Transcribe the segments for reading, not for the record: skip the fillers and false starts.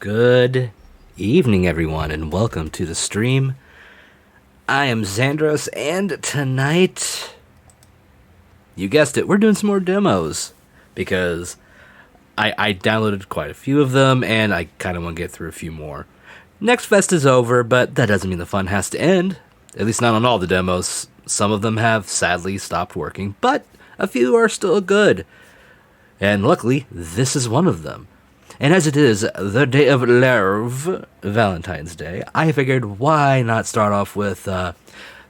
Good evening, everyone, and welcome to the stream. I am Xandros, and tonight, you guessed it, we're doing some more demos because I downloaded quite a few of them, and I kind of want to get through a few more. Next Fest is over, but that doesn't mean the fun has to end. At least not on all the demos. Some of them have sadly stopped working, but a few are still good. And luckily, this is one of them. And as it is the day of love, Valentine's Day, I figured why not start off with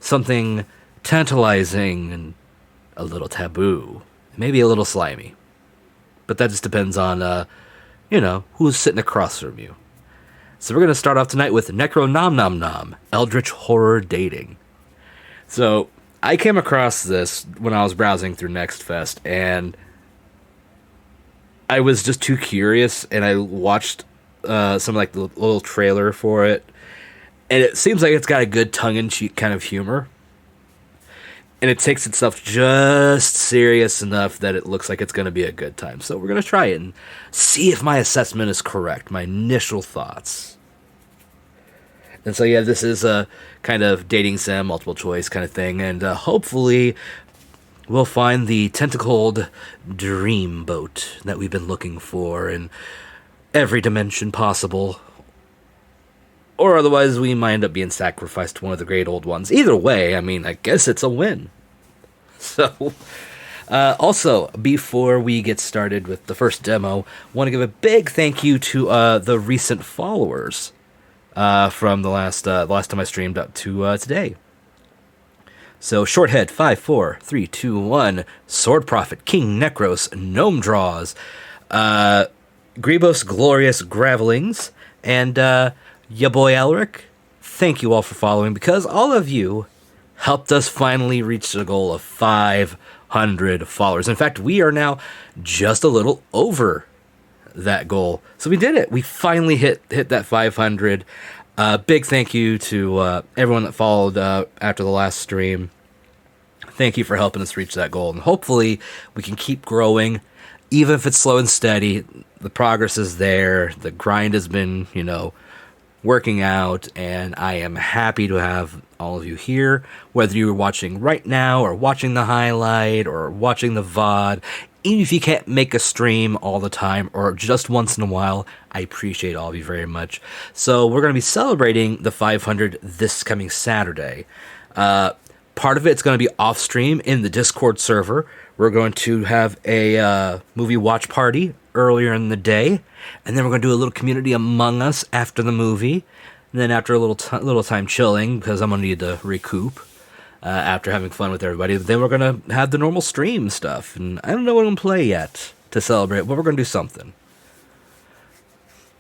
something tantalizing and a little taboo. Maybe a little slimy. But that just depends on, who's sitting across from you. So we're going to start off tonight with Necro Nom Nom Nom, Eldritch Horror Dating. So I came across this when I was browsing through Next Fest, and I was just too curious, and I watched some like the little trailer for it, and it seems like it's got a good tongue-in-cheek kind of humor, and it takes itself just serious enough that it looks like it's going to be a good time. So we're going to try it and see if my assessment is correct, my initial thoughts. And so yeah, this is a kind of dating sim, multiple choice kind of thing, and hopefully we'll find the tentacled dream boat that we've been looking for in every dimension possible. Or otherwise, we might end up being sacrificed to one of the great old ones. Either way, I mean, I guess it's a win. So, also, before we get started with the first demo, I want to give a big thank you to the recent followers from the last time I streamed up to today. So, Shorthead 54321, Sword Prophet, King Necros, Gnome Draws, Grebos Glorious Gravelings, and ya boy Elric. Thank you all for following, because all of you helped us finally reach the goal of 500 followers. In fact, we are now just a little over that goal. So we did it. We finally hit that 500. Big thank you to everyone that followed after the last stream. Thank you for helping us reach that goal. And hopefully we can keep growing, even if it's slow and steady. The progress is there. The grind has been, working out. And I am happy to have all of you here, whether you're watching right now or watching the highlight or watching the VOD. Even if you can't make a stream all the time or just once in a while, I appreciate all of you very much. So we're going to be celebrating the 500 this coming Saturday. Part of it's going to be off stream in the Discord server. We're going to have a movie watch party earlier in the day, and then we're going to do a little community Among Us after the movie. And then after a little time chilling, because I'm going to need to recoup after having fun with everybody. Then we're going to have the normal stream stuff, and I don't know what I'm going to play yet to celebrate, but we're going to do something.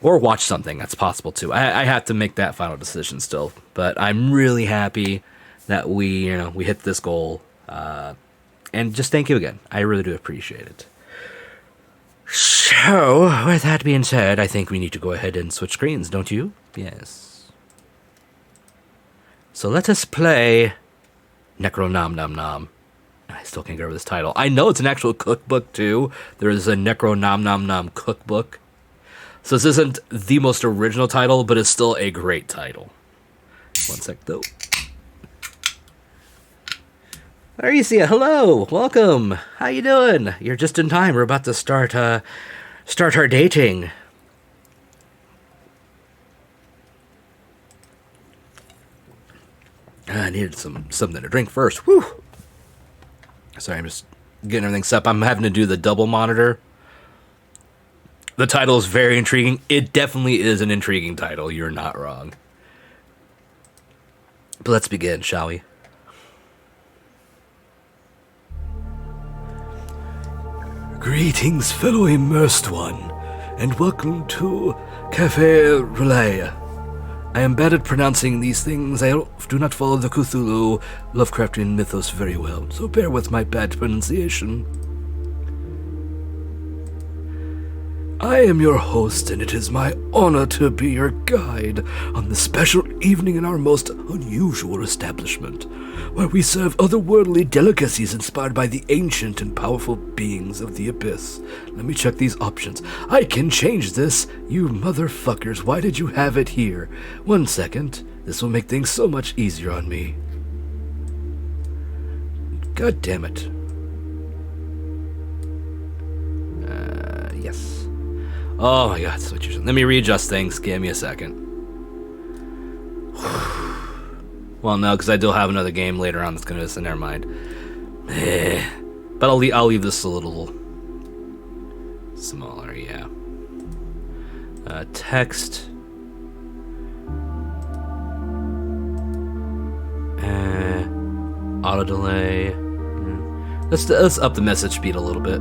Or watch something, that's possible too. I have to make that final decision still, but I'm really happy that we hit this goal. And just thank you again. I really do appreciate it. So, with that being said, I think we need to go ahead and switch screens, don't you? Yes. So let us play Necro Nom Nom Nom. I still can't get over this title. I know it's an actual cookbook, too. There is a Necro Nom Nom Nom cookbook. So this isn't the most original title, but it's still a great title. One sec, though. There you see it. Hello. Welcome. How you doing? You're just in time. We're about to start our dating. I needed something to drink first. Whew. Sorry, I'm just getting everything set up. I'm having to do the double monitor. The title is very intriguing. It definitely is an intriguing title. You're not wrong. But let's begin, shall we? Greetings, fellow immersed one, and welcome to Cafe Relay. I am bad at pronouncing these things. I do not follow the Cthulhu Lovecraftian mythos very well, so bear with my bad pronunciation. I am your host, and it is my honor to be your guide on this special evening in our most unusual establishment, where we serve otherworldly delicacies inspired by the ancient and powerful beings of the abyss. Let me check these options. I can change this. You motherfuckers, why did you have it here? 1 second. This will make things so much easier on me. God damn it. Yes. Oh my god, switch. Let me readjust things. Give me a second. Well, no, because I do have another game later on that's gonna. So never mind. But I'll leave this a little smaller. Yeah. Text. Auto delay. Let's up the message speed a little bit.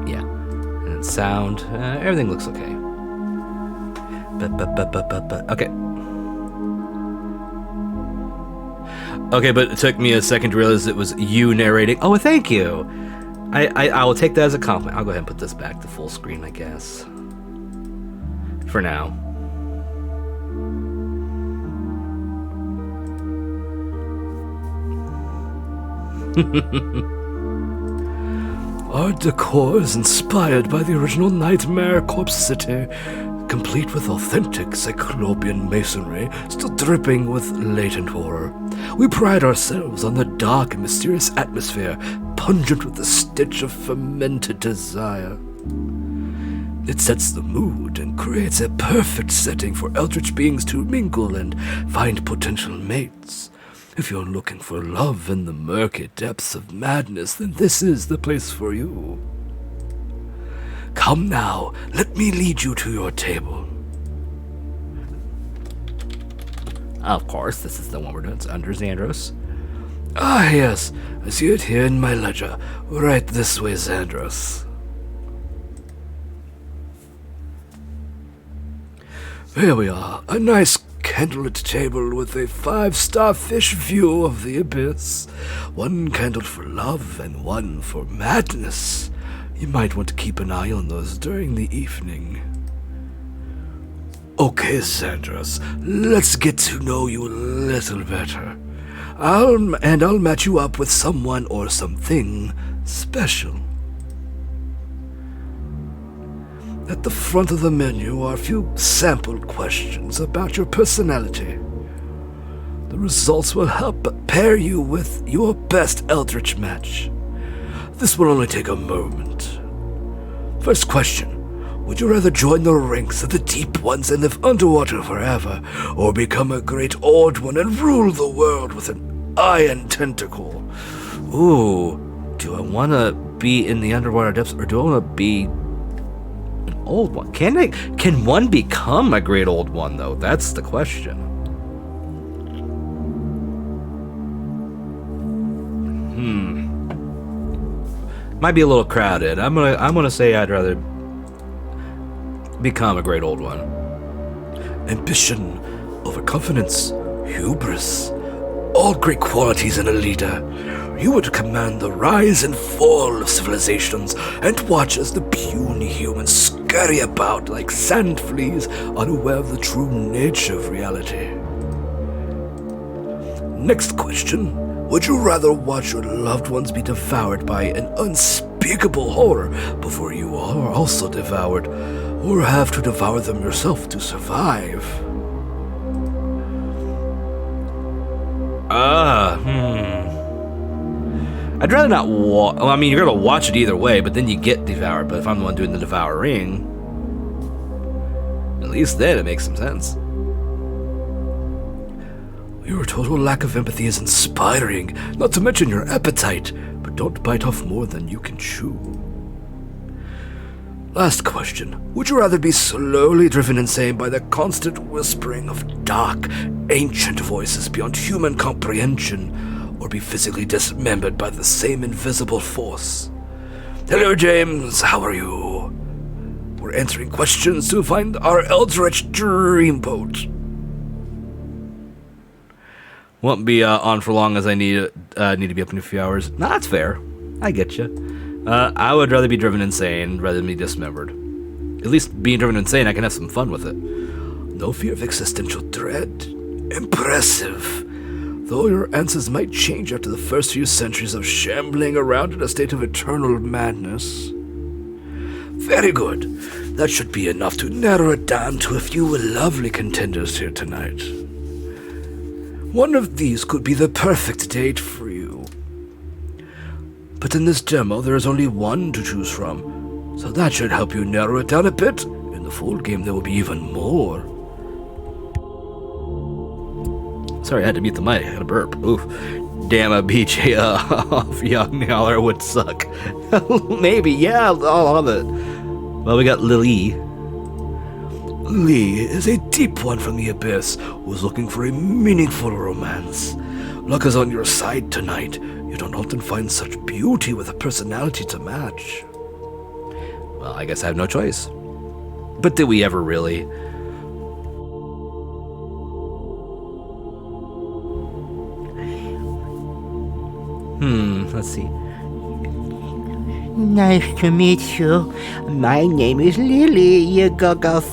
Yeah. And sound. Everything looks okay. Okay. Okay, but it took me a second to realize it was you narrating. Oh, thank you. I will take that as a compliment. I'll go ahead and put this back to full screen, I guess. For now. Our decor is inspired by the original Nightmare Corpse City, complete with authentic cyclopean masonry, still dripping with latent horror. We pride ourselves on the dark and mysterious atmosphere, pungent with the stench of fermented desire. It sets the mood and creates a perfect setting for eldritch beings to mingle and find potential mates. If you're looking for love in the murky depths of madness, then this is the place for you. Come now, let me lead you to your table. Of course, this is the one we're doing. It's under Xandros. Ah, yes, I see it here in my ledger. Right this way, Xandros. Here we are, a nice candlelit table with a 5-star fish view of the abyss. 1 candle for love and 1 for madness. You might want to keep an eye on those during the evening. Okay, Xandros, let's get to know you a little better. I'll match you up with someone or something special. At the front of the menu are a few sample questions about your personality. The results will help pair you with your best eldritch match. This will only take a moment. First question. Would you rather join the ranks of the deep ones and live underwater forever, or become a great old one and rule the world with an iron tentacle? Ooh, do I want to be in the underwater depths, or do I want to be an old one? Can one become a great old one, though? That's the question. Might be a little crowded. I'm gonna say I'd rather become a great old one. Ambition, overconfidence, hubris, all great qualities in a leader. You would command the rise and fall of civilizations and watch as the puny humans scurry about like sand fleas, unaware of the true nature of reality. Next question. Would you rather watch your loved ones be devoured by an unspeakable horror before you are also devoured, or have to devour them yourself to survive? I'd rather not well, I mean, you're gonna watch it either way, but then you get devoured. But if I'm the one doing the devouring, at least then it makes some sense. Your total lack of empathy is inspiring, not to mention your appetite, but don't bite off more than you can chew. Last question. Would you rather be slowly driven insane by the constant whispering of dark, ancient voices beyond human comprehension, or be physically dismembered by the same invisible force? Hello, James. How are you? We're answering questions to find our eldritch dreamboat. Won't be on for long as I need to be up in a few hours. No, that's fair. I get you. I would rather be driven insane rather than be dismembered. At least being driven insane, I can have some fun with it. No fear of existential dread. Impressive. Though your answers might change after the first few centuries of shambling around in a state of eternal madness. Very good. That should be enough to narrow it down to a few lovely contenders here tonight. One of these could be the perfect date for you. But in this demo, there is only one to choose from, so that should help you narrow it down a bit. In the full game, there will be even more. Sorry, I had to mute the mic. I had a burp. Oof. Damn, a BJ off Young Yowler would suck. Maybe, yeah, I'll love it. Well, we got Lily. Lee is a deep one from the abyss who's looking for a meaningful romance. Luck is on your side tonight. You don't often find such beauty with a personality to match. Well, I guess I have no choice. But did we ever really? Let's see. Nice to meet you. My name is Lily Yagogov.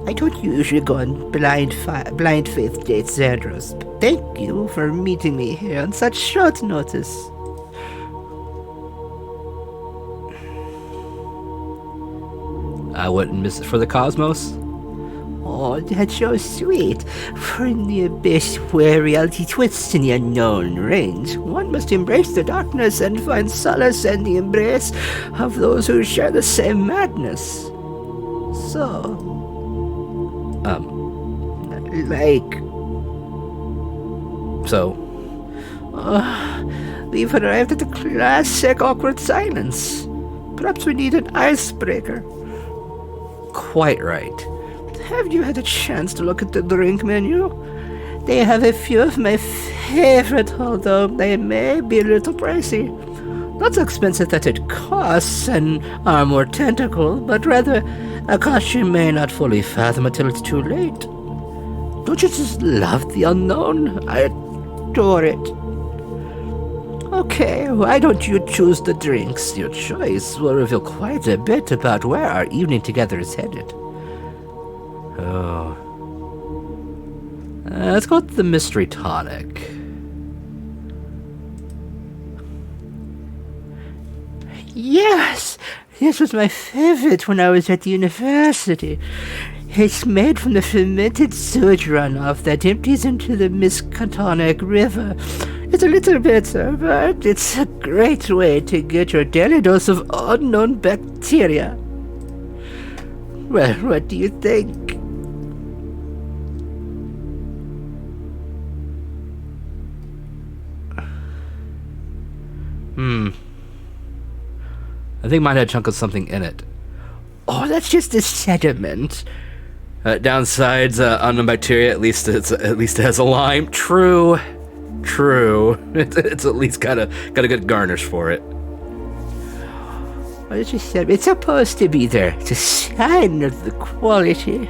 I don't usually go on blind faith dates, Zandros, but thank you for meeting me here on such short notice. I wouldn't miss it for the cosmos. Oh, that's so sweet. For in the abyss where reality twists in the unknown reigns, one must embrace the darkness and find solace in the embrace of those who share the same madness. So, we've arrived at the classic awkward silence. Perhaps we need an icebreaker. Quite right. Have you had a chance to look at the drink menu? They have a few of my favorite, although they may be a little pricey. Not so expensive that it costs an arm or tentacle, but rather a cost you may not fully fathom until it's too late. Don't you just love the unknown? I adore it. Okay, why don't you choose the drinks? Your choice will reveal quite a bit about where our evening together is headed. Oh. Let's go with the mystery tonic. Yes, this was my favorite when I was at the university. It's made from the fermented sewage runoff that empties into the Miskatonic River. It's a little bitter, but it's a great way to get your daily dose of unknown bacteria. Well, what do you think? I think mine had a chunk of something in it. Oh, that's just the sediment. Downsides, unknown bacteria. At least it has a lime. True. It's at least got a good garnish for it. What did you say? It's supposed to be there. It's a sign of the quality.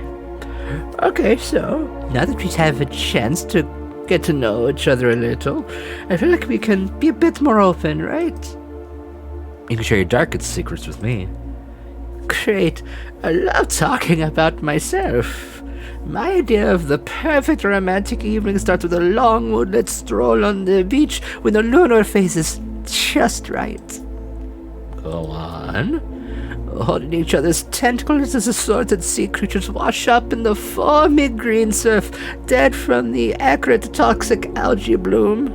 Okay, so now that we have a chance to get to know each other a little, I feel like we can be a bit more open, right? You can share your darkest secrets with me. Great. I love talking about myself. My idea of the perfect romantic evening starts with a long moonlit stroll on the beach when the lunar phase is just right. Go on. Holding each other's tentacles as assorted sea creatures wash up in the foamy green surf, dead from the acrid toxic algae bloom.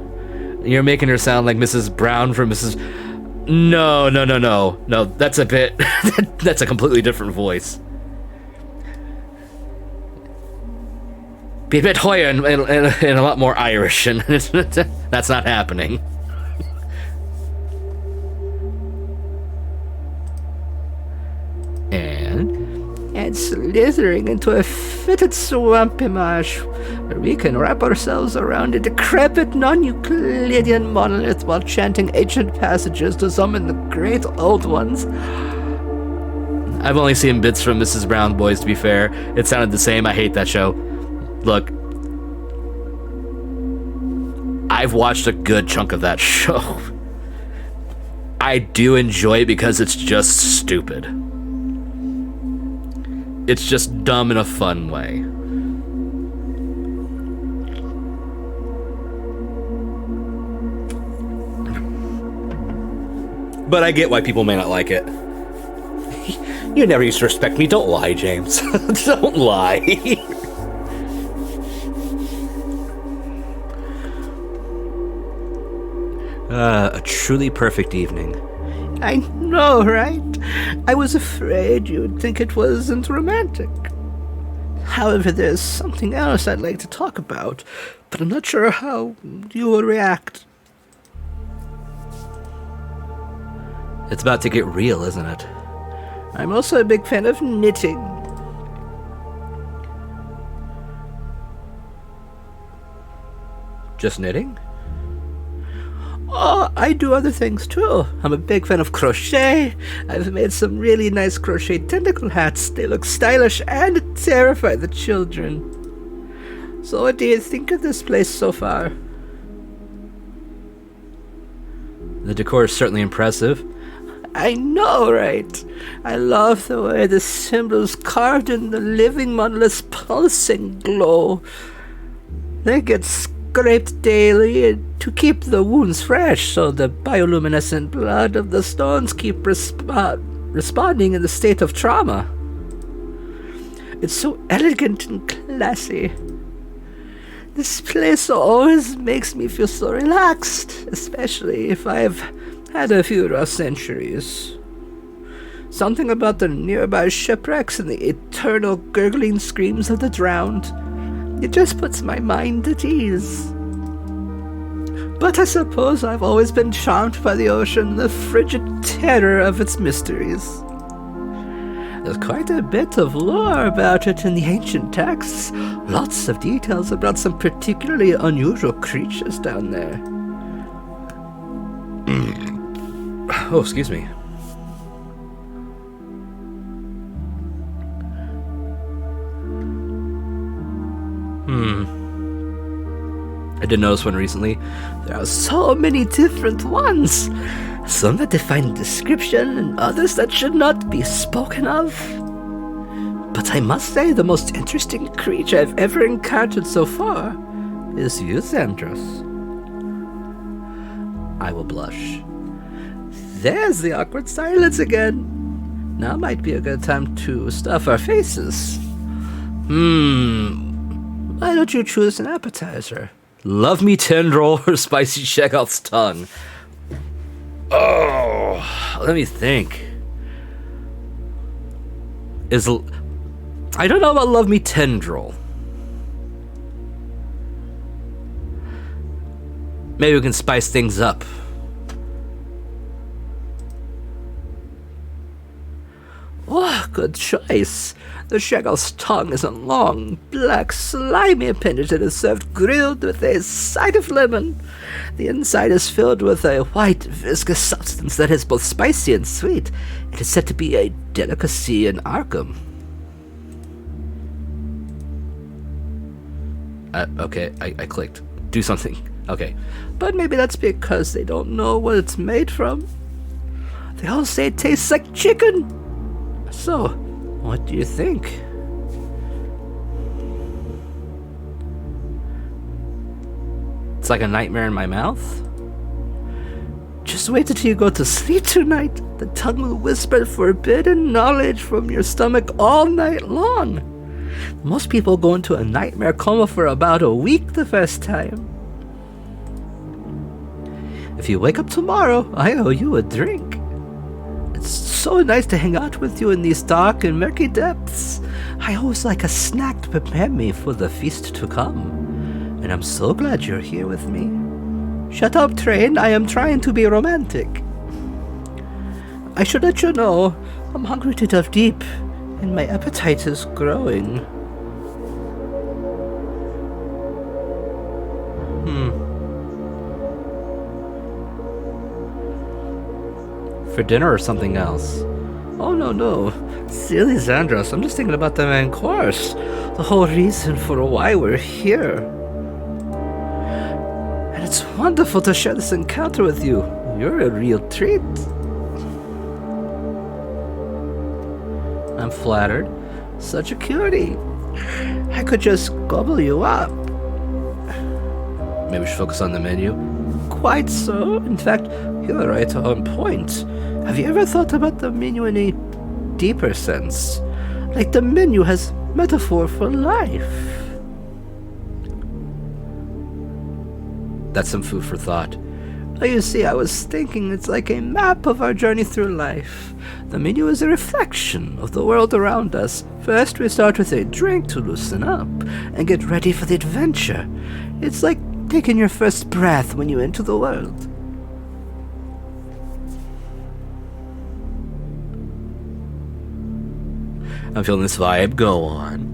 You're making her sound like Mrs. Brown from Mrs. No, that's a bit... that's a completely different voice. Be a bit higher and a lot more Irish, and that's not happening. And slithering into a fitted swampy marsh where we can wrap ourselves around a decrepit non-Euclidean monolith while chanting ancient passages to summon the great old ones. I've only seen bits from Mrs. Brown Boys, to be fair. It sounded the same. I hate that show. Look, I've watched a good chunk of that show. I do enjoy it because it's just stupid. It's just dumb in a fun way. But I get why people may not like it. You never used to respect me. Don't lie, James. Don't lie. A truly perfect evening. I know, right? I was afraid you'd think it wasn't romantic. However, there's something else I'd like to talk about, but I'm not sure how you will react. It's about to get real, isn't it? I'm also a big fan of knitting. Just knitting? Oh, I do other things too. I'm a big fan of crochet. I've made some really nice crochet tentacle hats. They look stylish and terrify the children. So what do you think of this place so far? The decor is certainly impressive. I know, right? I love the way the symbols carved in the living monolith's pulsing glow. They get scraped daily to keep the wounds fresh, so the bioluminescent blood of the stones keep responding in the state of trauma. It's so elegant and classy. This place always makes me feel so relaxed, especially if I've had a few rough centuries. Something about the nearby shipwrecks and the eternal gurgling screams of the drowned. It just puts my mind at ease. But I suppose I've always been charmed by the ocean, the frigid terror of its mysteries. There's quite a bit of lore about it in the ancient texts. Lots of details about some particularly unusual creatures down there. Oh, excuse me. I did notice one recently. There are so many different ones. Some that define description and others that should not be spoken of. But I must say the most interesting creature I've ever encountered so far is you, Xandros. I will blush. There's the awkward silence again. Now might be a good time to stuff our faces. Why don't you choose an appetizer? Love me tendril or spicy Chekhov's tongue? Oh, let me think. I don't know about love me tendril. Maybe we can spice things up. Oh, good choice. The Chekhov's tongue is a long, black, slimy appendage that is served grilled with a side of lemon. The inside is filled with a white, viscous substance that is both spicy and sweet. It is said to be a delicacy in Arkham. Okay, I clicked. Do something. Okay. But maybe that's because they don't know what it's made from. They all say it tastes like chicken. So, what do you think? It's like a nightmare in my mouth? Just wait until you go to sleep tonight. The tongue will whisper forbidden knowledge from your stomach all night long. Most people go into a nightmare coma for about a week the first time. If you wake up tomorrow, I owe you a drink. It's so nice to hang out with you in these dark and murky depths. I always like a snack to prepare me for the feast to come. And I'm so glad you're here with me. Shut up, Train. I am trying to be romantic. I should let you know, I'm hungry to dive deep, and my appetite is growing. For dinner or something else? Oh, no. Silly Xandros, I'm just thinking about the main course. The whole reason for why we're here. And it's wonderful to share this encounter with you. You're a real treat. I'm flattered. Such a cutie. I could just gobble you up. Maybe we should focus on the menu. Quite so. In fact, you're right on point. Have you ever thought about the menu in a deeper sense? Like the menu has metaphor for life. That's some food for thought. Oh, you see, I was thinking it's like a map of our journey through life. The menu is a reflection of the world around us. First, we start with a drink to loosen up and get ready for the adventure. It's like taking your first breath when you enter the world. I'm feeling this vibe. Go on.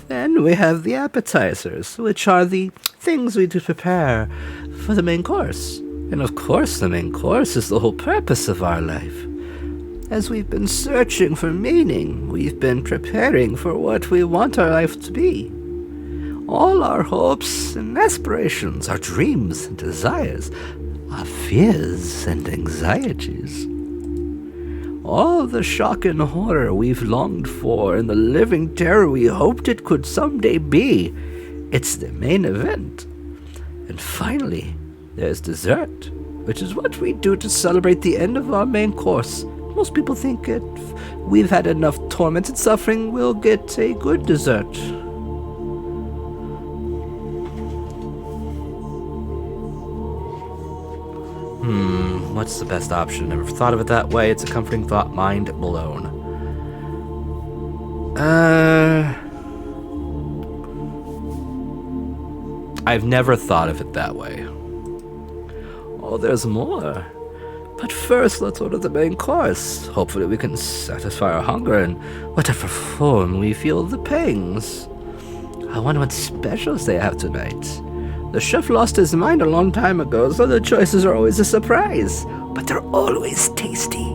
Then we have the appetizers, which are the things we do prepare for the main course. And of course, the main course is the whole purpose of our life. As we've been searching for meaning, we've been preparing for what we want our life to be. All our hopes and aspirations, our dreams and desires, our fears and anxieties. All the shock and horror we've longed for and the living terror we hoped it could someday be. It's the main event. And finally, there's dessert, which is what we do to celebrate the end of our main course. Most people think if we've had enough torment and suffering, we'll get a good dessert. What's the best option? Never thought of it that way. It's a comforting thought. Mind blown. I've never thought of it that way. Oh, there's more. But first, let's order the main course. Hopefully we can satisfy our hunger in whatever form we feel the pangs. I wonder what specials they have tonight. The chef lost his mind a long time ago, so the choices are always a surprise. But they're always tasty.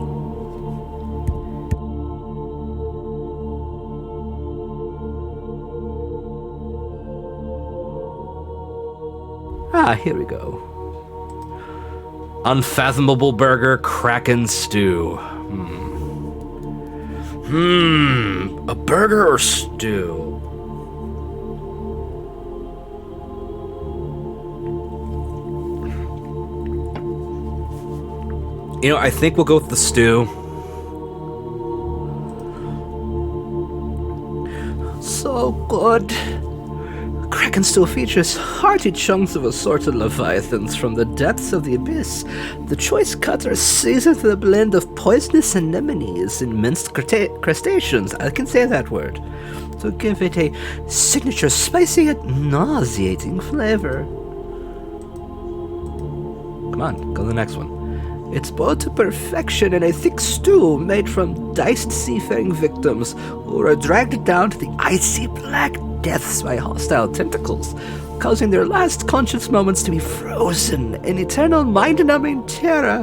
Ah, here we go. Unfathomable burger, Kraken stew. A burger or stew? You know, I think we'll go with the stew. So good. Kraken stew features hearty chunks of assorted leviathans from the depths of the abyss. The choice cuts are seasoned with a blend of poisonous anemones and minced crustaceans. I can say that word. To give it a signature spicy yet nauseating flavor. Come on, go to the next one. It's boiled to perfection in a thick stew made from diced seafaring victims who were dragged down to the icy black depths by hostile tentacles, causing their last conscious moments to be frozen in eternal mind-numbing terror.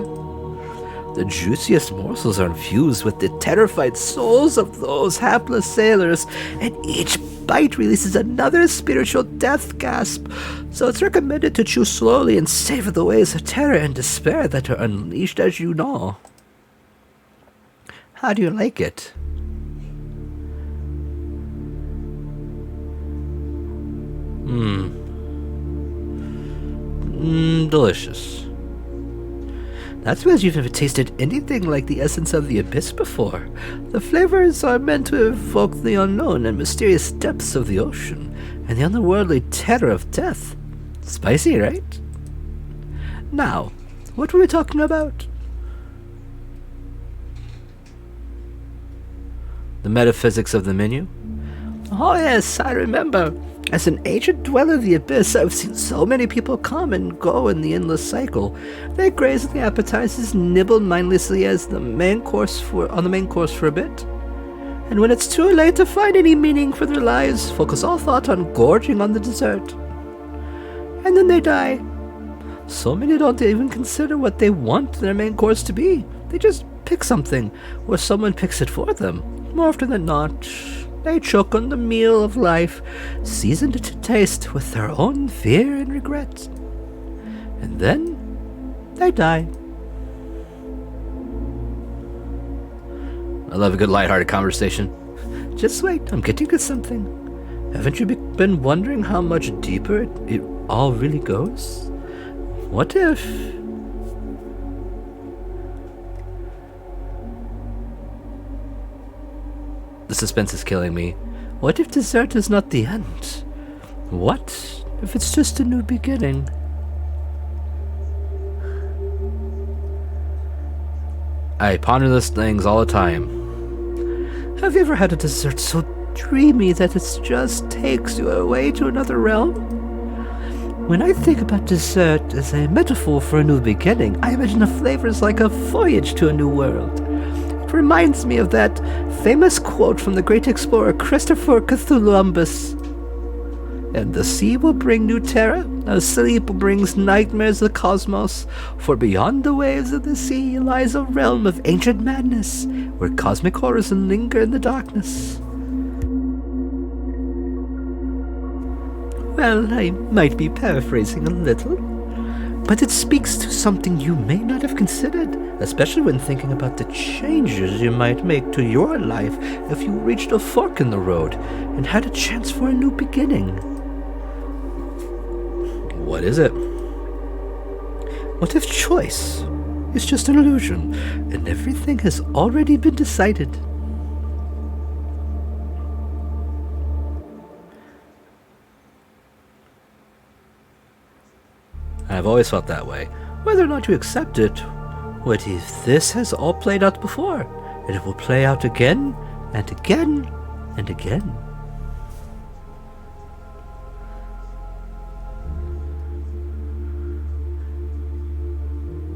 The juiciest morsels are infused with the terrified souls of those hapless sailors, and each bite releases another spiritual death gasp, so it's recommended to chew slowly and savor the waves of terror and despair that are unleashed as you gnaw. How do you like it? Delicious. That's because you've never tasted anything like the essence of the abyss before. The flavors are meant to evoke the unknown and mysterious depths of the ocean, and the otherworldly terror of death. Spicy, right? Now, what were we talking about? The metaphysics of the menu? Oh yes, I remember. As an ancient dweller of the abyss, I've seen so many people come and go in the endless cycle. They graze at the appetizers, nibble mindlessly on the main course for a bit. And when it's too late to find any meaning for their lives, focus all thought on gorging on the dessert. And then they die. So many don't even consider what they want their main course to be. They just pick something, or someone picks it for them. More often than not, they choke on the meal of life, seasoned to taste with their own fear and regret. And then they die. I love a good lighthearted conversation. just wait, I'm getting to something. Haven't you been wondering how much deeper it all really goes? What if... The suspense is killing me. What if dessert is not the end? What if it's just a new beginning? I ponder these things all the time. Have you ever had a dessert so dreamy that it just takes you away to another realm? When I think about dessert as a metaphor for a new beginning, I imagine the flavors like a voyage to a new world. It reminds me of that famous quote from the great explorer Christopher Columbus. And the sea will bring new terror, sleep brings nightmares of the cosmos, for beyond the waves of the sea lies a realm of ancient madness, where cosmic horrors linger in the darkness. Well, I might be paraphrasing a little, but it speaks to something you may not have considered, especially when thinking about the changes you might make to your life if you reached a fork in the road and had a chance for a new beginning. What is it? What if choice is just an illusion and everything has already been decided? I've always felt that way. Whether or not you accept it, what if this has all played out before, and it will play out again, and again, and again?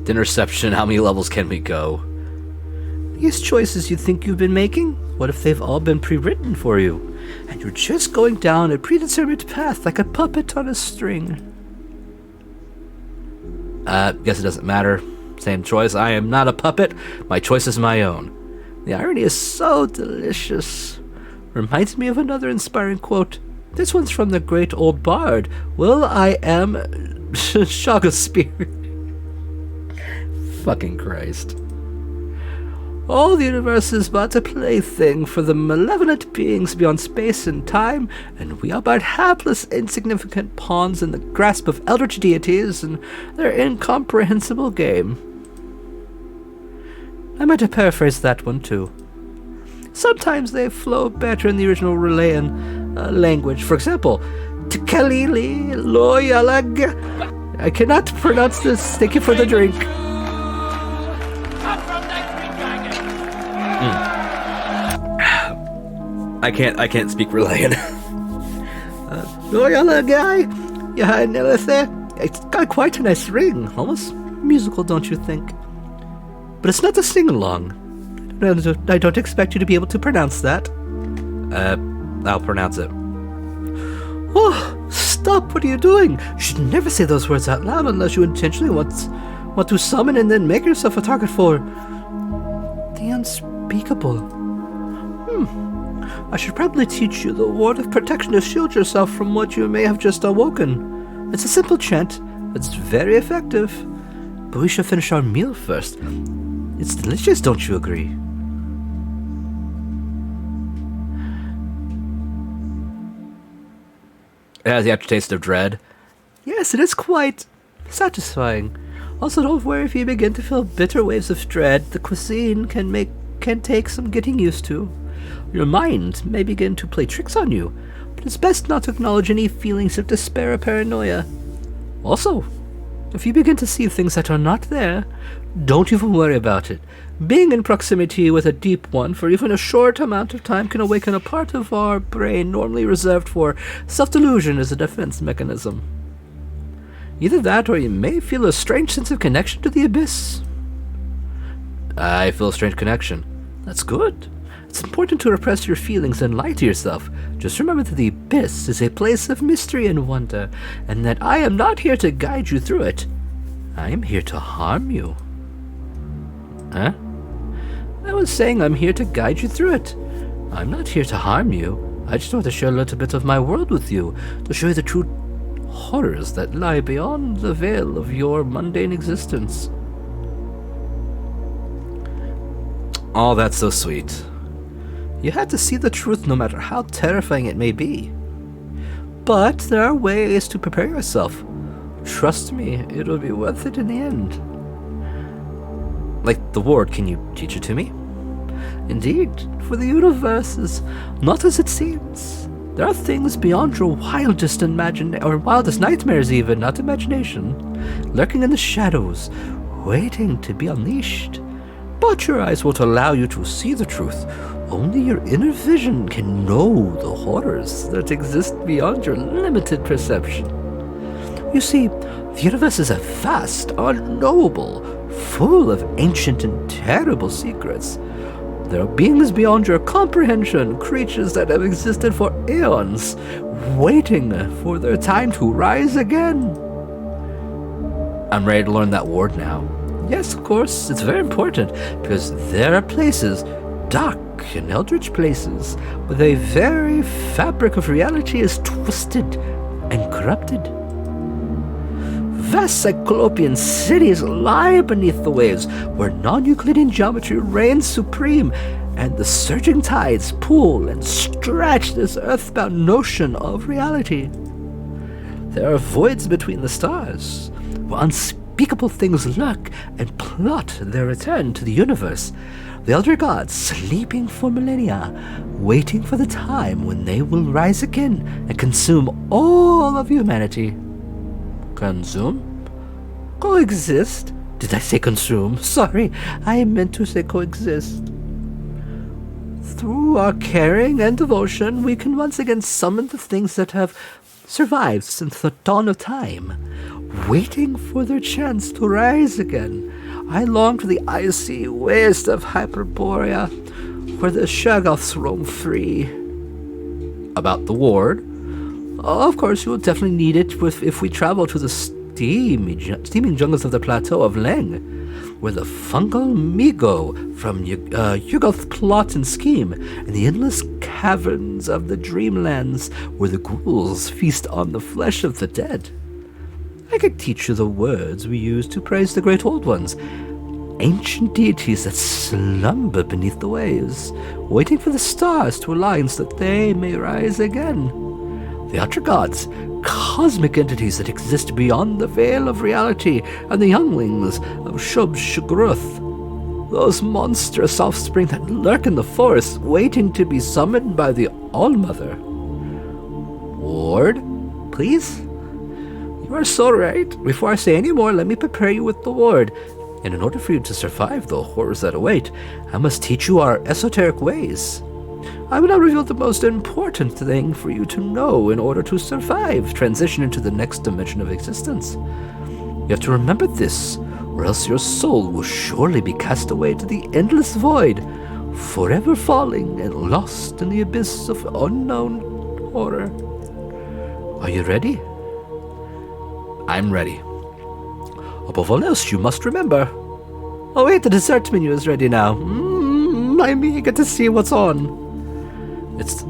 Interception, how many levels can we go? These choices you think you've been making, what if they've all been pre-written for you, and you're just going down a predetermined path like a puppet on a string? Guess it doesn't matter. Same choice. I am not a puppet. My choice is my own. The irony is so delicious. Reminds me of another inspiring quote. This one's from the great old bard, Will.I.am Shakespeare. Fucking Christ. All the universe is but a plaything for the malevolent beings beyond space and time, and we are but hapless, insignificant pawns in the grasp of eldritch deities and their incomprehensible game. I might have paraphrased that one too. Sometimes they flow better in the original Relayan language. For example, Tkalili Loyalag. I cannot pronounce this. Thank you for the drink. I can't speak Relayan. It's got quite a nice ring. Almost musical, don't you think? But it's not a sing-along. I don't expect you to be able to pronounce that. I'll pronounce it. Oh, stop! What are you doing? You should never say those words out loud unless you intentionally want to summon and then make yourself a target for the unspeakable. I should probably teach you the ward of protection to shield yourself from what you may have just awoken. It's a simple chant. It's very effective. But we should finish our meal first. It's delicious, don't you agree? It has the aftertaste of dread. Yes, it is quite satisfying. Also, don't worry if you begin to feel bitter waves of dread. The cuisine can take some getting used to. Your mind may begin to play tricks on you, but it's best not to acknowledge any feelings of despair or paranoia. Also, if you begin to see things that are not there, don't even worry about it. Being in proximity with a deep one for even a short amount of time can awaken a part of our brain normally reserved for self-delusion as a defense mechanism. Either that or you may feel a strange sense of connection to the abyss. I feel a strange connection. That's good. It's important to repress your feelings and lie to yourself. Just remember that the abyss is a place of mystery and wonder, and that I am not here to guide you through it. I am here to harm you. Huh? I was saying I'm here to guide you through it. I'm not here to harm you. I just want to share a little bit of my world with you, to show you the true horrors that lie beyond the veil of your mundane existence. Oh, that's so sweet. You had to see the truth no matter how terrifying it may be. But there are ways to prepare yourself. Trust me, it'll be worth it in the end. Like the ward, can you teach it to me? Indeed, for the universe is not as it seems. There are things beyond your wildest wildest nightmares even, not imagination, lurking in the shadows, waiting to be unleashed. But your eyes won't allow you to see the truth. Only your inner vision can know the horrors that exist beyond your limited perception. You see, the universe is a vast, unknowable, full of ancient and terrible secrets. There are beings beyond your comprehension, creatures that have existed for eons, waiting for their time to rise again. I'm ready to learn that word now. Yes, of course, it's very important, because there are places, dark and eldritch places, where the very fabric of reality is twisted and corrupted. Vast cyclopean cities lie beneath the waves, where non-Euclidean geometry reigns supreme, and the surging tides pull and stretch this earthbound notion of reality. There are voids between the stars, where unspeakable things lurk and plot their return to the universe. The elder gods sleeping for millennia, waiting for the time when they will rise again and consume all of humanity. Consume? Coexist? Did I say consume? Sorry, I meant to say coexist. Through our caring and devotion, we can once again summon the things that have survived since the dawn of time, waiting for their chance to rise again. I long for the icy waste of Hyperborea, where the Shoggoths roam free. About the ward? Of course, you will definitely need it if we travel to the steaming jungles of the plateau of Leng, where the fungal Migo from Yuggoth plot and scheme, and the endless caverns of the dreamlands, where the ghouls feast on the flesh of the dead. I could teach you the words we use to praise the great old ones, ancient deities that slumber beneath the waves, waiting for the stars to align so that they may rise again. The Ultra Gods, cosmic entities that exist beyond the veil of reality, and the younglings of Shub-Shugruth, those monstrous offspring that lurk in the forest, waiting to be summoned by the All-Mother. Ward, please? You are so right. Before I say any more, let me prepare you with the ward. And in order for you to survive the horrors that await, I must teach you our esoteric ways. I will now reveal the most important thing for you to know in order to survive, transition into the next dimension of existence. You have to remember this, or else your soul will surely be cast away to the endless void, forever falling and lost in the abyss of unknown horror. Are you ready? I'm ready. Above all else, you must remember. Oh wait, the dessert menu is ready now. I'm eager to see what's on. It's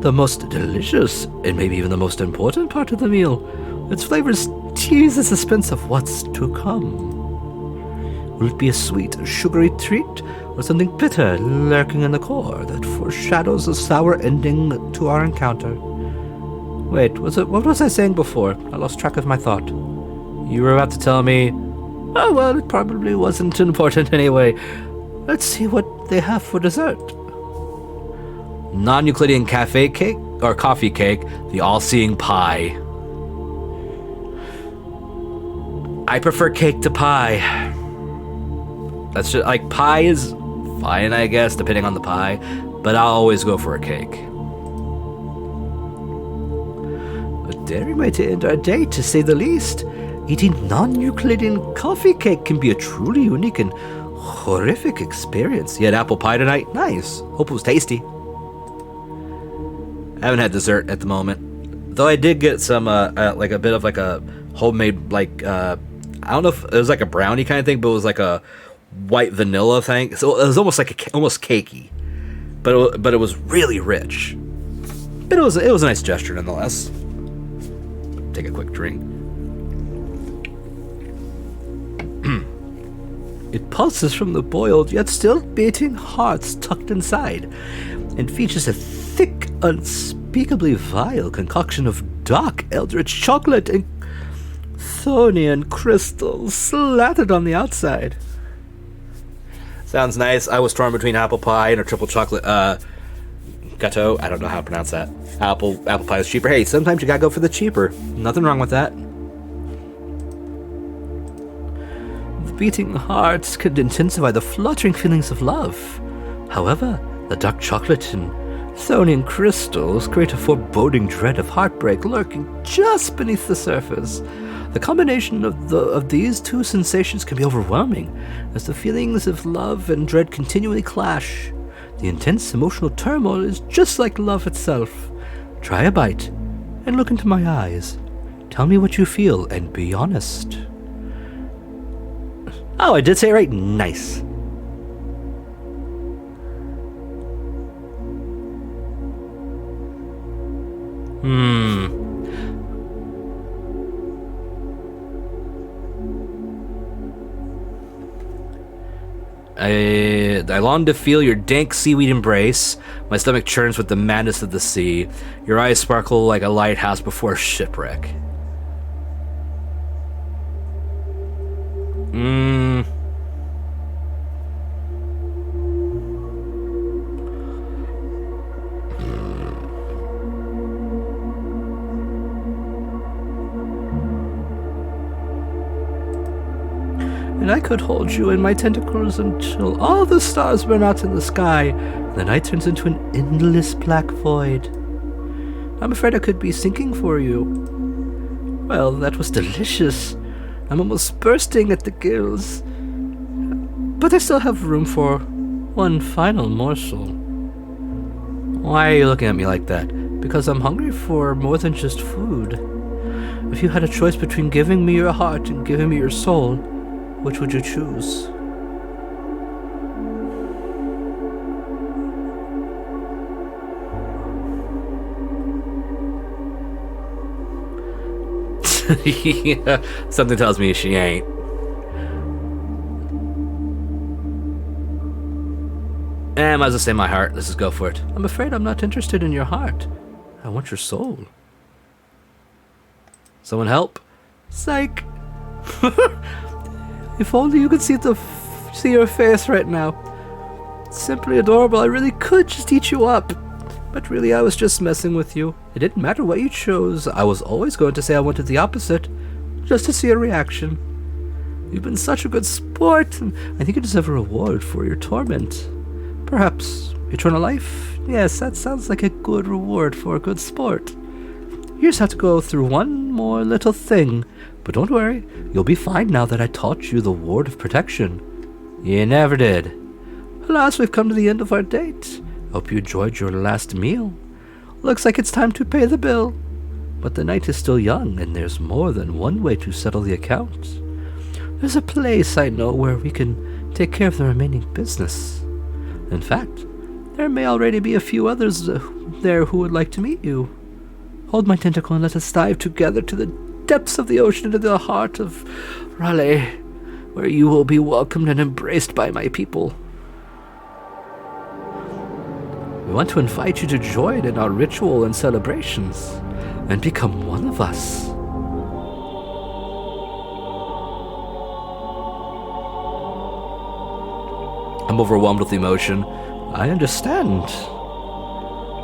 the most delicious, and maybe even the most important part of the meal. Its flavors tease the suspense of what's to come. Will it be a sweet, sugary treat, or something bitter lurking in the core that foreshadows a sour ending to our encounter? Wait, what was I saying before? I lost track of my thought. You were about to tell me, oh well, it probably wasn't important anyway. Let's see what they have for dessert. Non-Euclidean cafe cake, or coffee cake, the all-seeing pie. I prefer cake to pie. That's just, like, pie is fine, I guess, depending on the pie, but I'll always go for a cake. A dairy way to end our day, to say the least. Eating non-Euclidean coffee cake can be a truly unique and horrific experience. You had apple pie tonight? Nice. Hope it was tasty. I haven't had dessert at the moment, though I did get some, like a bit of like a homemade, like, I don't know if it was like a brownie kind of thing, but it was like a white vanilla thing. So it was almost like almost cakey, but it was really rich. But it was a nice gesture nonetheless. Take a quick drink. It pulses from the boiled yet still beating hearts tucked inside, and features a thick, unspeakably vile concoction of dark eldritch chocolate and Thonian crystals slattered on the outside. Sounds nice. I was torn between apple pie and a triple chocolate gâteau. I don't know how to pronounce that. Apple pie is cheaper. Hey, sometimes you gotta go for the cheaper. Nothing wrong with that. The beating hearts could intensify the fluttering feelings of love. However, the dark chocolate and Thonian crystals create a foreboding dread of heartbreak lurking just beneath the surface. The combination of these two sensations can be overwhelming, as the feelings of love and dread continually clash. The intense emotional turmoil is just like love itself. Try a bite, and look into my eyes. Tell me what you feel, and be honest. Oh, I did say it right. Nice. I long to feel your dank seaweed embrace. My stomach churns with the madness of the sea. Your eyes sparkle like a lighthouse before a shipwreck. And I could hold you in my tentacles until all the stars burn out in the sky, and the night turns into an endless black void. I'm afraid I could be sinking for you. Well, that was delicious. I'm almost bursting at the gills. But I still have room for one final morsel. Why are you looking at me like that? Because I'm hungry for more than just food. If you had a choice between giving me your heart and giving me your soul, which would you choose? Yeah, something tells me she ain't. I might as well say my heart. Let's just go for it. I'm afraid I'm not interested in your heart. I want your soul. Someone help? Psych. If only you could see your face right now. It's simply adorable. I really could just eat you up. But really, I was just messing with you. It didn't matter what you chose. I was always going to say I wanted the opposite, just to see a reaction. You've been such a good sport, and I think you deserve a reward for your torment. Perhaps eternal life? Yes, that sounds like a good reward for a good sport. You just have to go through one more little thing. But don't worry, you'll be fine now that I taught you the ward of protection. You never did. Alas, we've come to the end of our date. Hope you enjoyed your last meal. Looks like it's time to pay the bill. But the night is still young, and there's more than one way to settle the account. There's a place I know where we can take care of the remaining business. In fact, there may already be a few others there who would like to meet you. Hold my tentacle and let us dive together to the depths of the ocean, into the heart of Raleigh, where you will be welcomed and embraced by my people. We want to invite you to join in our ritual and celebrations, and become one of us. I'm overwhelmed with emotion. I understand.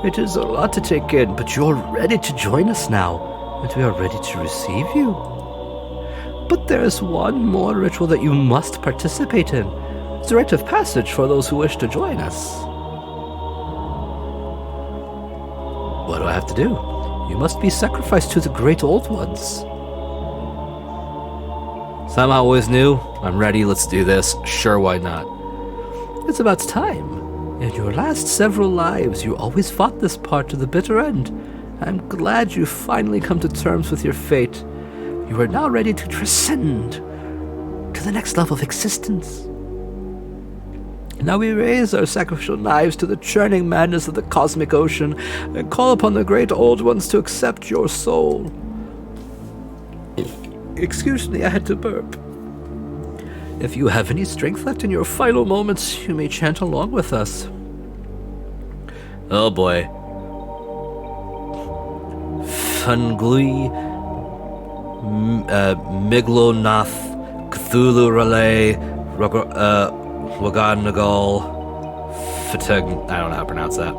It is a lot to take in, but you're ready to join us now. And we are ready to receive you. But there is one more ritual that you must participate in. It's a rite of passage for those who wish to join us. What do I have to do? You must be sacrificed to the great old ones. Somehow always knew. I'm ready, let's do this. Sure, why not? It's about time. In your last several lives, you always fought this part to the bitter end. I'm glad you've finally come to terms with your fate. You are now ready to transcend to the next level of existence. Now we raise our sacrificial knives to the churning madness of the cosmic ocean and call upon the great old ones to accept your soul. Excuse me, I had to burp. If you have any strength left in your final moments, you may chant along with us. Oh boy. Funglui, Miglonath, Cthulhu Relay, Waganagal, Fatug. I don't know how to pronounce that.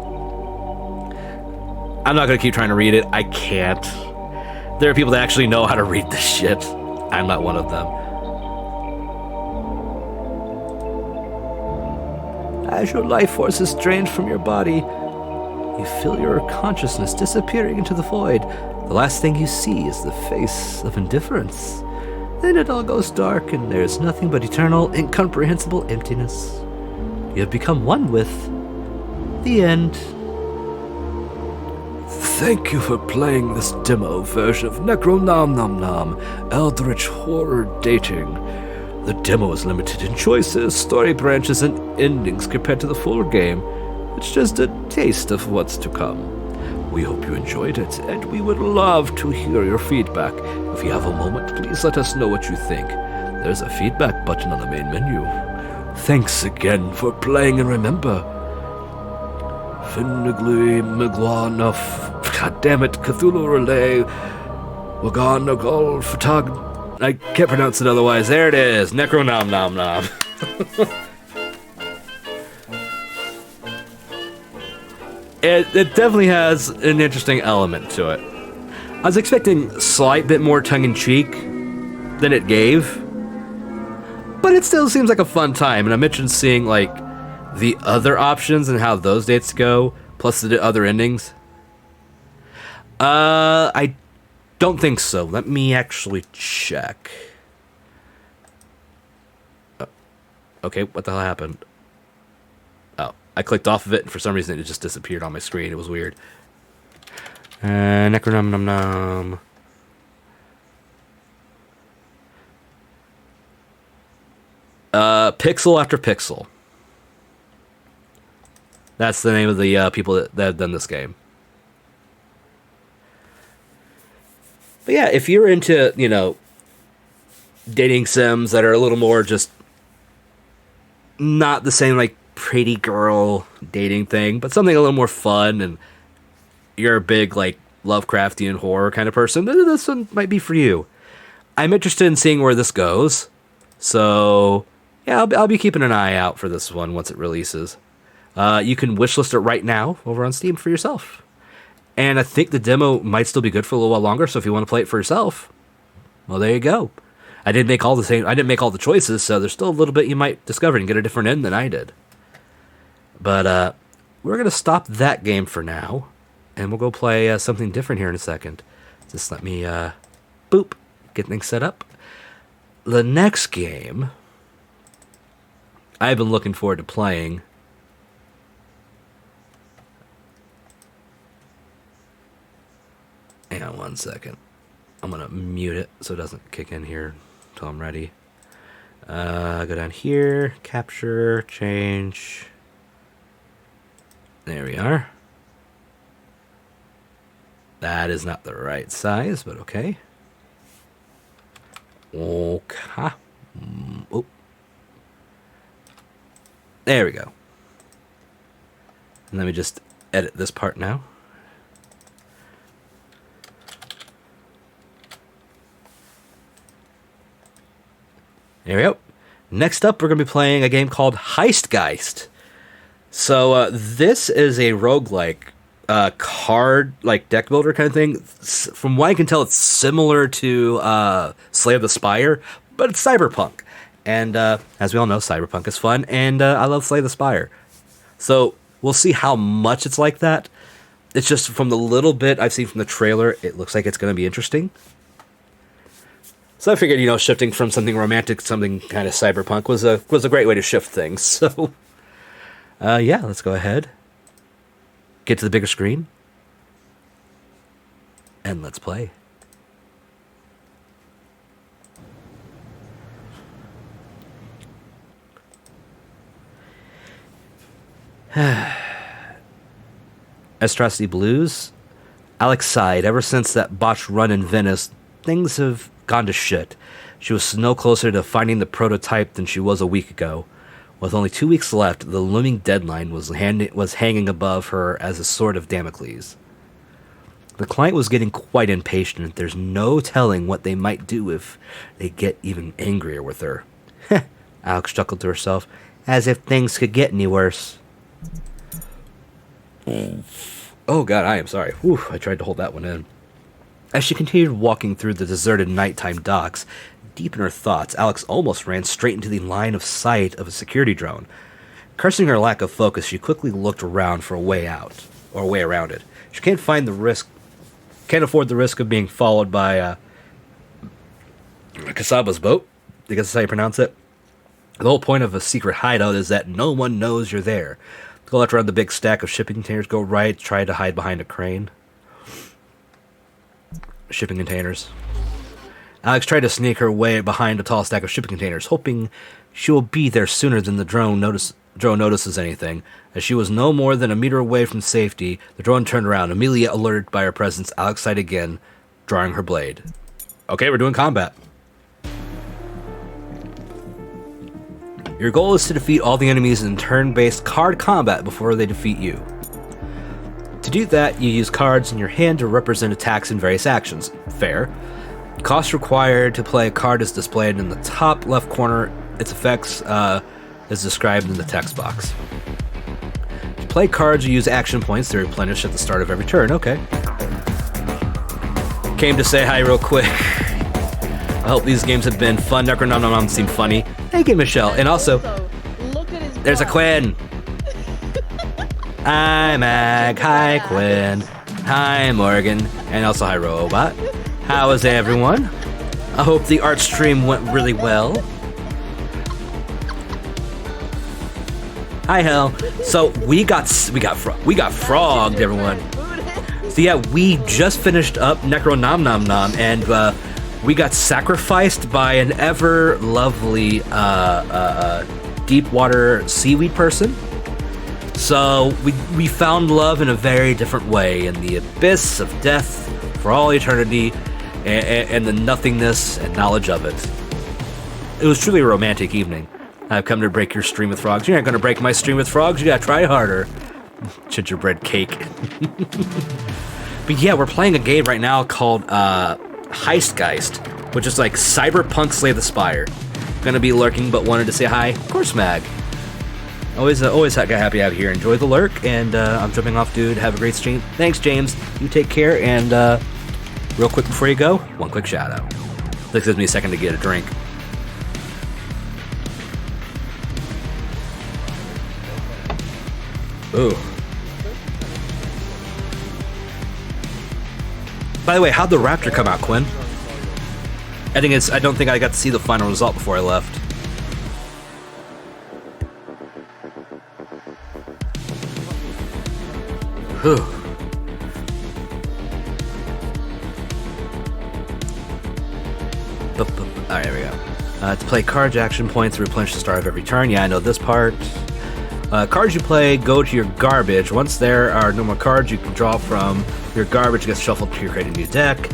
I'm not going to keep trying to read it. I can't. There are people that actually know how to read this shit. I'm not one of them. As your life force is drained from your body, you feel your consciousness disappearing into the void. The last thing you see is the face of indifference. Then it all goes dark and there's nothing but eternal, incomprehensible emptiness. You have become one with the end. Thank you for playing this demo version of Necro Nom Nom Nom, Eldritch Horror Dating. The demo is limited in choices, story branches, and endings compared to the full game. It's just a taste of what's to come. We hope you enjoyed it, and we would love to hear your feedback. If you have a moment, please let us know what you think. There's a feedback button on the main menu. Thanks again for playing, and remember, Finnigly Migwanuf, goddammit, Cthulhu Relay, Waganagol Fatag. I can't pronounce it otherwise. There it is. Necro Nom Nom Nom. It definitely has an interesting element to it. I was expecting a slight bit more tongue-in-cheek than it gave, but it still seems like a fun time, and I'm interested in seeing, like, the other options and how those dates go, plus the other endings. I don't think so. Let me actually check. Okay, what the hell happened? Oh, I clicked off of it, and for some reason it just disappeared on my screen. It was weird. Necronom Nom Nom. Pixel After Pixel. That's the name of the people that have done this game. But yeah, if you're into, you know, dating sims that are a little more just not the same, like, pretty girl dating thing, but something a little more fun, and you're a big, like, Lovecraftian horror kind of person, this one might be for you. I'm interested in seeing where this goes. So, yeah, I'll be keeping an eye out for this one once it releases. You can wishlist it right now over on Steam for yourself. And I think the demo might still be good for a little while longer, so if you want to play it for yourself, well, there you go. I didn't make all the choices, so there's still a little bit you might discover and get a different end than I did. But we're going to stop that game for now, and we'll go play something different here in a second. Just let me, get things set up. The next game I've been looking forward to playing. Hang on 1 second. I'm going to mute it so it doesn't kick in here until I'm ready. Go down here, capture, change. There we are. That is not the right size, but okay. Okay. Oh. There we go. And let me just edit this part now. There we go. Next up, we're going to be playing a game called Heistgeist. So this is a roguelike card, like deck builder kind of thing. From what I can tell, it's similar to Slay of the Spire, but it's cyberpunk. And as we all know, cyberpunk is fun, and I love Slay the Spire. So we'll see how much it's like that. It's just from the little bit I've seen from the trailer, it looks like it's going to be interesting. So I figured, shifting from something romantic to something kind of cyberpunk was a great way to shift things. So, yeah, let's go ahead, get to the bigger screen, and let's play. Atrocity Blues. Alex sighed. Ever since that botched run in Venice, things have gone to shit. She was no closer to finding the prototype than she was a week ago. With only 2 weeks left, the looming deadline was hanging above her as a sword of Damocles. The client was getting quite impatient. There's no telling what they might do if they get even angrier with her. Alex chuckled to herself, as if things could get any worse. Oh god, I am sorry. Whew, I tried to hold that one in. As she continued walking through the deserted nighttime docks, deep in her thoughts, Alex almost ran straight into the line of sight of a security drone. Cursing her lack of focus, she quickly looked around for a way out, or a way around it. She can't afford the risk of being followed by Kasaba's boat. I guess that's how you pronounce it. The whole point of a secret hideout is that no one knows you're there. Go left around the big stack of shipping containers, go right, try to hide behind a crane. Shipping containers. Alex tried to sneak her way behind a tall stack of shipping containers, hoping she will be there sooner than the drone notices anything. As she was no more than a meter away from safety, the drone turned around, immediately alerted by her presence. Alex sighed again, drawing her blade. Okay, we're doing combat. Your goal is to defeat all the enemies in turn-based card combat before they defeat you. To do that, you use cards in your hand to represent attacks and various actions. Fair. Cost required to play a card is displayed in the top left corner. Its effects is described in the text box. To play cards, you use action points to replenish at the start of every turn. Okay. Came to say hi real quick. I hope these games have been fun. Necronomnom seemed funny. Thank you, Michelle. And also, there's a Quinn. Hi, Mag. Hi, Quinn. Hi, Morgan. And also, hi, Robot. How is everyone? I hope the art stream went really well. Hi, Hell. So we got frogged, everyone. So yeah, we just finished up Necronomnom, and we got sacrificed by an ever lovely deep water seaweed person. So we found love in a very different way in the abyss of death for all eternity, and the nothingness and knowledge of it. It was truly a romantic evening. I've come to break your stream with frogs. You're not going to break my stream with frogs. You got to try harder. Gingerbread cake. But yeah, we're playing a game right now called Heistgeist, which is like Cyberpunk Slay the Spire. Gonna be lurking, but wanted to say hi. Of course, Mag. Always happy to have you here. Enjoy the lurk, and I'm jumping off, dude. Have a great stream. Thanks, James. You take care, and real quick before you go, one quick shout out. This gives me a second to get a drink. Ooh. By the way, how'd the Raptor come out, Quinn? I don't think I got to see the final result before I left. Whew. Alright, there we go. To play cards, action points replenish the start of every turn. Yeah, I know this part. Cards you play go to your garbage. Once there are no more cards you can draw from your garbage, gets shuffled to create a new deck.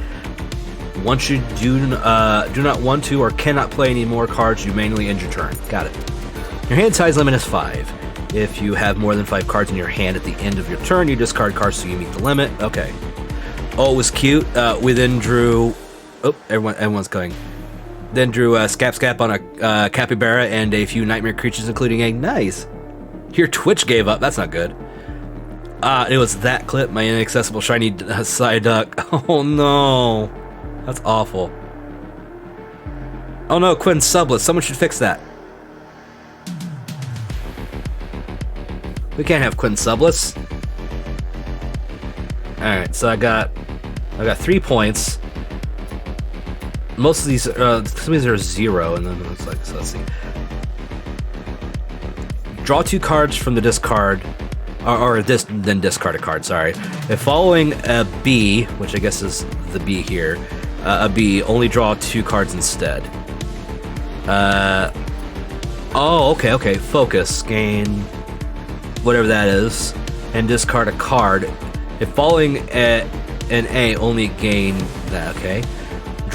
Once you do not want to or cannot play any more cards, you manually end your turn. Got it. Your hand size limit is 5. If you have more than 5 cards in your hand at the end of your turn, you discard cards so you meet the limit. Okay. Oh, it was cute. We then drew... Oh, everyone's going. Then drew Scap on a capybara and a few nightmare creatures, including a... Nice. Your Twitch gave up. That's not good. It was that clip, my inaccessible shiny Psyduck. Oh no. That's awful. Oh no, Quinn's subless. Someone should fix that. We can't have Quinn subless. Alright, so I got 3 points. Most of these, some of these are 0, and then it's like, so let's see. Draw 2 cards from the discard, then discard a card, sorry. If following a B, which I guess is the B here, a B, only draw 2 cards instead. Oh, okay, focus, gain, whatever that is, and discard a card. If following an A, only gain that, okay.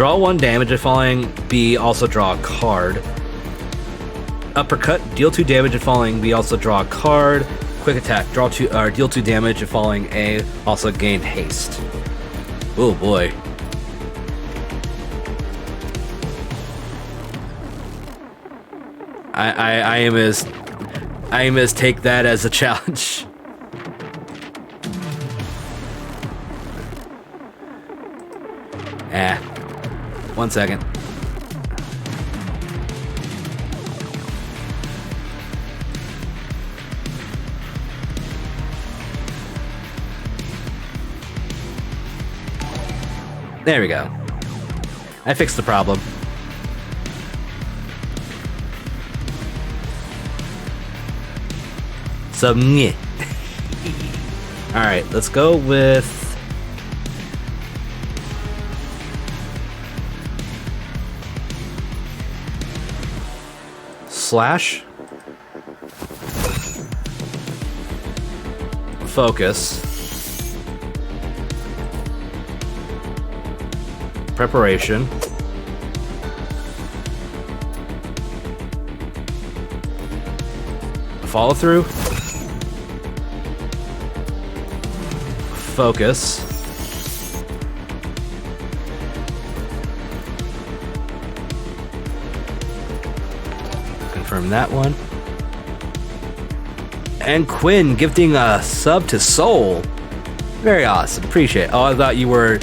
Draw 1 damage if falling B, also draw a card. Uppercut, deal 2 damage if falling B, also draw a card. Quick attack, draw 2 or deal 2 damage if falling A, also gain haste. Oh boy. I am as take that as a challenge. Ah. 1 second. There we go. I fixed the problem. So, meh. Alright, let's go with... Slash. Focus. Preparation. Follow through. Focus. Confirm that one. And Quinn gifting a sub to Soul. Very awesome. Appreciate it. Oh, I thought you were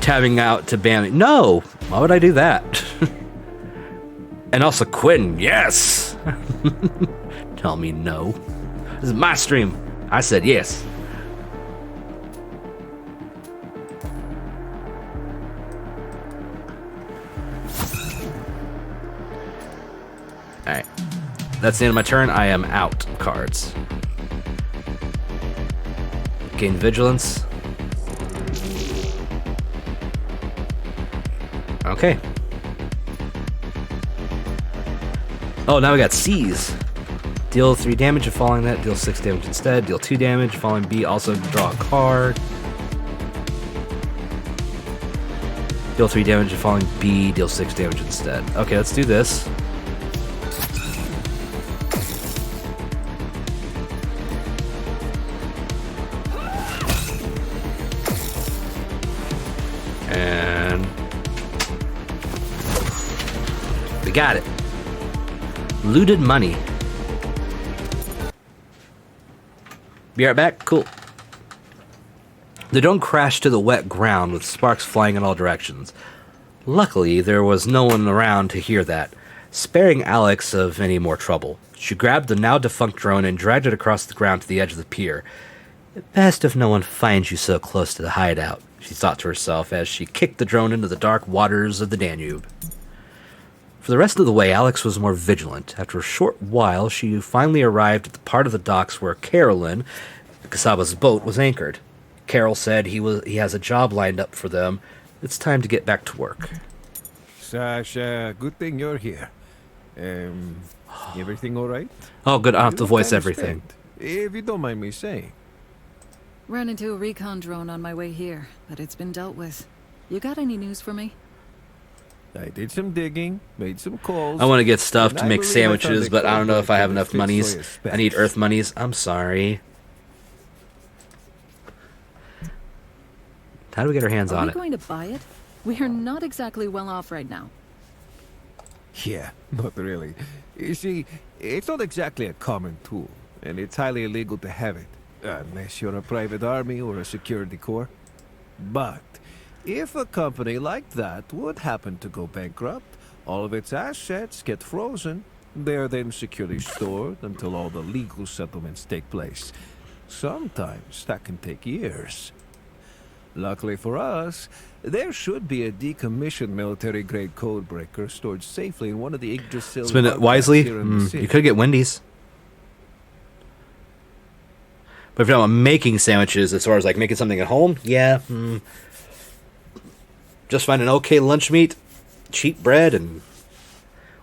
tabbing out to ban me. No! Why would I do that? And also Quinn, yes! Tell me no. This is my stream. I said yes. Alright. That's the end of my turn. I am out of cards. Gain vigilance. Okay. Oh, now we got C's. Deal 3 damage if falling that, deal 6 damage instead. Deal 2 damage if falling B, also draw a card. Deal 3 damage if falling B, deal 6 damage instead. Okay, let's do this. And we got it. Looted money. Be right back. Cool. The drone crashed to the wet ground with sparks flying in all directions. Luckily, there was no one around to hear that, sparing Alex of any more trouble. She grabbed the now defunct drone and dragged it across the ground to the edge of the pier. Best if no one finds you so close to the hideout, she thought to herself as she kicked the drone into the dark waters of the Danube. For the rest of the way, Alex was more vigilant. After a short while, she finally arrived at the part of the docks where Carolyn, Casaba's boat, was anchored. Carol said he has a job lined up for them. It's time to get back to work. Sasha, good thing you're here. Everything all right? Oh, good. I don't have to You voice look everything. spent, if you don't mind me saying. Ran into a recon drone on my way here, but it's been dealt with. You got any news for me? I did some digging, made some calls. I want to get stuff and to I make believe I sandwiches, found a but I don't know if I have code enough that monies. fits I need Soya's Earth monies. I'm sorry. How do we get our hands Are on we it? going to buy it? We're not exactly well off right now. specs. Yeah, not really. You see, it's not exactly a common tool, and it's highly illegal to have it, unless you're a private army or a security corps. But if a company like that would happen to go bankrupt, all of its assets get frozen. They're then securely stored until all the legal settlements take place. Sometimes that can take years. Luckily for us, there should be a decommissioned military-grade codebreaker stored safely in one of the Yggdrasil Spend it archives wisely. here in the You city. could get Wendy's. But if you're talking about making sandwiches, as far as like making something at home, yeah. Just find an okay lunch meat, cheap bread, and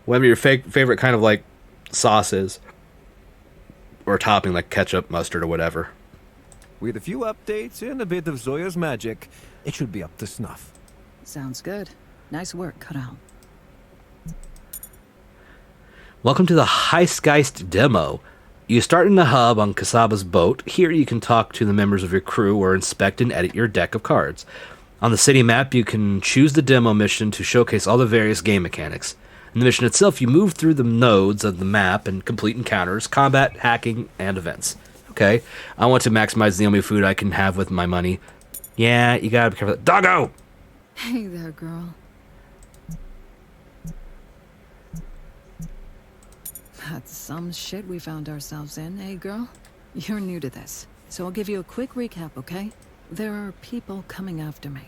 whatever your favorite kind of like sauce is. Or topping like ketchup, mustard, or whatever. With a few updates and a bit of Zoya's magic, it should be up to snuff. Sounds good. Nice work, Karal. Welcome to the Heistgeist demo. You start in the hub on Kasaba's boat. Here you can talk to the members of your crew or inspect and edit your deck of cards. On the city map, you can choose the demo mission to showcase all the various game mechanics. In the mission itself, you move through the nodes of the map and complete encounters, combat, hacking, and events. Okay, I want to maximize the only food I can have with my money. Yeah, you gotta be careful. Doggo! Hey there, girl. That's some shit we found ourselves in, eh, girl? You're new to this, so I'll give you a quick recap, okay? There are people coming after me.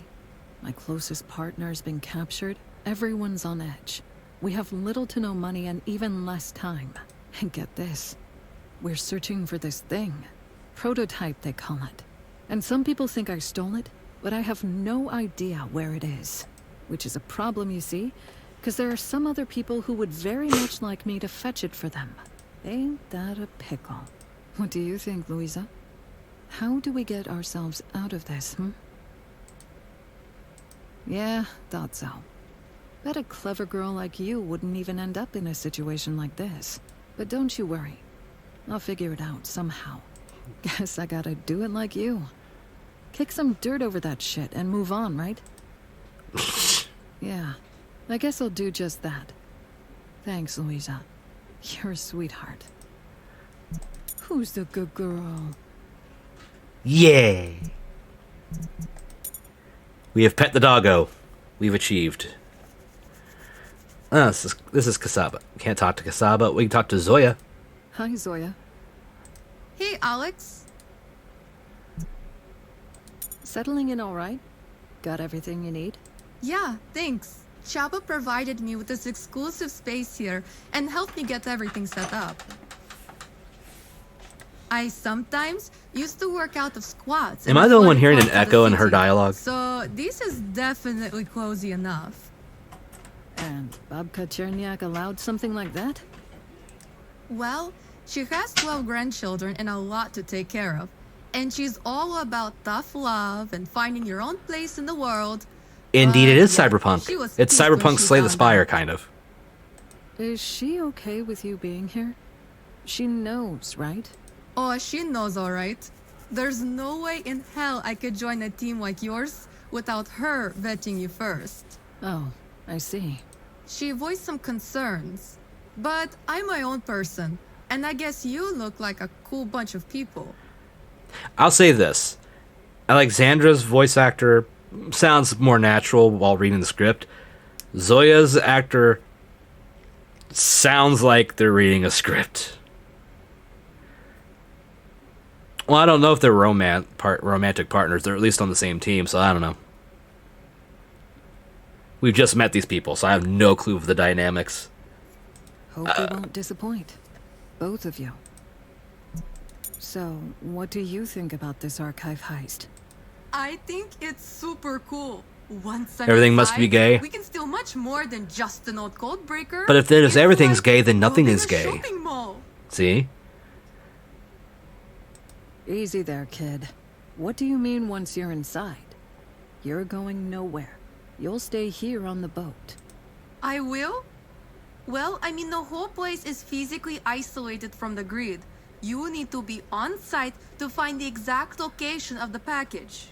My closest partner's been captured. Everyone's on edge. We have little to no money and even less time. And get this. We're searching for this thing. Prototype, they call it. And some people think I stole it, but I have no idea where it is. Which is a problem, you see, because there are some other people who would very much like me to fetch it for them. Ain't that a pickle? What do you think, Louisa? How do we get ourselves out of this, Yeah, thought so. Bet a clever girl like you wouldn't even end up in a situation like this. But don't you worry. I'll figure it out somehow. Guess I gotta do it like you. Kick some dirt over that shit and move on, right? Yeah, I guess I'll do just that. Thanks, Louisa. You're a sweetheart. Who's the good girl? Yeah! We have pet the doggo. We've achieved. This is Kasaba. We can't talk to Kasaba. We can talk to Zoya. Hi, Zoya. Hey, Alex. Settling in all right? Got everything you need? Yeah, thanks. Chaba provided me with this exclusive space here and helped me get everything set up. I sometimes used to work out of squats. Am I the one hearing an echo in her dialogue? So this is definitely cozy enough. And Babka Cherniak allowed something like that? Well, she has 12 grandchildren and a lot to take care of. And she's all about tough love and finding your own place in the world. Indeed, it is Yeah, cyberpunk. she was It's pissed when cyberpunk she Slay the found Spire, out. kind of. Is she okay with you being here? She knows, right? Oh, she knows all right. There's no way in hell I could join a team like yours without her vetting you first. Oh, I see. She voiced some concerns, but I'm my own person, and I guess you look like a cool bunch of people. I'll say this. Alexandra's voice actor sounds more natural while reading the script. Zoya's actor sounds like they're reading a script. Well, I don't know if they're romantic partners. They're at least on the same team, so I don't know. We've just met these people, so I have no clue of the dynamics. Hope you won't disappoint. Both of you. So, what do you think about this archive heist? I think it's super cool. Once I'm Everything must inside, be gay? We can steal much more than just an old code breaker. But if there's It's everything's like gay, then nothing building is a gay. shopping mall. See? Easy there, kid. What do you mean once you're inside? You're going nowhere. You'll stay here on the boat. I will? Well, I mean, the whole place is physically isolated from the grid. You need to be on site to find the exact location of the package.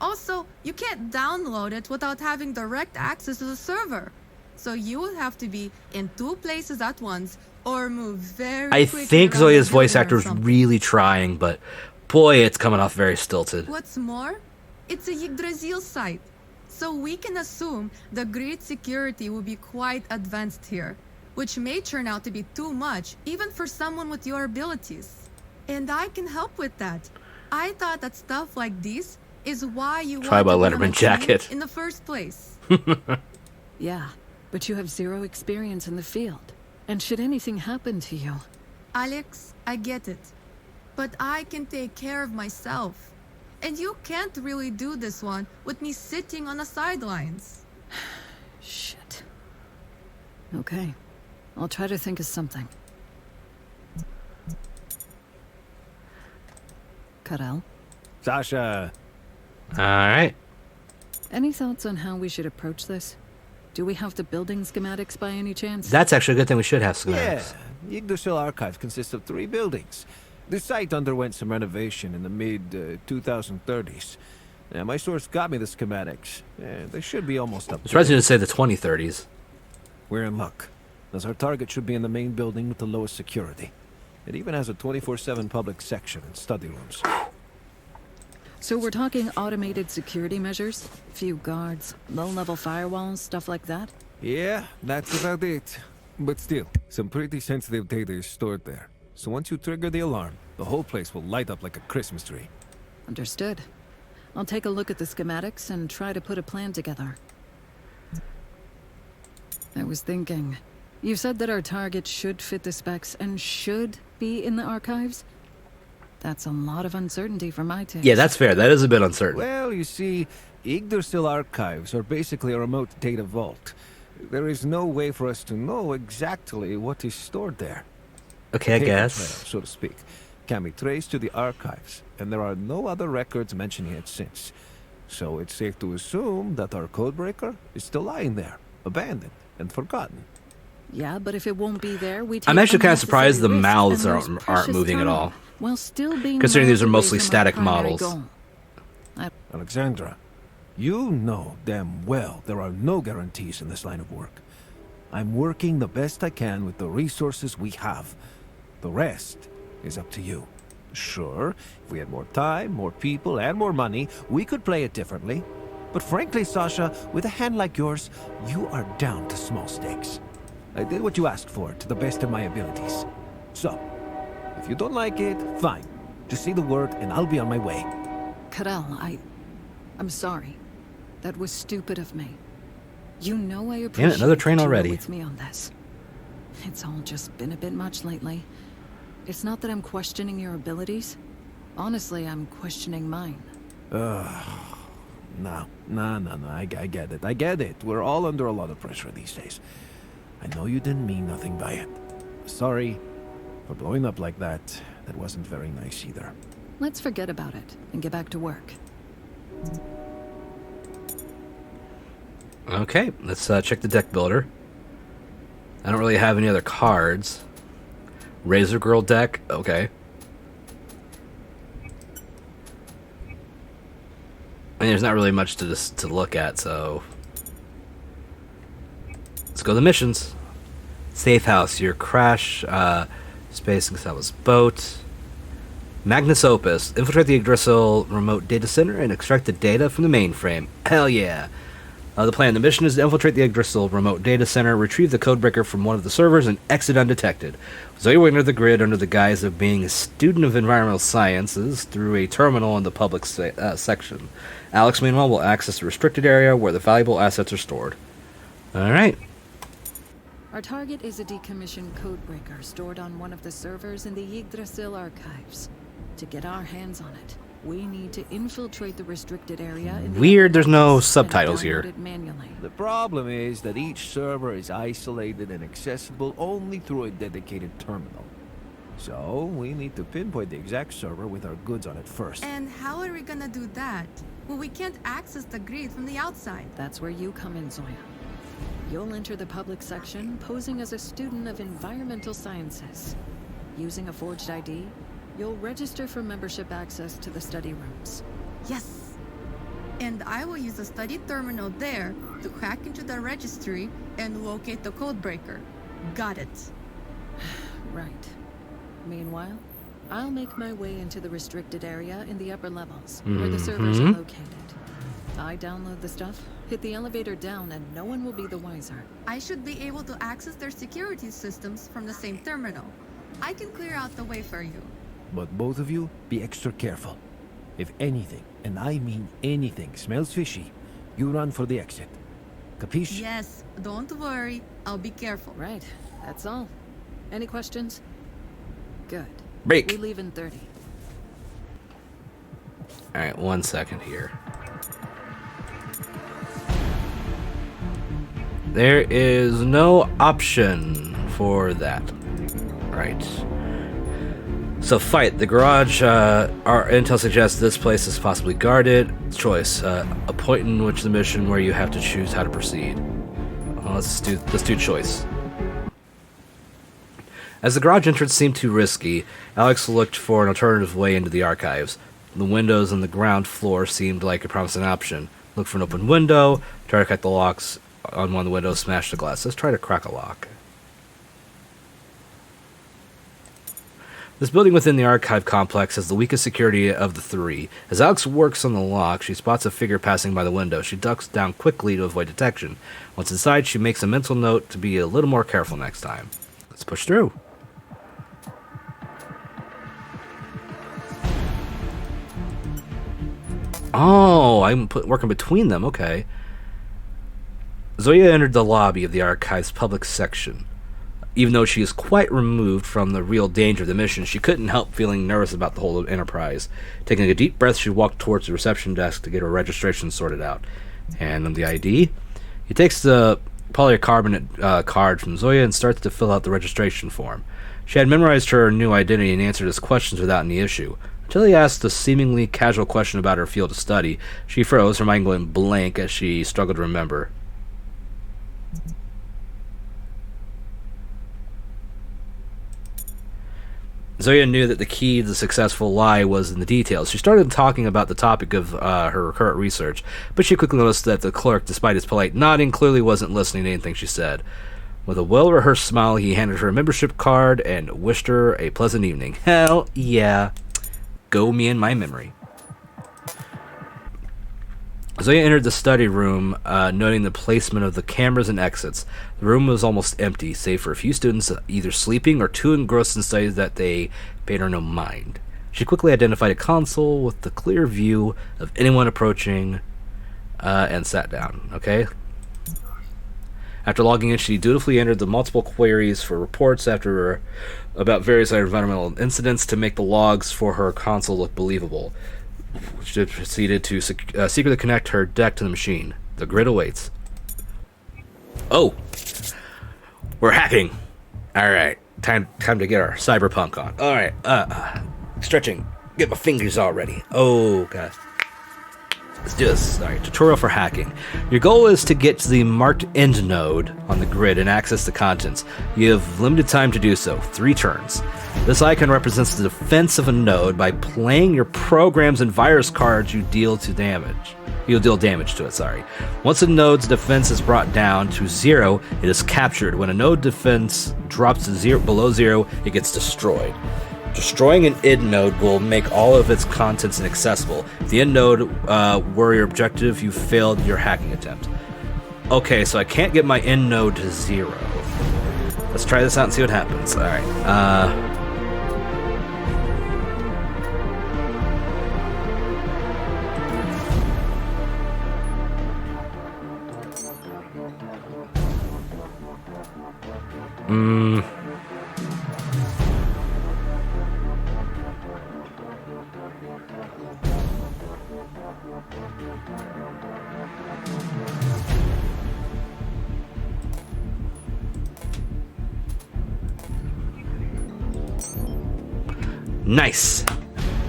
Also, you can't download it without having direct access to the server. So you will have to be in 2 places at once or move very I quickly think around Zoya's the voice building or actor is something. really trying, but boy, it's coming off very stilted. What's more, it's a Yggdrasil site. So we can assume the grid security will be quite advanced here, which may turn out to be too much, even for someone with your abilities. And I can help with that. I thought that stuff like this is why you Try my wanted to be on Letterman a team jacket. in the first place. Yeah, but you have 0 experience in the field. And should anything happen to you... Alex, I get it. But I can take care of myself. And you can't really do this one with me sitting on the sidelines. Shit. Okay. I'll try to think of something. Karel, Sasha, Alright. any thoughts on how we should approach this? Do we have the building schematics by any chance? That's actually a good thing. We should have Yeah, schematics. Yggdrasil Archive consists of 3 buildings. The site underwent some renovation in the mid-2030s. Yeah, my source got me the schematics. Yeah, they should be almost up I'm to surprised you date. didn't say the 2030s. We're in luck, as our target should be in the main building with the lowest security. It even has a 24/7 public section and study rooms. So we're talking automated security measures? Few guards, low-level firewalls, stuff like that? Yeah, that's about it. But still, some pretty sensitive data is stored there. So once you trigger the alarm, the whole place will light up like a Christmas tree. Understood. I'll take a look at the schematics and try to put a plan together. I was thinking, you said that our target should fit the specs and should be in the archives? That's a lot of uncertainty for my taste. Yeah, that's fair. That is a bit uncertain. Well, you see, Yggdrasil archives are basically a remote data vault. There is no way for us to know exactly what is stored there. Okay, I Paper guess. trail, so to speak, can be traced to the archives, and there are no other records mentioning it since. So it's safe to assume that our codebreaker is still lying there, abandoned and forgotten. Yeah, but if it won't be there, we take I'm actually kind of surprised the unnecessary mouths risks and lose aren't precious moving at time, all. while still being Considering these are miles mostly away from our static primary models. goal. Alexandra, you know damn well there are no guarantees in this line of work. I'm working the best I can with the resources we have. The rest is up to you. Sure, if we had more time, more people, and more money, we could play it differently. But frankly, Sasha, with a hand like yours, you are down to small stakes. I did what you asked for to the best of my abilities. So, if you don't like it, fine. Just say the word and I'll be on my way. Karel, I'm sorry. That was stupid of me. You know I appreciate another train that you were already. with me on this. It's all just been a bit much lately. It's not that I'm questioning your abilities. Honestly, I'm questioning mine. No, I get it. I get it. We're all under a lot of pressure these days. I know you didn't mean nothing by it. Sorry for blowing up like that. That wasn't very nice either. Let's forget about it and get back to work. Okay, let's check the deck builder. I don't really have any other cards. Razor Girl deck, okay. I mean, there's not really much to look at, so let's go to the missions. Safe house, your crash, space and Gustavus boat. Magnus Opus, infiltrate the Yggdrasil remote data center and extract the data from the mainframe. Hell yeah. The plan, the mission is to infiltrate the Yggdrasil remote data center, retrieve the codebreaker from one of the servers, and exit undetected. Zoe will enter the grid under the guise of being a student of environmental sciences through a terminal in the public section. Alex, meanwhile, will access the restricted area where the valuable assets are stored. Alright. Our target is a decommissioned codebreaker stored on one of the servers in the Yggdrasil archives. To get our hands on it, we need to infiltrate the restricted area. In the Weird, there's no and subtitles download here. it manually. The problem is that each server is isolated and accessible only through a dedicated terminal. So, we need to pinpoint the exact server with our goods on it first. And how are we gonna do that? Well, we can't access the grid from the outside. That's where you come in, Zoya. You'll enter the public section posing as a student of environmental sciences. Using a forged ID, you'll register for membership access to the study rooms. Yes. And I will use the study terminal there to hack into the registry and locate the codebreaker. Got it. Right. Meanwhile, I'll make my way into the restricted area in the upper levels, where the servers are located. I download the stuff, hit the elevator down, and no one will be the wiser. I should be able to access their security systems from the same terminal. I can clear out the way for you. But both of you, be extra careful. If anything, and I mean anything, smells fishy, you run for the exit. Capiche? Yes, don't worry. I'll be careful. Right, that's all. Any questions? Good. Break. We leave in 30. Alright, 1 second here. There is no option for that. Right. So fight. The garage, our intel suggests this place is possibly guarded. Choice. A point in which the mission where you have to choose how to proceed. Well, let's do choice. As the garage entrance seemed too risky, Alex looked for an alternative way into the archives. The windows on the ground floor seemed like a promising option. Look for an open window, try to crack the locks on one of the windows, smash the glass. Let's try to crack a lock. This building within the archive complex has the weakest security of the three. As Alex works on the lock, she spots a figure passing by the window. She ducks down quickly to avoid detection. Once inside, she makes a mental note to be a little more careful next time. Let's push through. Oh, I'm working between them. Okay. Zoya entered the lobby of the archive's public section. Even though she is quite removed from the real danger of the mission, she couldn't help feeling nervous about the whole enterprise. Taking a deep breath, she walked towards the reception desk to get her registration sorted out. Hand him the ID. He takes the polycarbonate card from Zoya and starts to fill out the registration form. She had memorized her new identity and answered his questions without any issue. Until he asked a seemingly casual question about her field of study, she froze, her mind going blank as she struggled to remember. Zoya knew that the key to the successful lie was in the details. She started talking about the topic of her current research, but she quickly noticed that the clerk, despite his polite nodding, clearly wasn't listening to anything she said. With a well-rehearsed smile, he handed her a membership card and wished her a pleasant evening. Hell yeah. Go me and my memory. Zoya entered the study room, noting the placement of the cameras and exits. The room was almost empty, save for a few students either sleeping or too engrossed in studies that they paid her no mind. She quickly identified a console with the clear view of anyone approaching, and sat down. Okay. After logging in, she dutifully entered the multiple queries for reports about various environmental incidents to make the logs for her console look believable. She proceeded to secretly connect her deck to the machine. The grid awaits. Oh! We're hacking! Alright, time to get our cyberpunk on. Alright, stretching. Get my fingers all ready. Oh, God. Let's do this. Alright, tutorial for hacking. Your goal is to get to the marked end node on the grid and access the contents. You have limited time to do so, 3 turns. This icon represents the defense of a node. By playing your programs and virus cards, you'll deal damage to it, sorry. Once a node's defense is brought down to 0, it is captured. When a node defense drops to below 0, it gets destroyed. Destroying an end node will make all of its contents inaccessible. If the end node were your objective, you failed your hacking attempt. Okay, so I can't get my end node to 0. Let's try this out and see what happens. Alright, Nice.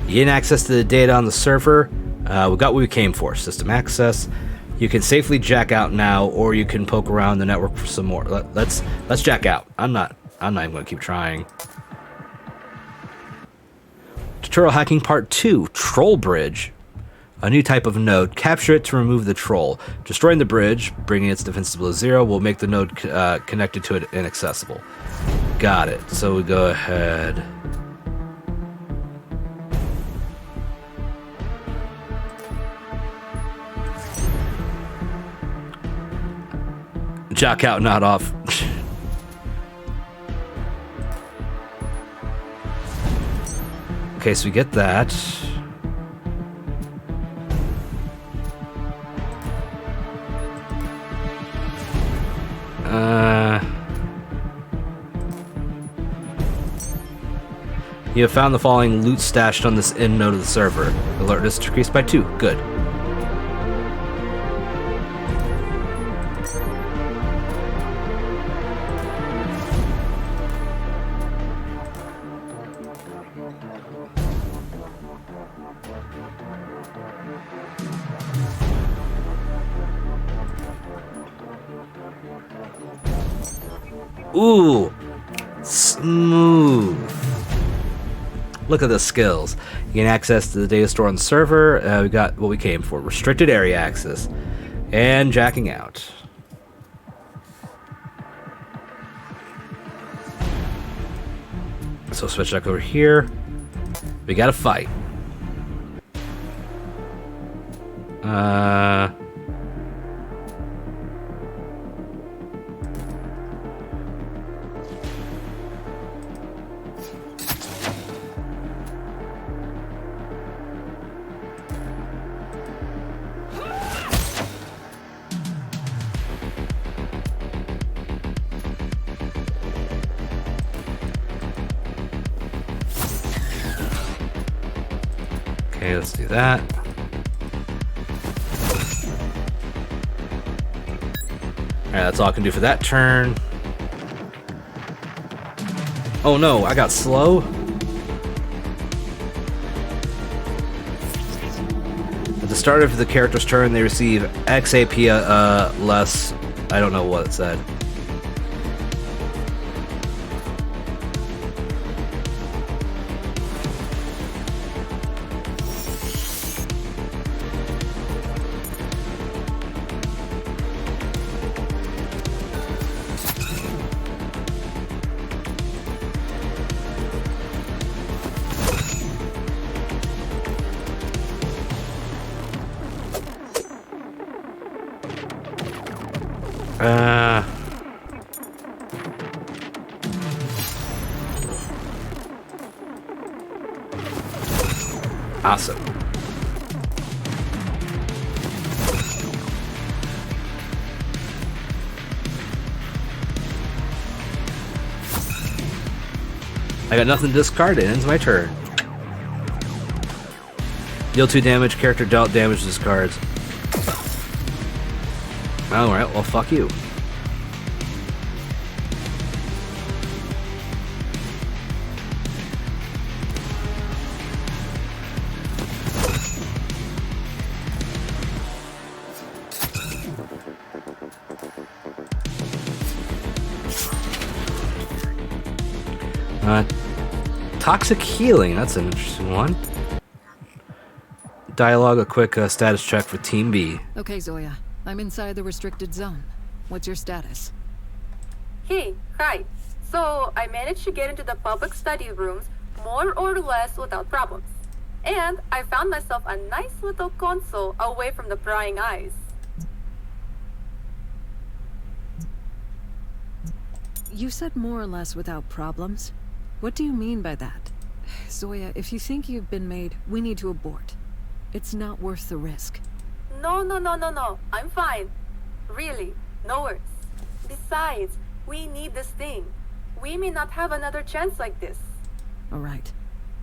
You gain access to the data on the server. We got what we came for. System access. You can safely jack out now, or you can poke around the network for some more. Let's jack out. I'm not even going to keep trying. Tutorial hacking part 2. Troll bridge. A new type of node. Capture it to remove the troll. Destroying the bridge, bringing its defense below 0, will make the node connected to it inaccessible. Got it. So we go ahead. Jack out, not off. Okay, so we get that. You have found the following loot stashed on this end node of the server. Alertness decreased by 2. Good. Ooh, smooth. Look at the skills. You gain access to the data store on the server. We got what we came for. Restricted area access. And jacking out. So switch back over here. We gotta fight. Okay, let's do that. Alright, that's all I can do for that turn. Oh no, I got slow. At the start of the character's turn, they receive X AP less. I don't know what it said. Awesome. I got nothing to discard. It ends my turn. Deal 2 damage. Character dealt damage discards. Alright, well, fuck you. Toxic healing, that's an interesting one. Dialogue, a quick status check for Team B. Okay, Zoya. I'm inside the restricted zone. What's your status? Hey, hi. So, I managed to get into the public study rooms more or less without problems. And I found myself a nice little console away from the prying eyes. You said more or less without problems. What do you mean by that? Zoya, if you think you've been made, we need to abort. It's not worth the risk. No. I'm fine. Really, no worries. Besides, we need this thing. We may not have another chance like this. All right.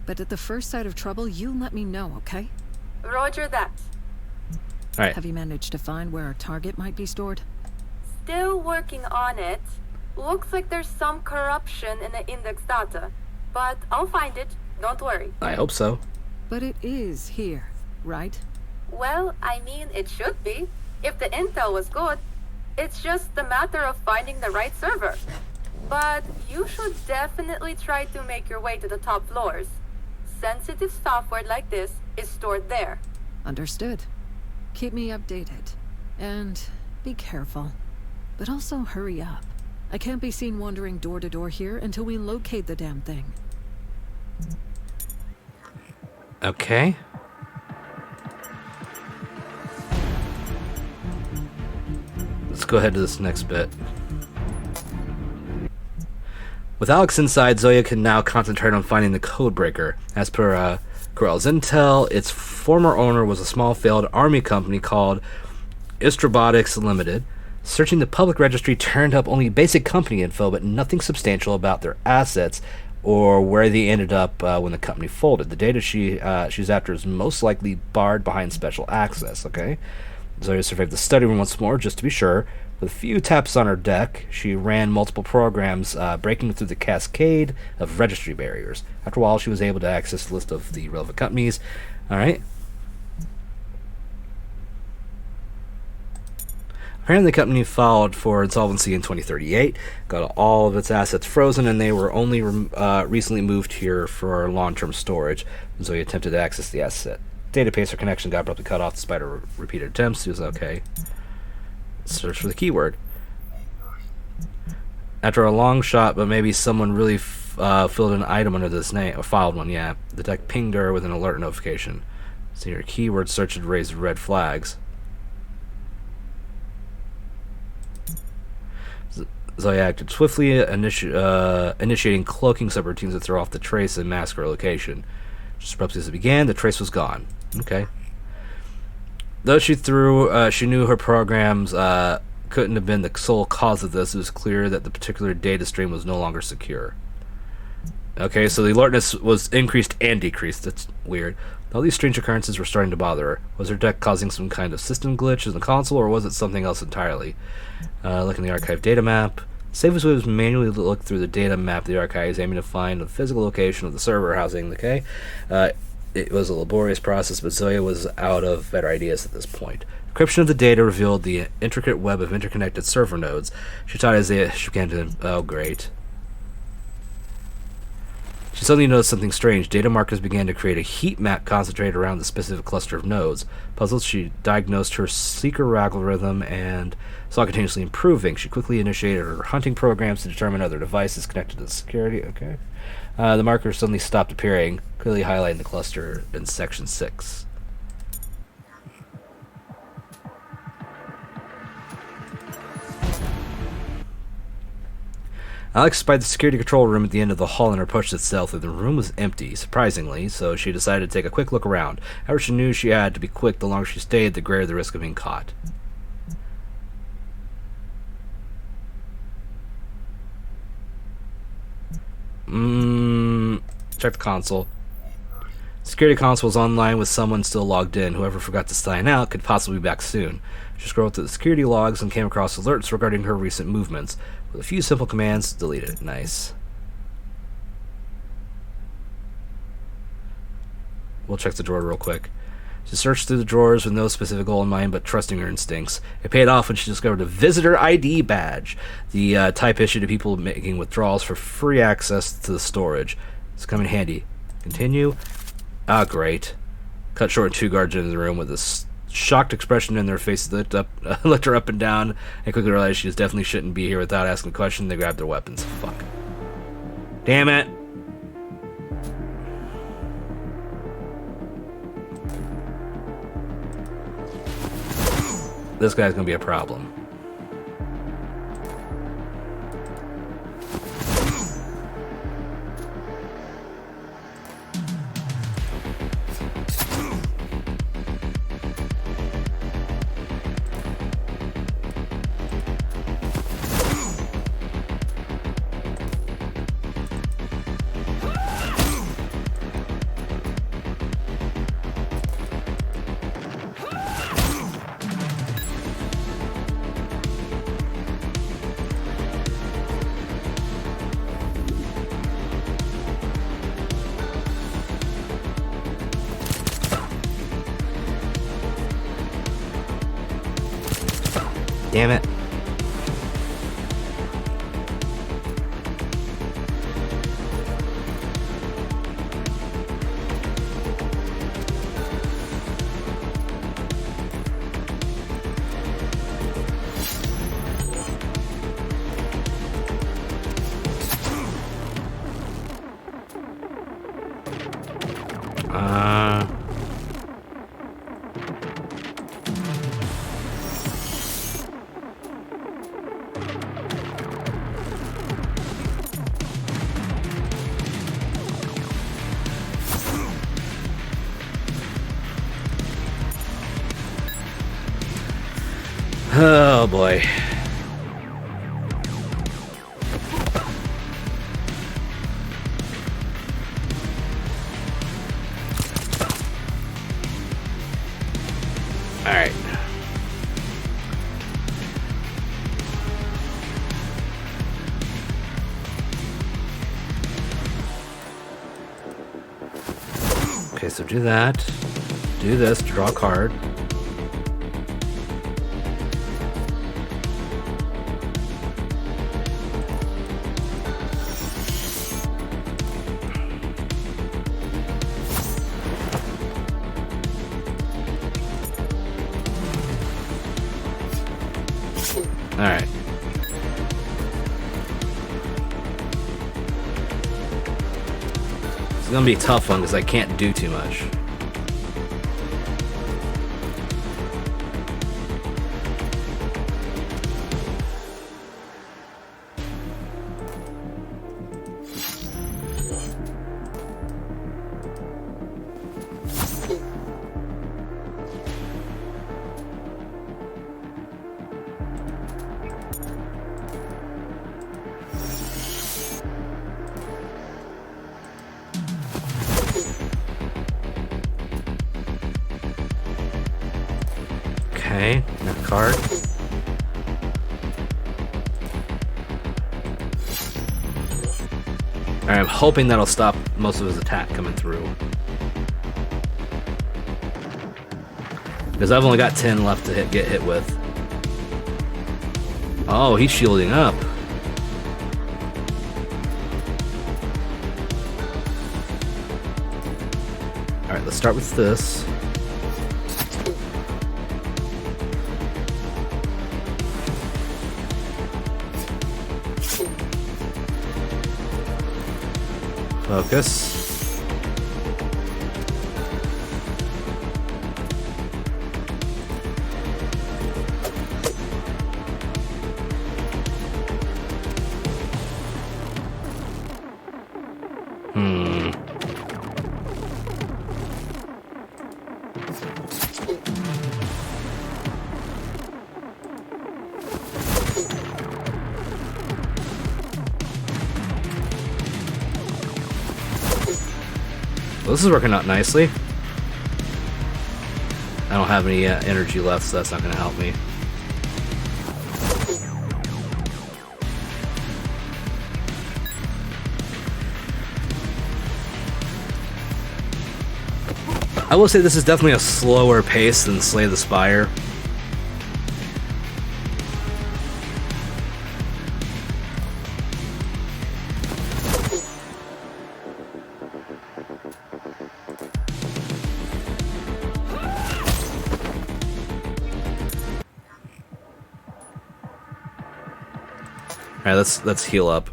But at the first sight of trouble, you let me know, okay? Roger that. All right. Have you managed to find where our target might be stored? Still working on it. Looks like there's some corruption in the index data. But I'll find it. Don't worry. I hope so. But it is here, right? Well, I mean, it should be. If the intel was good. It's just a matter of finding the right server. But you should definitely try to make your way to the top floors. Sensitive software like this is stored there. Understood. Keep me updated. And be careful. But also hurry up. I can't be seen wandering door to door here until we locate the damn thing. Okay. Let's go ahead to this next bit. With Alex inside, Zoya can now concentrate on finding the codebreaker. As per Corell's intel, its former owner was a small failed army company called Istrobotics Limited. Searching the public registry turned up only basic company info, but nothing substantial about their assets or where they ended up when the company folded. The data she's after is most likely barred behind special access, okay? Zoya surveyed the study room once more, just to be sure. With a few taps on her deck, she ran multiple programs, breaking through the cascade of registry barriers. After a while, she was able to access the list of the relevant companies. Alright. Apparently, the company filed for insolvency in 2038, got all of its assets frozen, and they were only recently moved here for long-term storage. And so he attempted to access the asset database. Her connection got abruptly cut off despite her repeated attempts. He was okay. Search for the keyword. After a long shot, but maybe someone really filled an item under this name, or filed one, yeah. The deck pinged her with an alert notification. See her keyword search had raised red flags. Zoya acted swiftly, initiating cloaking subroutines to throw off the trace and mask her location. Just abruptly as it began, the trace was gone. Okay. Though she knew her programs couldn't have been the sole cause of this, it was clear that the particular data stream was no longer secure. Okay, so the alertness was increased and decreased. That's weird. All these strange occurrences were starting to bother her. Was her deck causing some kind of system glitch in the console, or was it something else entirely? Looking at the archive data map. Safest way was manually look through the data map of the archives, aiming to find the physical location of the server housing. Okay, it was a laborious process, but Zoya was out of better ideas at this point. Encryption of the data revealed the intricate web of interconnected server nodes. She thought as she began to... Oh, great. She suddenly noticed something strange. Data markers began to create a heat map concentrated around the specific cluster of nodes. Puzzled, she diagnosed her seeker algorithm and saw it continuously improving. She quickly initiated her hunting programs to determine other devices connected to the security. Okay. The markers suddenly stopped appearing, clearly highlighting the cluster in Section 6. Alex spied the security control room at the end of the hall and approached itself. The room was empty, surprisingly, so she decided to take a quick look around. However, she knew she had to be quick. The longer she stayed, the greater the risk of being caught. Check the console. Security console was online with someone still logged in. Whoever forgot to sign out could possibly be back soon. She scrolled through the security logs and came across alerts regarding her recent movements. With a few simple commands, delete it. Nice. We'll check the drawer real quick. She searched through the drawers with no specific goal in mind, but trusting her instincts. It paid off when she discovered a visitor ID badge, the type issued to people making withdrawals for free access to the storage. It's come in handy. Continue. Ah, great. Cut short, and two guards into the room with a shocked expression in their faces. Looked her up and down and quickly realized she definitely shouldn't be here without asking a question. They grabbed their weapons. Fuck. Damn it. This guy's gonna be a problem. Damn it. Oh boy. All right. Okay, so do that. Do this, draw a card. Alright. It's gonna be a tough one because I can't do too much. Okay, that card. Alright, I'm hoping that'll stop most of his attack coming through. Because I've only got 10 left to get hit with. Oh, he's shielding up. Alright, let's start with this. Focus. Well, this is working out nicely. I don't have any energy left, so that's not going to help me. I will say this is definitely a slower pace than Slay the Spire. Alright, let's heal up.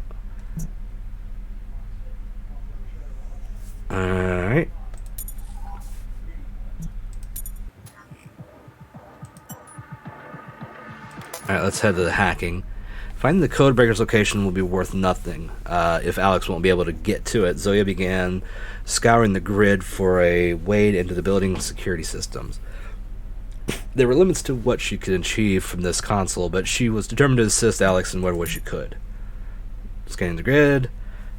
Alright. Alright, let's head to the hacking. Finding the Codebreaker's location will be worth nothing. If Alex won't be able to get to it, Zoya began scouring the grid for a way into the building's security systems. There were limits to what she could achieve from this console, but she was determined to assist Alex in whatever way she could. Scanning the grid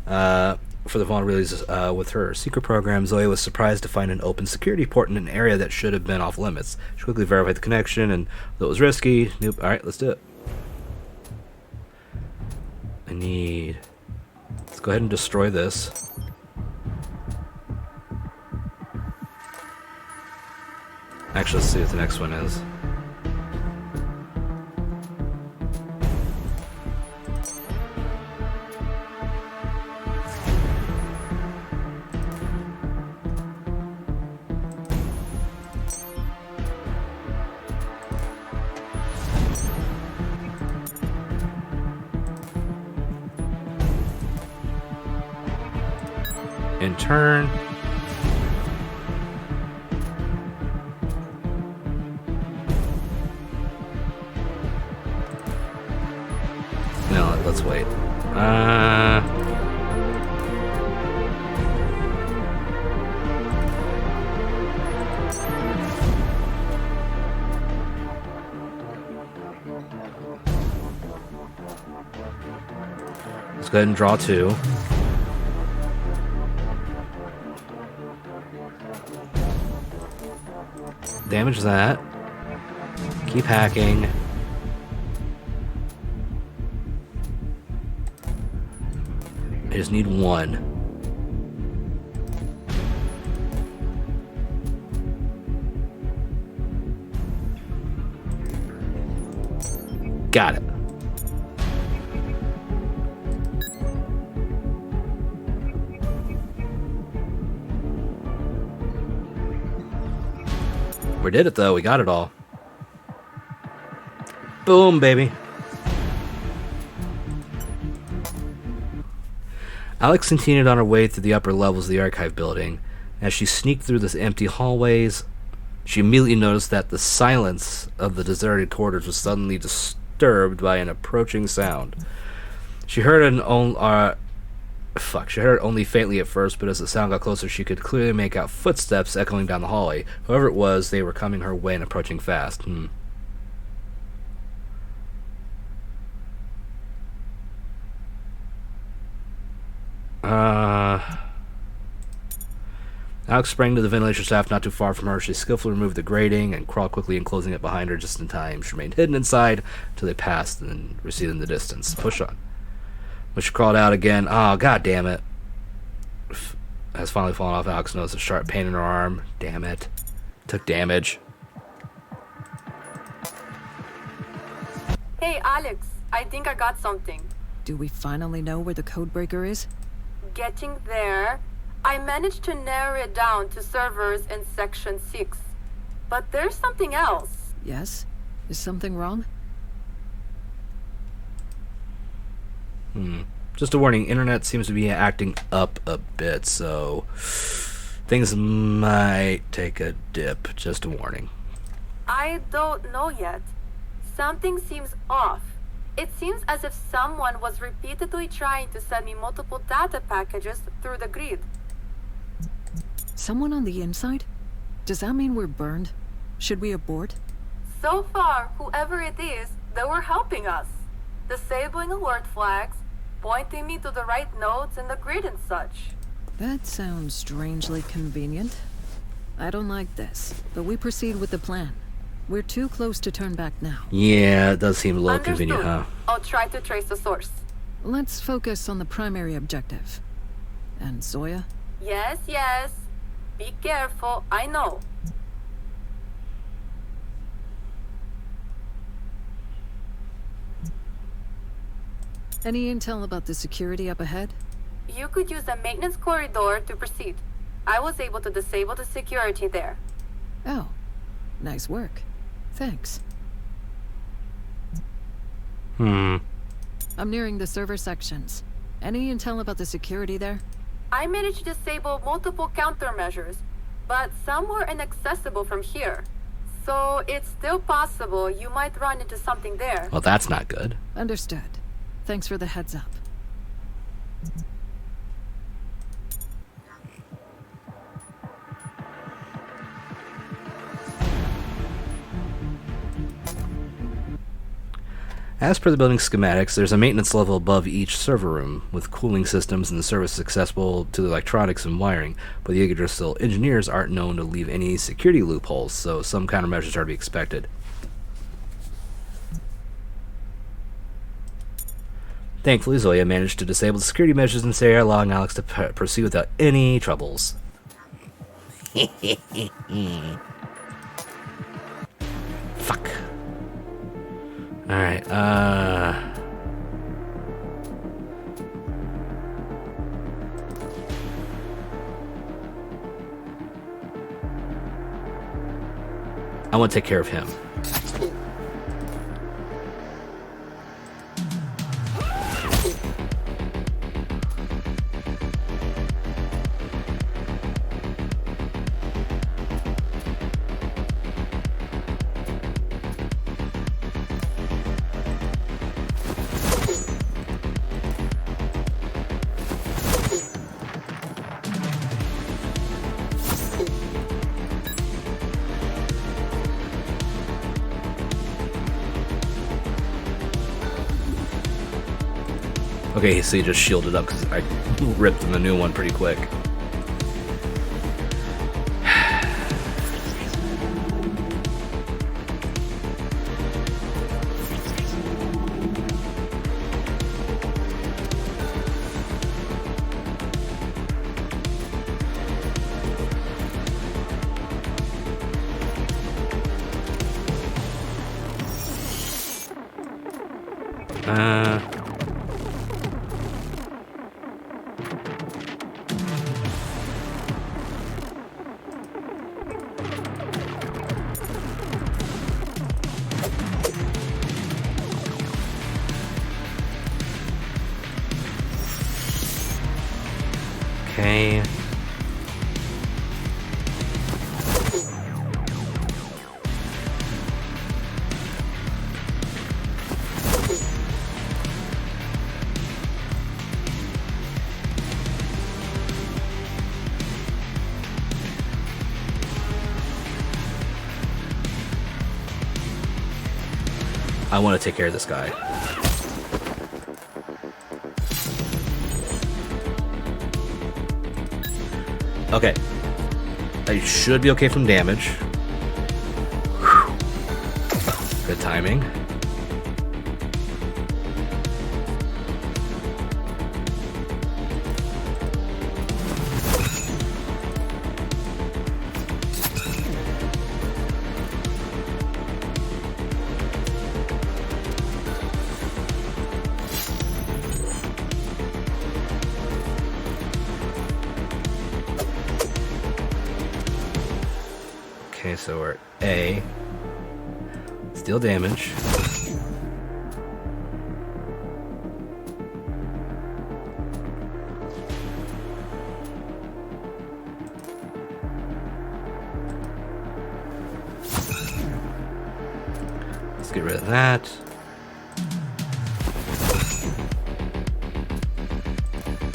for the vulnerabilities with her secret program, Zoya was surprised to find an open security port in an area that should have been off limits. She quickly verified the connection, and though it was risky, nope. All right, let's do it. Let's go ahead and destroy this. Actually, let's see what the next one is. In turn. No, let's wait. Let's go ahead and draw two. Damage that. Keep hacking. I just need one. Got it. We did it though, we got it all. Boom, baby. Alex continued on her way through the upper levels of the archive building. As she sneaked through the empty hallways, she immediately noticed that the silence of the deserted corridors was suddenly disturbed by an approaching sound. She heard it only faintly at first, but as the sound got closer, she could clearly make out footsteps echoing down the hallway. Whoever it was, they were coming her way and approaching fast. Alex sprang to the ventilation shaft not too far from her. She skillfully removed the grating and crawled quickly and closing it behind her just in time. She remained hidden inside until they passed and then receded in the distance. Push on. When she crawled out again, god damn it. Has finally fallen off. Alex noticed a sharp pain in her arm. Damn it. Took damage. Hey, Alex, I think I got something. Do we finally know where the codebreaker is? Getting there. I managed to narrow it down to servers in Section 6. But there's something else. Yes? Is something wrong? Just a warning, internet seems to be acting up a bit, so things might take a dip. Just a warning. I don't know yet. Something seems off. It seems as if someone was repeatedly trying to send me multiple data packages through the grid. Someone on the inside? Does that mean we're burned? Should we abort? So far, whoever it is, they were helping us. Disabling alert flags, pointing me to the right nodes in the grid and such. That sounds strangely convenient. I don't like this, but we proceed with the plan. We're too close to turn back now. Yeah, it does seem a little Understood. convenient, huh? I'll try to trace the source. Let's focus on the primary objective. And Zoya? Yes, yes. Be careful, I know. Any intel about the security up ahead? You could use the maintenance corridor to proceed. I was able to disable the security there. Oh, nice work. Thanks. I'm nearing the server sections. Any intel about the security there? I managed to disable multiple countermeasures, but some were inaccessible from here. So it's still possible you might run into something there. Well, that's not good. Understood. Thanks for the heads up. As per the building schematics, there's a maintenance level above each server room, with cooling systems and the service accessible to the electronics and wiring, but the Yggdrasil engineers aren't known to leave any security loopholes, so some countermeasures are to be expected. Thankfully, Zoya managed to disable the security measures in this area, allowing Alex to proceed without any troubles. Fuck. Alright, I want to take care of him. Okay, so he just shielded up because I ripped him a new one pretty quick. I want to take care of this guy. Okay. I should be okay from damage. Whew. Good timing. Okay, so we're A. Deal damage. Let's get rid of that.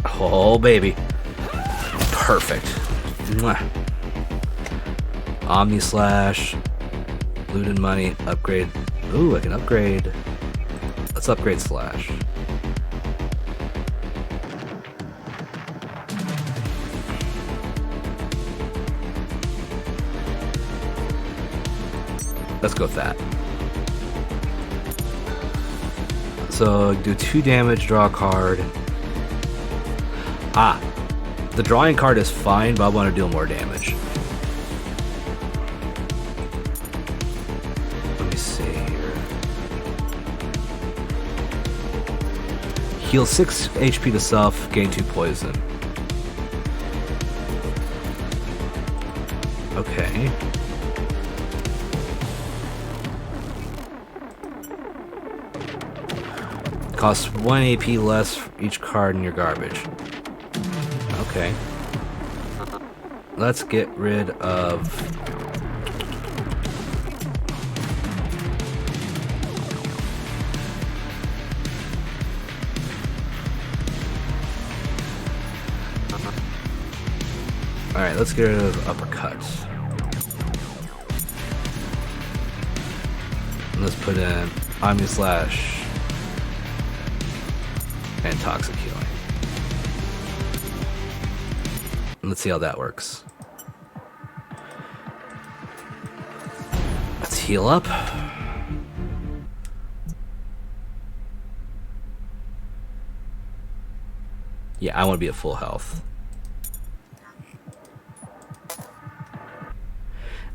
Oh, baby. Perfect. Mwah. Omni Slash. Looted money. Upgrade. Ooh, I can upgrade. Let's upgrade Slash. Let's go with that. So, do 2 damage, draw a card. Ah, the drawing card is fine, but I want to deal more damage. Let me see here. Heal 6 HP to self, gain 2 poison. Okay. Costs 1 AP less for each card in your garbage. Okay. Let's get rid of... Alright, let's get rid of uppercuts. Let's put in Omni Slash and Toxic Healing. Let's see how that works. Let's heal up. Yeah, I want to be at full health.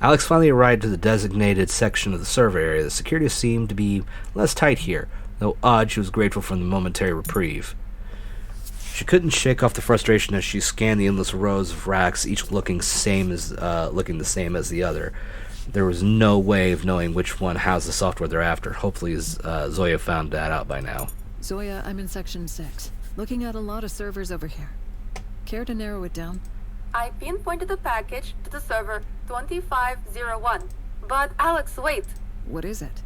Alex finally arrived to the designated section of the server area. The security seemed to be less tight here. Though odd, she was grateful for the momentary reprieve. She couldn't shake off the frustration as she scanned the endless rows of racks, each looking the same as the other. There was no way of knowing which one housed the software they're after. Hopefully, Zoya found that out by now. Zoya, I'm in Section 6. Looking at a lot of servers over here. Care to narrow it down? I pinpointed the package to the server 2501. But Alex, wait. What is it?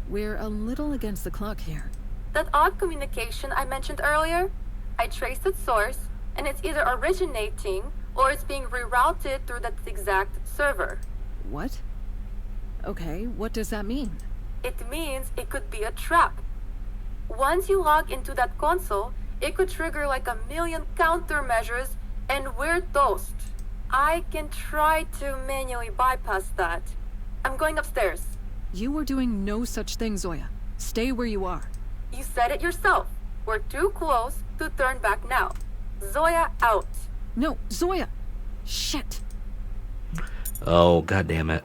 We're a little against the clock here. That odd communication I mentioned earlier? I traced its source, and it's either originating or it's being rerouted through that exact server. What? Okay, what does that mean? It means it could be a trap. Once you log into that console, it could trigger like a million countermeasures, and we're toast. I can try to manually bypass that. I'm going upstairs. You are doing no such thing, Zoya. Stay where you are. You said it yourself. We're too close to turn back now. Zoya out. No, Zoya! Shit! Oh, god damn it.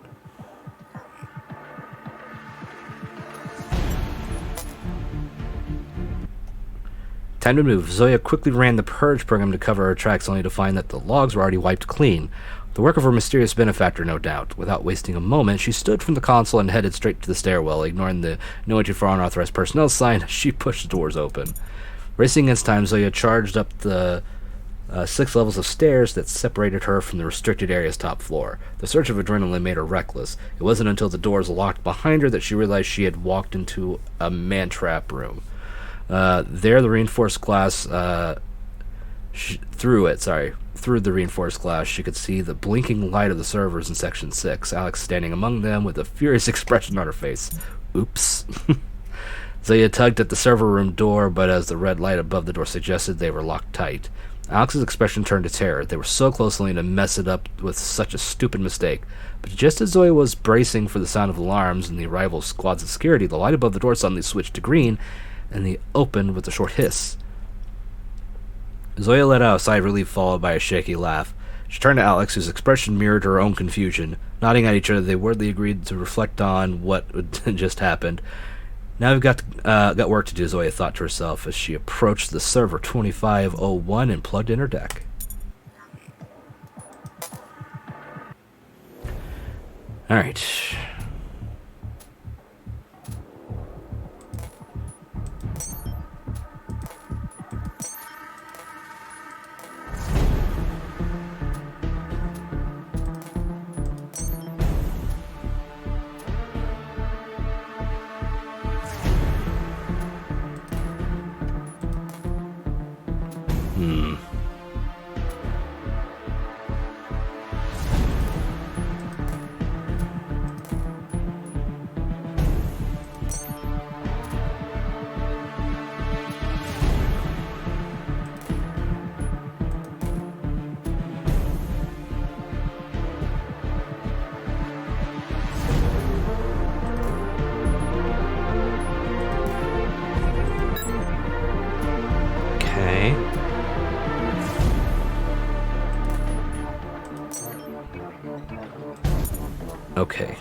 Time to move. Zoya quickly ran the purge program to cover her tracks, only to find that the logs were already wiped clean. The work of her mysterious benefactor, no doubt. Without wasting a moment, she stood from the console and headed straight to the stairwell, ignoring the "No entry for unauthorized personnel" sign. She pushed the doors open. Racing against time, Zoya charged up the 6 levels of stairs that separated her from the restricted area's top floor. The surge of adrenaline made her reckless. It wasn't until the doors locked behind her that she realized she had walked into a man-trap room. There, the reinforced glass, through the reinforced glass, she could see the blinking light of the servers in Section 6, Alex standing among them with a furious expression on her face. Oops. Zoya tugged at the server room door, but as the red light above the door suggested, they were locked tight. Alex's expression turned to terror. They were so close only to mess it up with such a stupid mistake. But just as Zoya was bracing for the sound of alarms and the arrival of squads of security, the light above the door suddenly switched to green, and they opened with a short hiss. Zoya let out a sigh of relief followed by a shaky laugh. She turned to Alex, whose expression mirrored her own confusion. Nodding at each other, they wordly agreed to reflect on what had just happened. Now we've got work to do, Zoya thought to herself as she approached the server 2501 and plugged in her deck. Alright. Okay. Okay.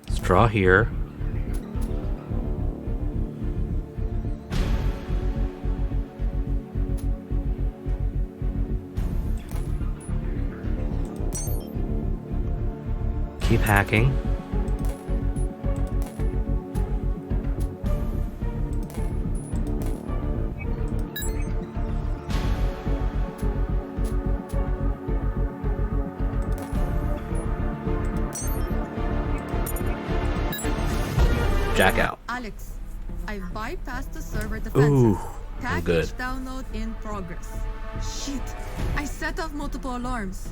Let's draw here. Keep hacking. Jack out. Alex, I've bypassed the server defenses. Ooh, Package good. download in progress. Shit, I set off multiple alarms.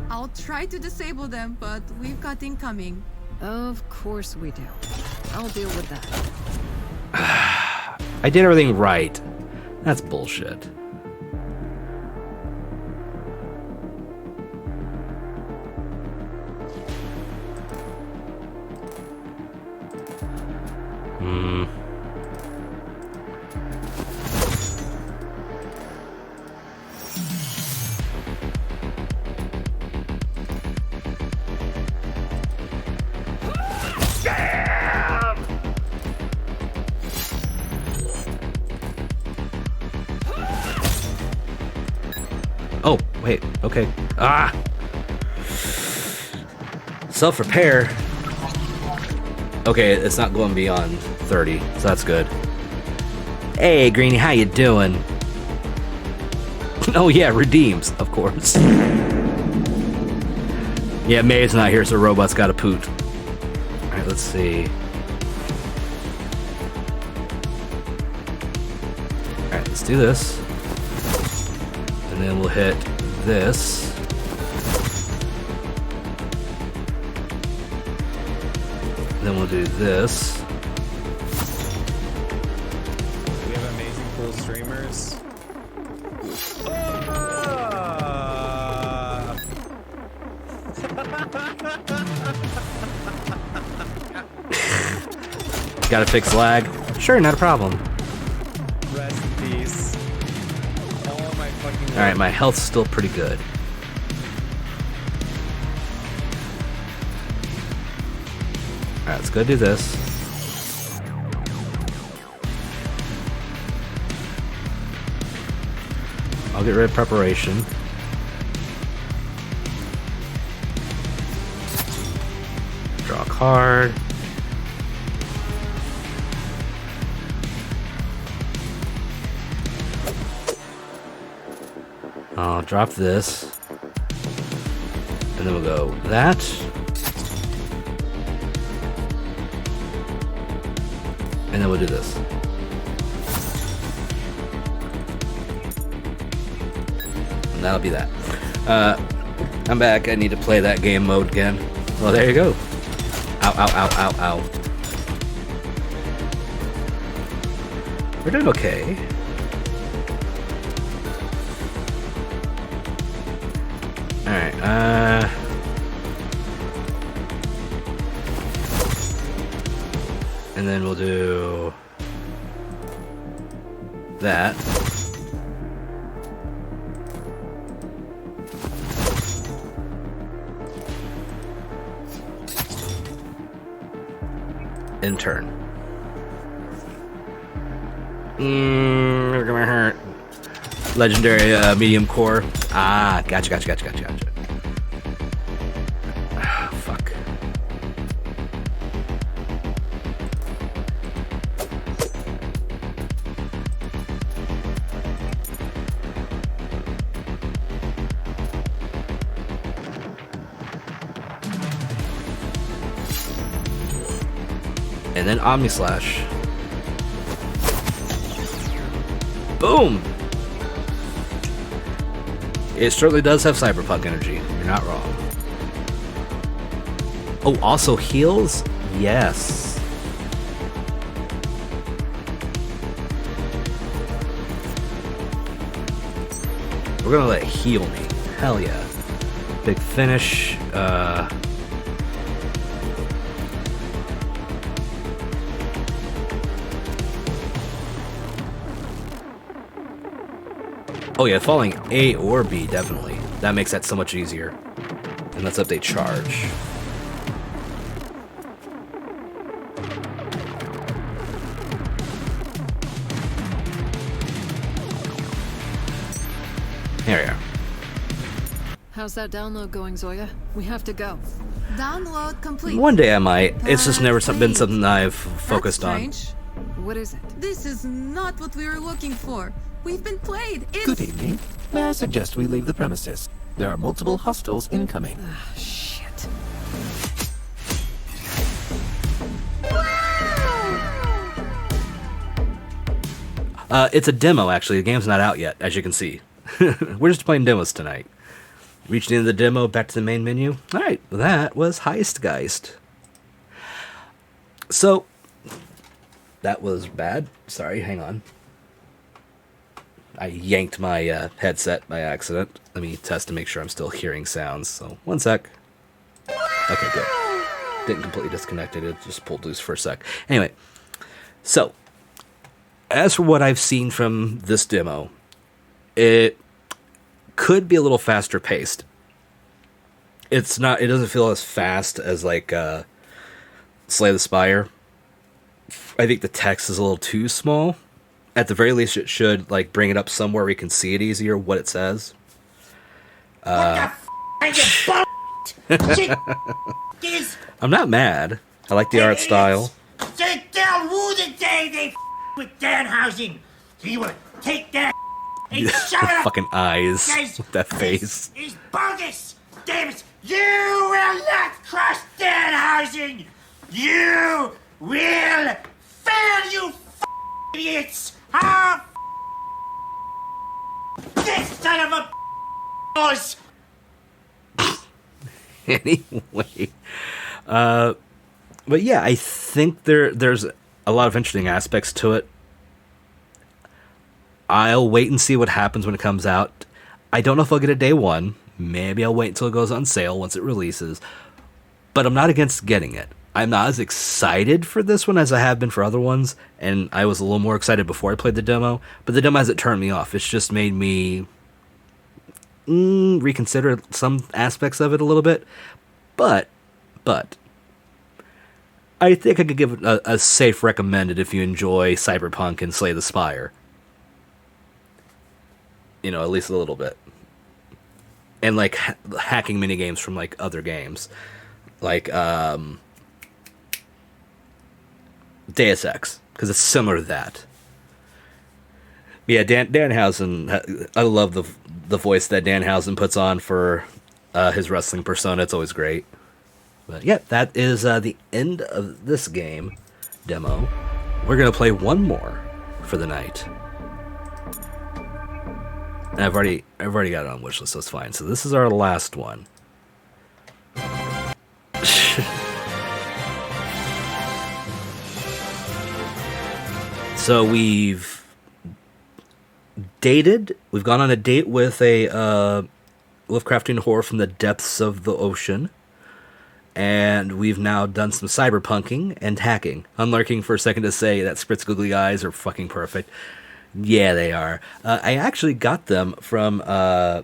I'll try to disable them, but we've got incoming. Of course we do. I'll deal with that. I did everything right. That's bullshit. Oh, wait, okay. Ah! Self-repair. Okay, it's not going beyond 30, so that's good. Hey, Greenie, how you doing? Oh yeah, redeems, of course. Yeah, May's not here, so Robot's got a poot. Alright, let's see. Alright, let's do this. And then we'll hit this. Then we'll do this. We have amazing cool streamers. Gotta fix lag. Sure, not a problem. Rest in peace. Oh my fucking God. Alright, my health's still pretty good. Alright, let's go do this. I'll get rid of preparation. Draw a card. I'll drop this. And then we'll go that. And then we'll do this. And that'll be that. I'm back. I need to play that game mode again. Well, there you go. Ow, ow, ow, ow, ow. We're doing okay. Alright, and then we'll do that. In turn. We're gonna hurt. Legendary medium core. Ah, gotcha. Ah, fuck. And then Omni Slash. Boom! It certainly does have cyberpunk energy. You're not wrong. Oh, also heals? Yes. We're gonna let it heal me. Hell yeah. Big finish. Oh yeah, falling A or B, definitely. That makes that so much easier. And let's update charge. Here we are. How's that download going, Zoya? We have to go. Download complete. One day I might. It's just never been something I've focused That's on. strange. What is it? This is not what we were looking for. We've been played. Good evening. May I suggest we leave the premises? There are multiple hostiles incoming. Shit. It's a demo, actually. The game's not out yet, as you can see. We're just playing demos tonight. Reached the end of the demo, back to the main menu. Alright, that was Heistgeist. So, that was bad. Sorry, hang on. I yanked my headset by accident. Let me test to make sure I'm still hearing sounds. So, one sec. Okay, good. Didn't completely disconnect it. It just pulled loose for a sec. Anyway, so, as for what I've seen from this demo, it could be a little faster paced. It's not. It doesn't feel as fast as like Slay the Spire. I think the text is a little too small. At the very least, it should like bring it up somewhere we can see it easier. What it says. I'm not mad. I like the art style. Sit down, who the day they with Danhausen. He will take that and shove it up. Fucking eyes Guys, with that face. This is bogus. Damn it. You will not cross Danhausen. You will fail, you idiots. Ah, this son of a was. Anyway, but yeah, I think there's a lot of interesting aspects to it. I'll wait and see what happens when it comes out. I don't know if I'll get it day one. Maybe I'll wait until it goes on sale once it releases. But I'm not against getting it. I'm not as excited for this one as I have been for other ones, and I was a little more excited before I played the demo. But the demo hasn't turned me off. It's just made me reconsider some aspects of it a little bit. But I think I could give it a safe recommended if you enjoy Cyberpunk and Slay the Spire. You know, at least a little bit. And like hacking minigames from like other games. Like Deus Ex, because it's similar to that. Yeah, Danhausen, I love the voice that Danhausen puts on for his wrestling persona. It's always great. But yeah, that is the end of this game demo. we're going to play one more for the night. And I've already got it on wishlist, so it's fine. So this is our last one. So we've dated. We've gone on a date with a Lovecraftian horror from the depths of the ocean. And we've now done some cyberpunking and hacking. I'm lurking for a second to say that Spritz googly eyes are fucking perfect. Yeah, they are. I actually got them from a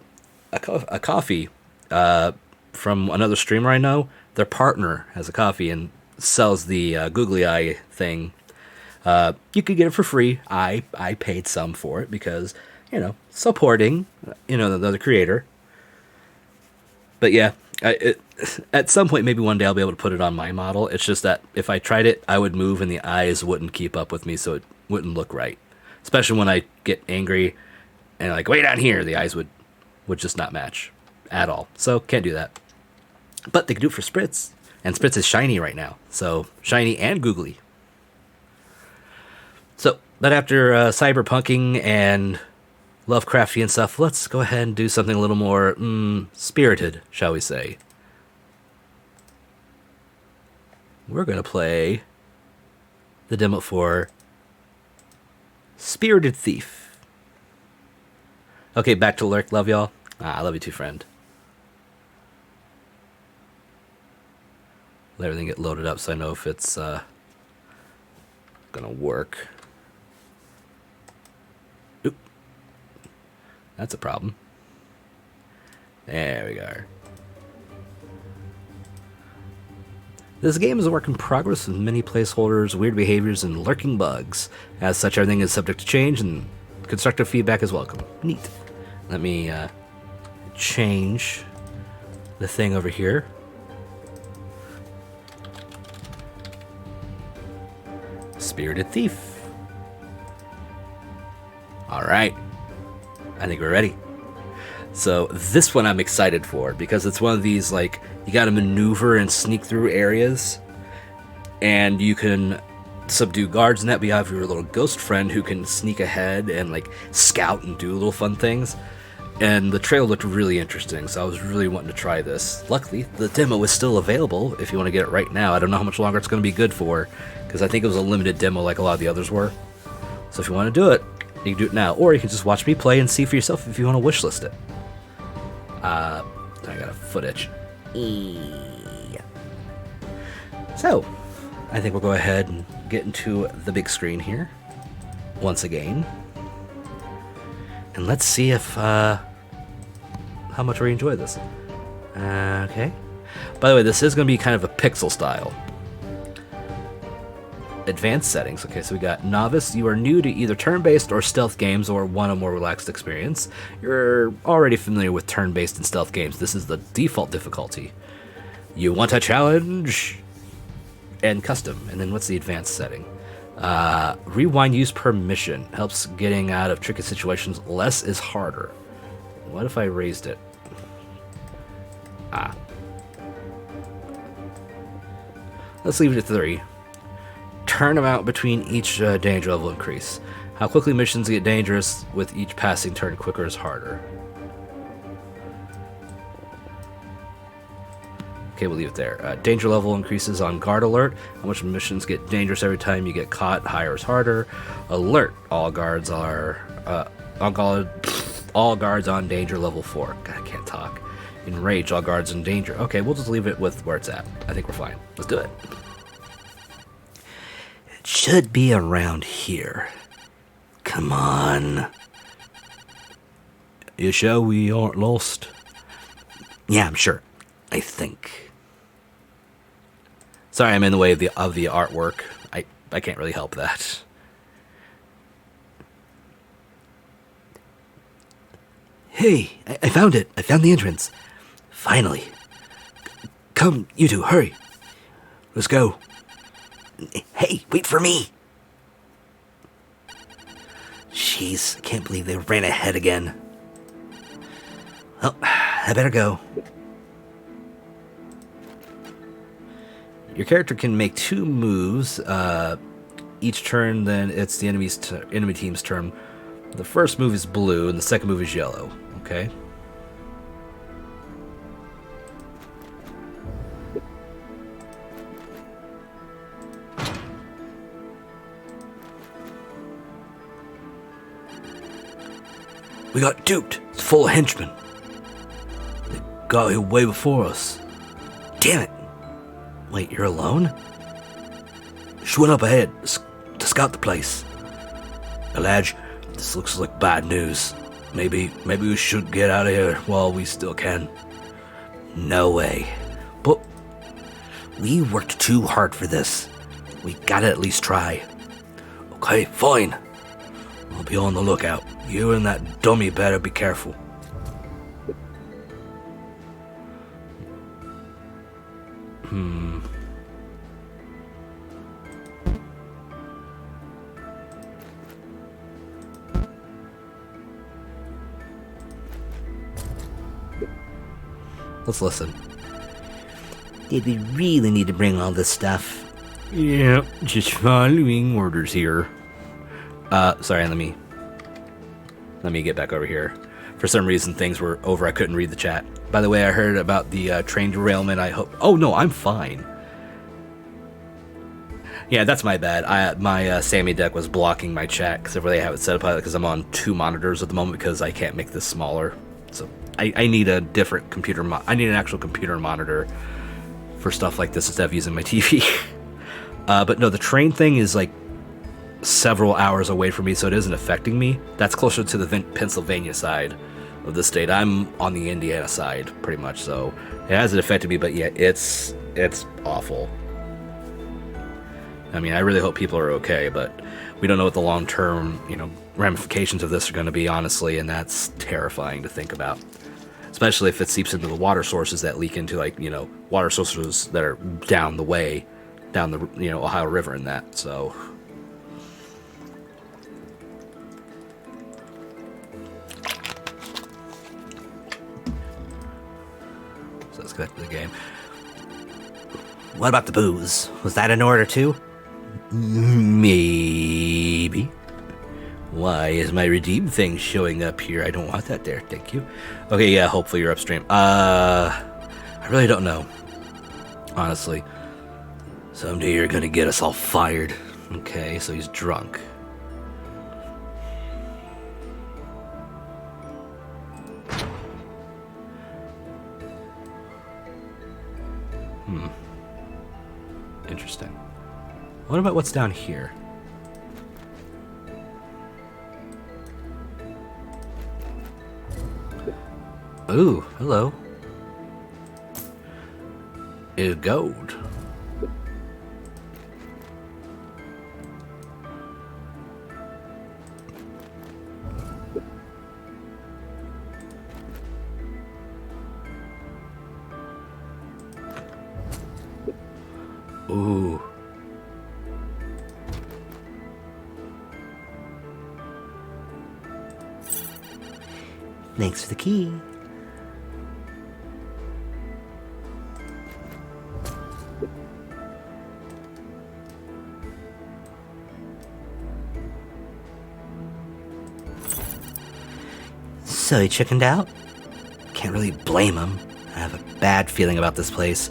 coffee from another streamer I know. Their partner has a coffee and sells the googly eye thing. You could get it for free. I paid some for it because, supporting, the creator. But yeah, at some point, maybe one day I'll be able to put it on my model. It's just that if I tried it, I would move and the eyes wouldn't keep up with me, so it wouldn't look right. Especially when I get angry and like way down here, the eyes would just not match at all. So can't do that. But they can do it for Spritz. And Spritz is shiny right now. So shiny and googly. So, but after cyberpunking and Lovecraftian stuff, let's go ahead and do something a little more spirited, shall we say. We're going to play the demo for Spirited Thief. Okay, back to lurk. Love y'all. I love you too, friend. Let everything get loaded up so I know if it's gonna work. Oop. That's a problem. There we go. This game is a work in progress with many placeholders, weird behaviors, and lurking bugs. As such, everything is subject to change, and constructive feedback is welcome. Neat. Let me change the thing over here. Spirited Thief. Alright. I think we're ready. So this one I'm excited for because it's one of these, like, you gotta maneuver and sneak through areas, and you can subdue guards in that, but you have your little ghost friend who can sneak ahead and like scout and do little fun things. And the trailer looked really interesting, so I was really wanting to try this. Luckily, the demo is still available if you want to get it right now. I don't know how much longer it's going to be good for, because I think it was a limited demo like a lot of the others were. So if you want to do it, you can do it now. Or you can just watch me play and see for yourself if you want to wishlist it. I got a foot itch. So, I think we'll go ahead and get into the big screen here once again. And let's see if how much we enjoy this. Okay. By the way, this is going to be kind of a pixel style. Advanced settings. Okay, so we got Novice. You are new to either turn-based or stealth games or want a more relaxed experience. You're already familiar with turn-based and stealth games. This is the default difficulty. You want a challenge? And custom. And then what's the advanced setting? Rewind use per mission. Helps getting out of tricky situations. Less is harder. What if I raised it? Let's leave it at 3. Turn amount between each danger level increase. How quickly missions get dangerous with each passing turn. Quicker is harder. Okay, we'll leave it there. Danger level increases on guard alert. How much missions get dangerous every time you get caught? Higher is harder. Alert. All guards are all guards on danger level 4. God, I can't talk. Enrage. All guards in danger. Okay, we'll just leave it with where it's at. I think we're fine. Let's do it. It should be around here. Come on. You sure we aren't lost? Yeah, I'm sure. I think. Sorry, I'm in the way of the artwork. I can't really help that. Hey, I found it. I found the entrance. Finally. Come, you two, hurry. Let's go. Hey, wait for me. Jeez, can't believe they ran ahead again. Well, I better go. Your character can make 2 moves each turn, then it's the enemy team's turn. The first move is blue, and the second move is yellow. Okay. We got duped. It's full of henchmen. They got here way before us. Damn it! Wait, you're alone? She went up ahead to scout the place. Eladj, this looks like bad news. Maybe we should get out of here while we still can. No way. But we worked too hard for this. We gotta at least try. Okay, fine. I'll be on the lookout. You and that dummy better be careful. Let's listen. Did we really need to bring all this stuff? Yeah, just following orders here. Sorry, let me get back over here. For some reason, things were over. I couldn't read the chat. By the way, I heard about the train derailment. I hope... Oh, no, I'm fine. Yeah, that's my bad. My Sammy deck was blocking my chat because I really have it set up because I'm on 2 monitors at the moment because I can't make this smaller. So I need a different computer. I need an actual computer monitor for stuff like this instead of using my TV. But no, the train thing is like several hours away from me, so it isn't affecting me. That's closer to the Pennsylvania side of the state. I'm on the Indiana side, pretty much, so it hasn't affected me, but yeah, it's awful. I mean, I really hope people are okay, but we don't know what the long-term, ramifications of this are going to be, honestly, and that's terrifying to think about. Especially if it seeps into the water sources that leak into, water sources that are down the way, down the, Ohio River and that, so... Let's get back to the game. What about the booze? Was that in order too? Maybe. Why is my redeem thing showing up here? I don't want that there, thank you. Okay, yeah, hopefully you're upstream. I really don't know. Honestly. Someday you're gonna get us all fired. Okay, so he's drunk. Interesting. What about what's down here? Ooh, hello. Is gold. Ooh. Thanks for the key. So he chickened out? Can't really blame him. I have a bad feeling about this place.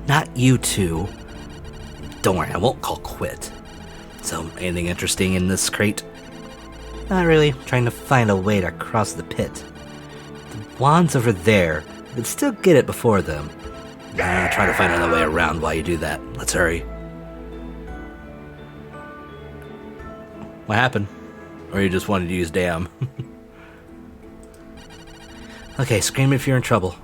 Not you two. Don't worry, I won't call quit. So, anything interesting in this crate? Not really. Trying to find a way to cross the pit. The wand's over there. I could still get it before them. Try to find another way around while you do that. Let's hurry. What happened? Or you just wanted to use damn? Okay, scream if you're in trouble.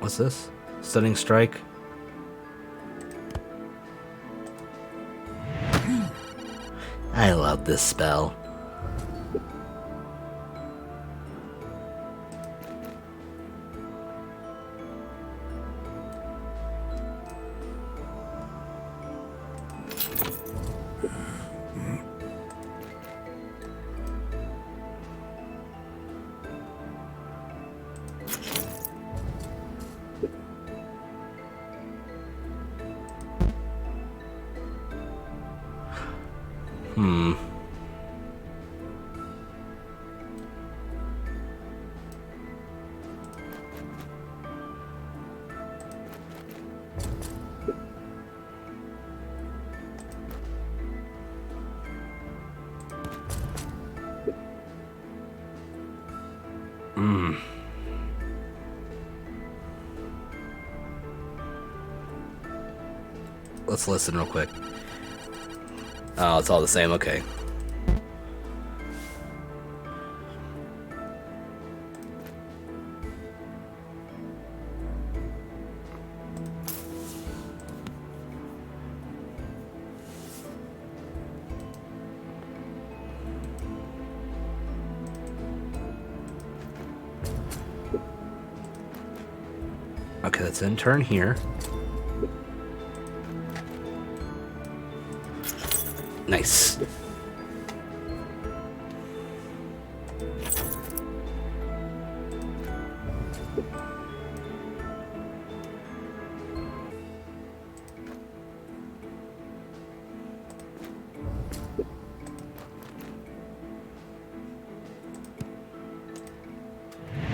What's this? Stunning strike? I love this spell. Let's listen real quick. Oh, it's all the same. Okay. Okay, let's then turn here. Nice.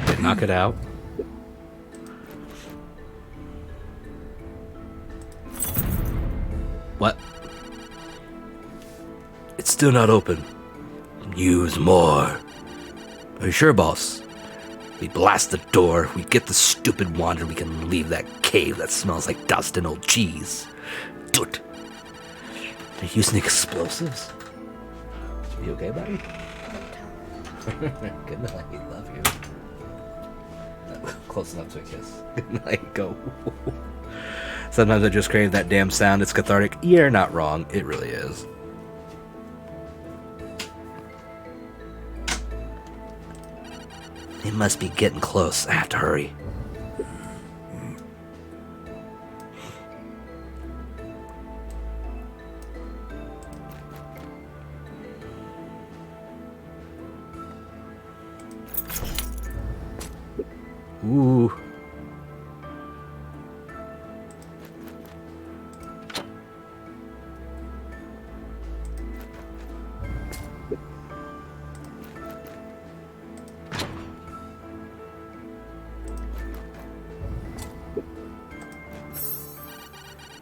Okay, knock it out. What? It's still not open. Use more. Are you sure, boss? We blast the door, we get the stupid wand, and we can leave that cave that smells like dust and old cheese. Do it. They're using explosives? You okay, buddy? Good night, love you. Close enough to a kiss. Good night, go. Sometimes I just crave that damn sound, it's cathartic. You're not wrong, it really is. They must be getting close. I have to hurry. Ooh.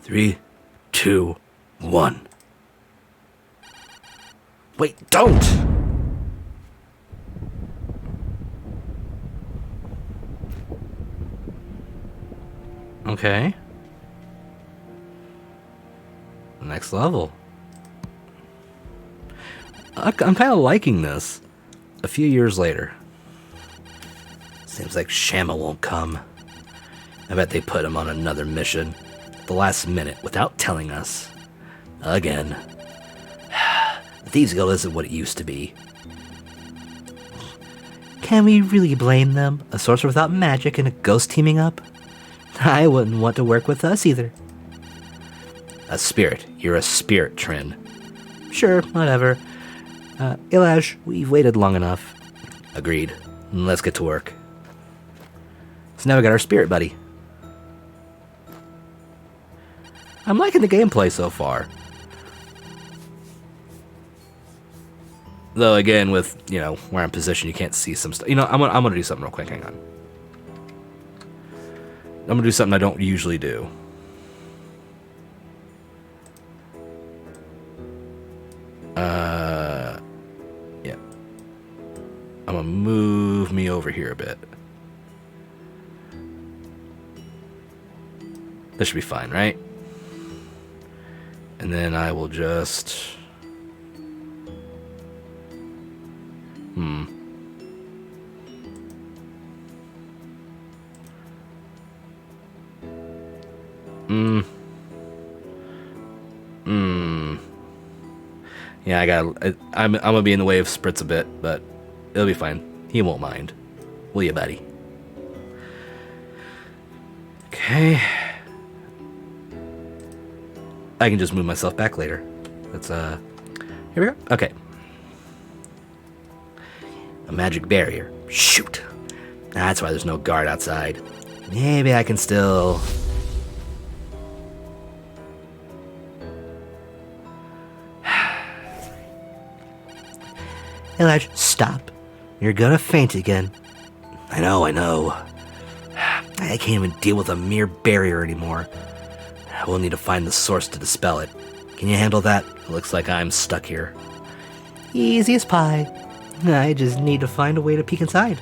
Three, two, one. Wait, don't! Okay. Next level. I'm kind of liking this. A few years later. Seems like Shama won't come. I bet they put him on another mission. The last minute, without telling us. Again. The Thieves Guild isn't what it used to be. Can we really blame them? A sorcerer without magic and a ghost teaming up? I wouldn't want to work with us either. A spirit. You're a spirit, Trin. Sure, whatever. Ilaj, we've waited long enough. Agreed. Let's get to work. So now we got our spirit buddy. I'm liking the gameplay so far. Though again, with, you know, where I'm positioned, you can't see some stuff. You know, I'm gonna do something real quick. Hang on. I'm gonna do something I don't usually do. Yeah. I'm gonna move me over here a bit. This should be fine, right? And then I will just... Yeah, I'm gonna be in the way of Spritz a bit, but it'll be fine. He won't mind. Will you, buddy? Okay. I can just move myself back later. Let's, here we go. Okay. A magic barrier. Shoot. That's why there's no guard outside. Maybe I can still... Elijah, stop. You're gonna faint again. I know. I can't even deal with a mere barrier anymore. We'll need to find the source to dispel it. Can you handle that? It looks like I'm stuck here. Easy as pie. I just need to find a way to peek inside.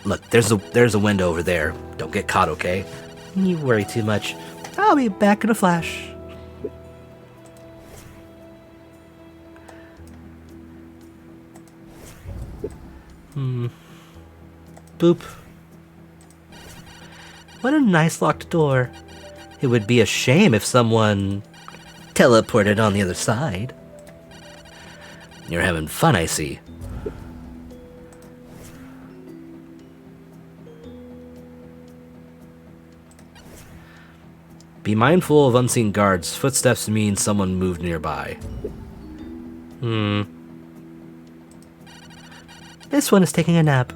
Look, there's a window over there. Don't get caught, okay? You worry too much. I'll be back in a flash. Boop. What a nice locked door. It would be a shame if someone teleported on the other side. You're having fun, I see. Be mindful of unseen guards. Footsteps mean someone moved nearby. This one is taking a nap.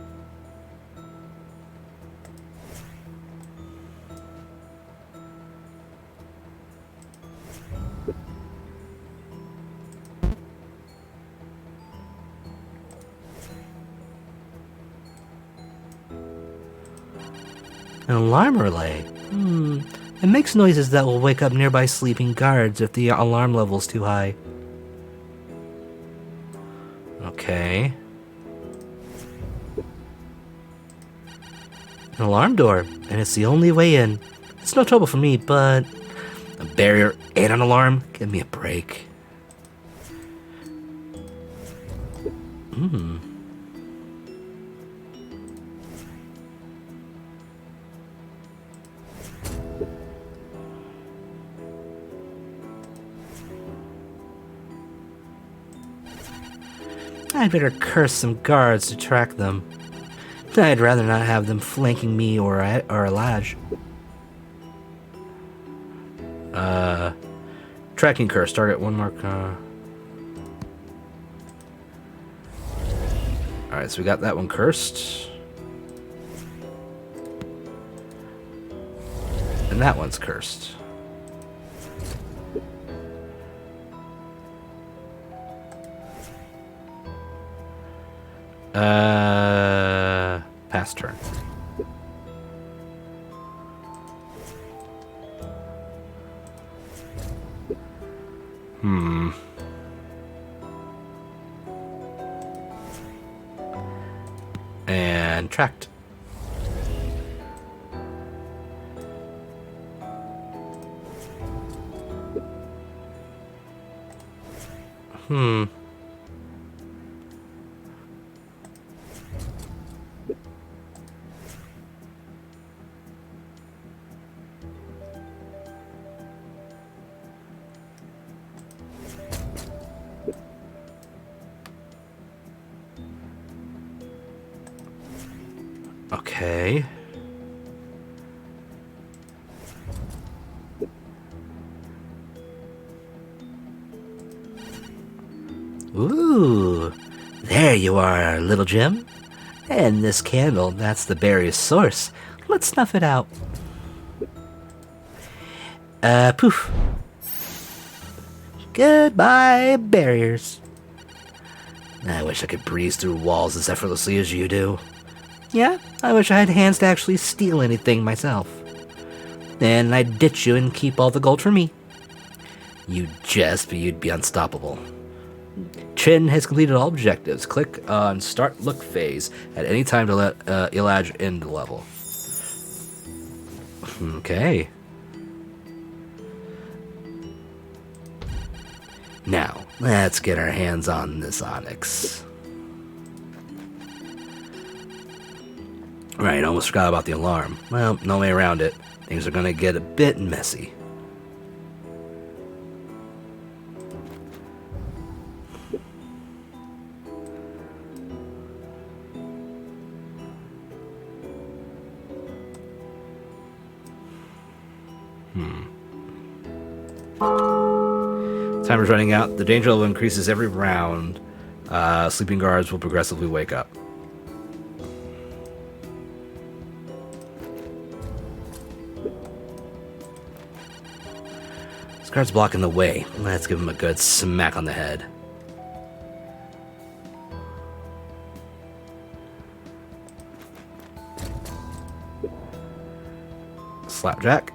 An alarm relay. It makes noises that will wake up nearby sleeping guards if the alarm level's too high. Okay. An alarm door, and it's the only way in. It's no trouble for me, but... A barrier and an alarm? Give me a break. I'd better curse some guards to track them. I'd rather not have them flanking me or Elijah. Tracking curse. Target one mark. Alright, so we got that one cursed. And that one's cursed. Pass turn. And tracked. Okay. Ooh, there you are, little Jim. And this candle, that's the barrier's source. Let's snuff it out. Poof. Goodbye, barriers. I wish I could breeze through walls as effortlessly as you do. Yeah, I wish I had hands to actually steal anything myself. Then I'd ditch you and keep all the gold for me. You'd be unstoppable. Chin has completed all objectives. Click on Start Look phase at any time to let Elijah end the level. Okay. Now, let's get our hands on this onyx. Right, almost forgot about the alarm. Well, no way around it. Things are gonna get a bit messy. Timer's running out. The danger level increases every round. Sleeping guards will progressively wake up. This guard's blocking the way. Let's give him a good smack on the head. Slapjack.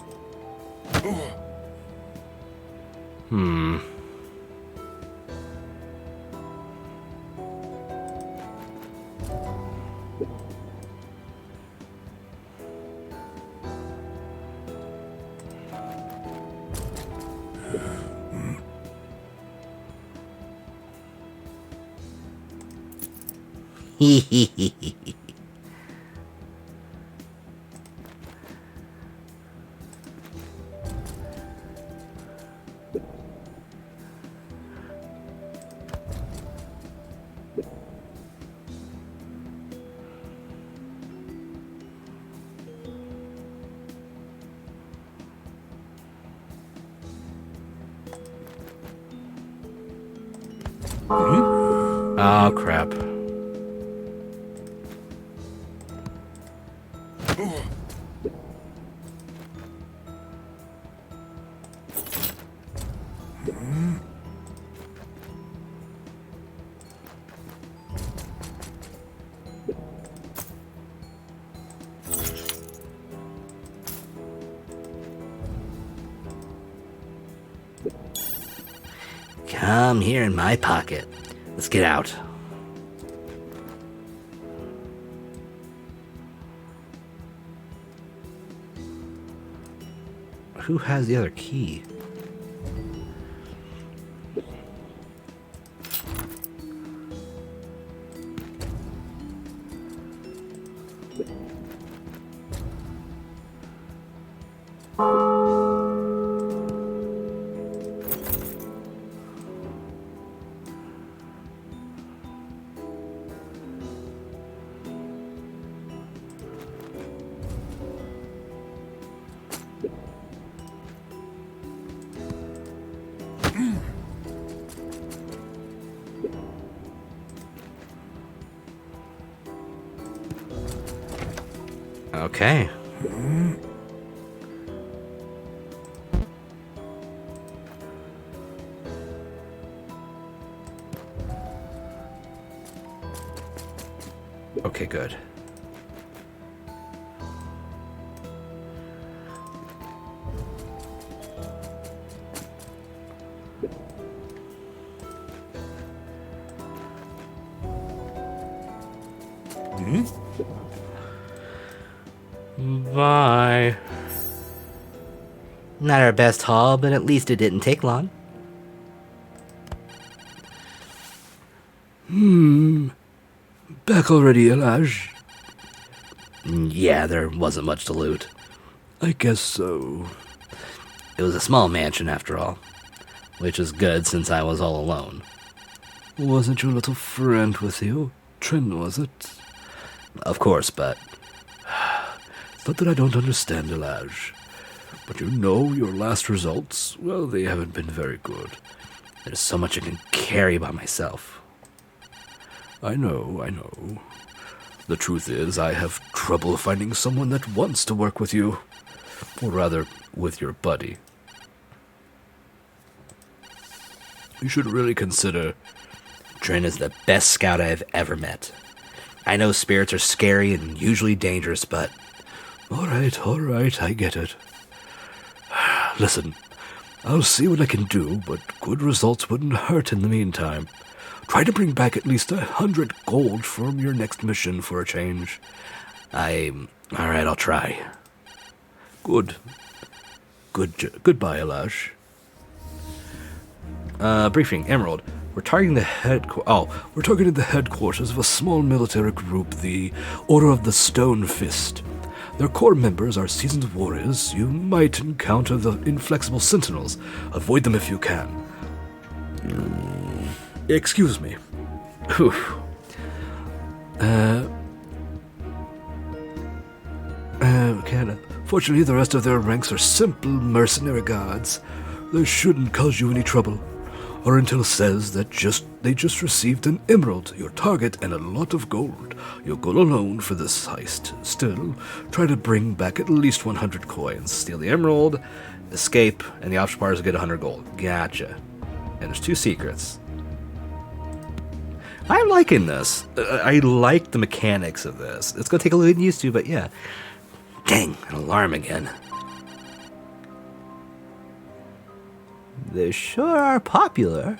Oh, crap. Come here in my pocket. Let's get out. Who has the other key? Okay. Okay, good. Bye. Not our best haul, but at least it didn't take long. Back already, Elage? Yeah, there wasn't much to loot. I guess so. It was a small mansion after all, which is good since I was all alone. Wasn't your little friend with you? Trin, was it? Of course, but It's not that I don't understand, Elage. But you know your last results, well, they haven't been very good. there's so much I can carry by myself. I know. The truth is, I have trouble finding someone that wants to work with you. Or rather, with your buddy. You should really consider... Trin is the best scout I've ever met. I know spirits are scary and usually dangerous, but... All right, I get it. Listen, I'll see what I can do, but good results wouldn't hurt in the meantime. Try to bring back at least 100 gold from your next mission for a change. Alright, I'll try. Good. Goodbye, Elash. Briefing, Emerald. We're targeting the We're targeting the headquarters of a small military group, the Order of the Stone Fist. Their core members are seasoned warriors. You might encounter the inflexible sentinels. Avoid them if you can. Excuse me. Fortunately, the rest of their ranks are simple mercenary guards. They shouldn't cause you any trouble. Oriental says that they just received an emerald, your target, and a lot of gold. You'll go alone for this heist. Still, try to bring back at least 100 coins. steal the emerald, escape, and the option bars get 100 gold. Gotcha. And there's 2 secrets. I'm liking this. I like the mechanics of this. It's going to take a little getting used to, but yeah. Dang, an alarm again. They sure are popular.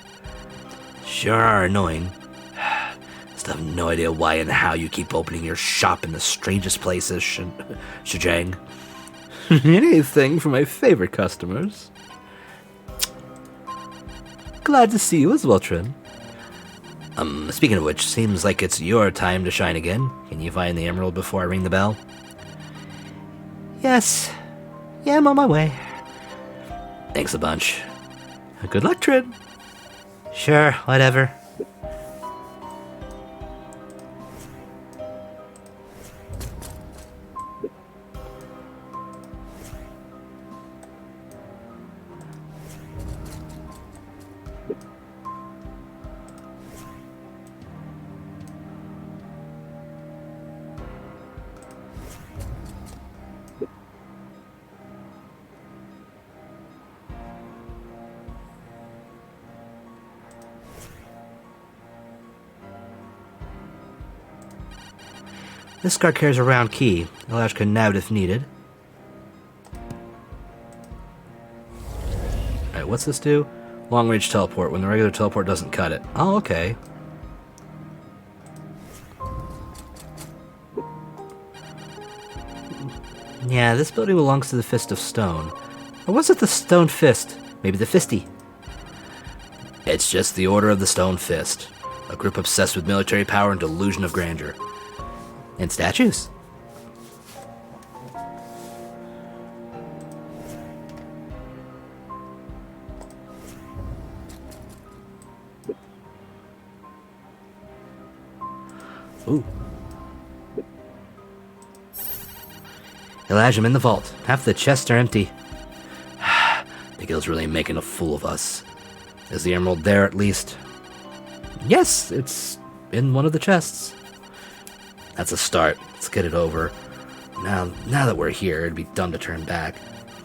Sure are annoying. Still have no idea why and how you keep opening your shop in the strangest places, Shijang. Anything for my favorite customers. Glad to see you as well, Trin. Speaking of which, seems like it's your time to shine again. Can you find the emerald before I ring the bell? Yes. Yeah, I'm on my way. Thanks a bunch. Good luck, Trin. Sure, whatever. This guard carries a round key. A latch can nab it if needed. Alright, what's this do? Long range teleport, when the regular teleport doesn't cut it. Oh, okay. Yeah, this building belongs to the Fist of Stone. Or was it the Stone Fist? Maybe the Fisty. It's just the Order of the Stone Fist. A group obsessed with military power and delusion of grandeur. And statues. Ooh. Elijah, I'm in the vault. Half the chests are empty. The guild's really making a fool of us. Is the emerald there at least? Yes, it's in one of the chests. That's a start. Let's get it over. Now that we're here, it'd be dumb to turn back.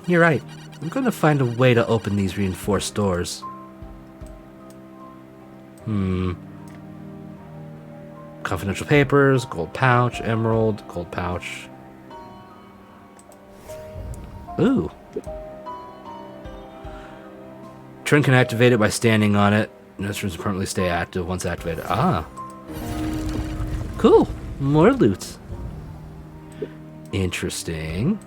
You're right. I'm going to find a way to open these reinforced doors. Confidential papers, gold pouch, emerald, gold pouch. Ooh. Trin can activate it by standing on it. Instruments permanently stay active once activated. Ah. Cool. More loot. Interesting.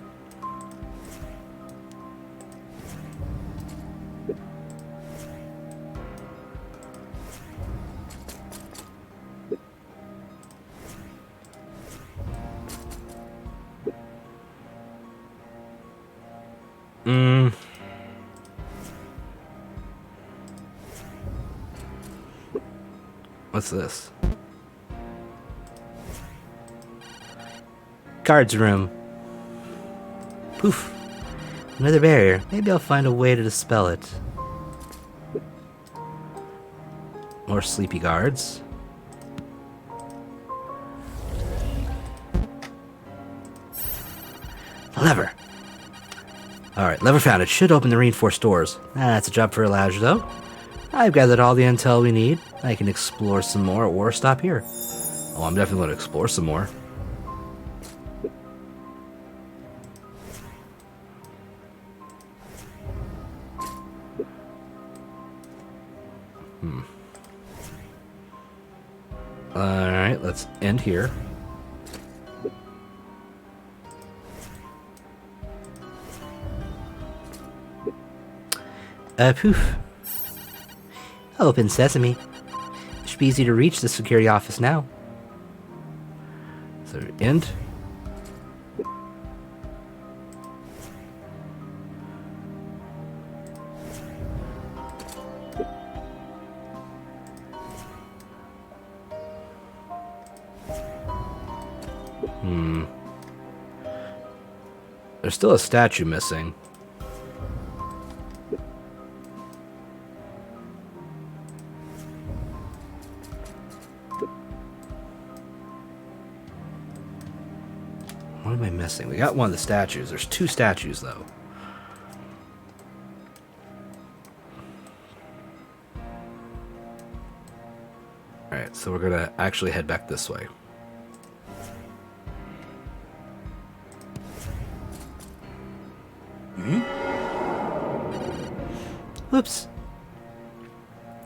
What's this? Guards room. Poof. Another barrier. Maybe I'll find a way to dispel it. More sleepy guards. The lever. Alright, lever found. It should open the reinforced doors. That's a job for Elijah, though. I've gathered all the intel we need. I can explore some more or stop here. Oh, I'm definitely going to explore some more. Alright, let's end here. Poof. Open sesame. Should be easy to reach the security office now. So, end. There's still a statue missing. What am I missing? We got one of the statues. There's two statues, though. Alright, so we're gonna actually head back this way. Whoops.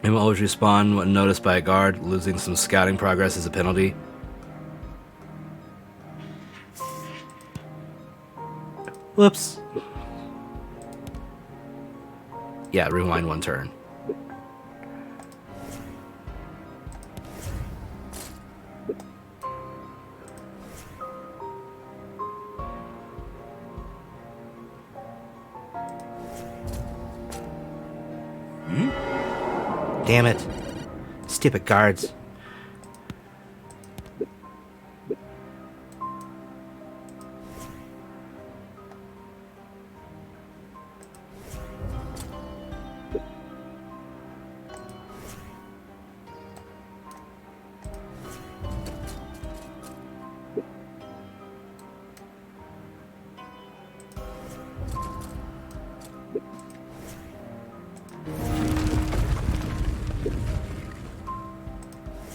It will always respawn when noticed by a guard. Losing some scouting progress is a penalty. Whoops. Yeah, rewind one turn. Damn it. Stupid guards.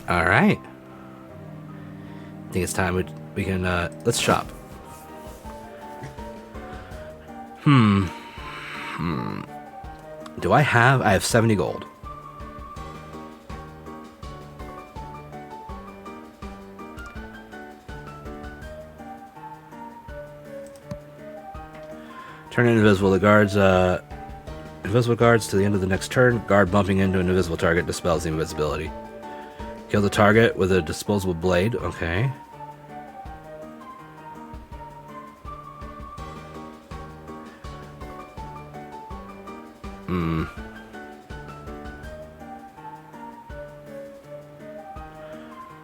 All right. I think it's time we can let's shop. Do I have 70 gold. Turn invisible. The guards invisible guards to the end of the next turn. Guard bumping into an invisible target dispels the invisibility. Kill the target with a disposable blade. Okay.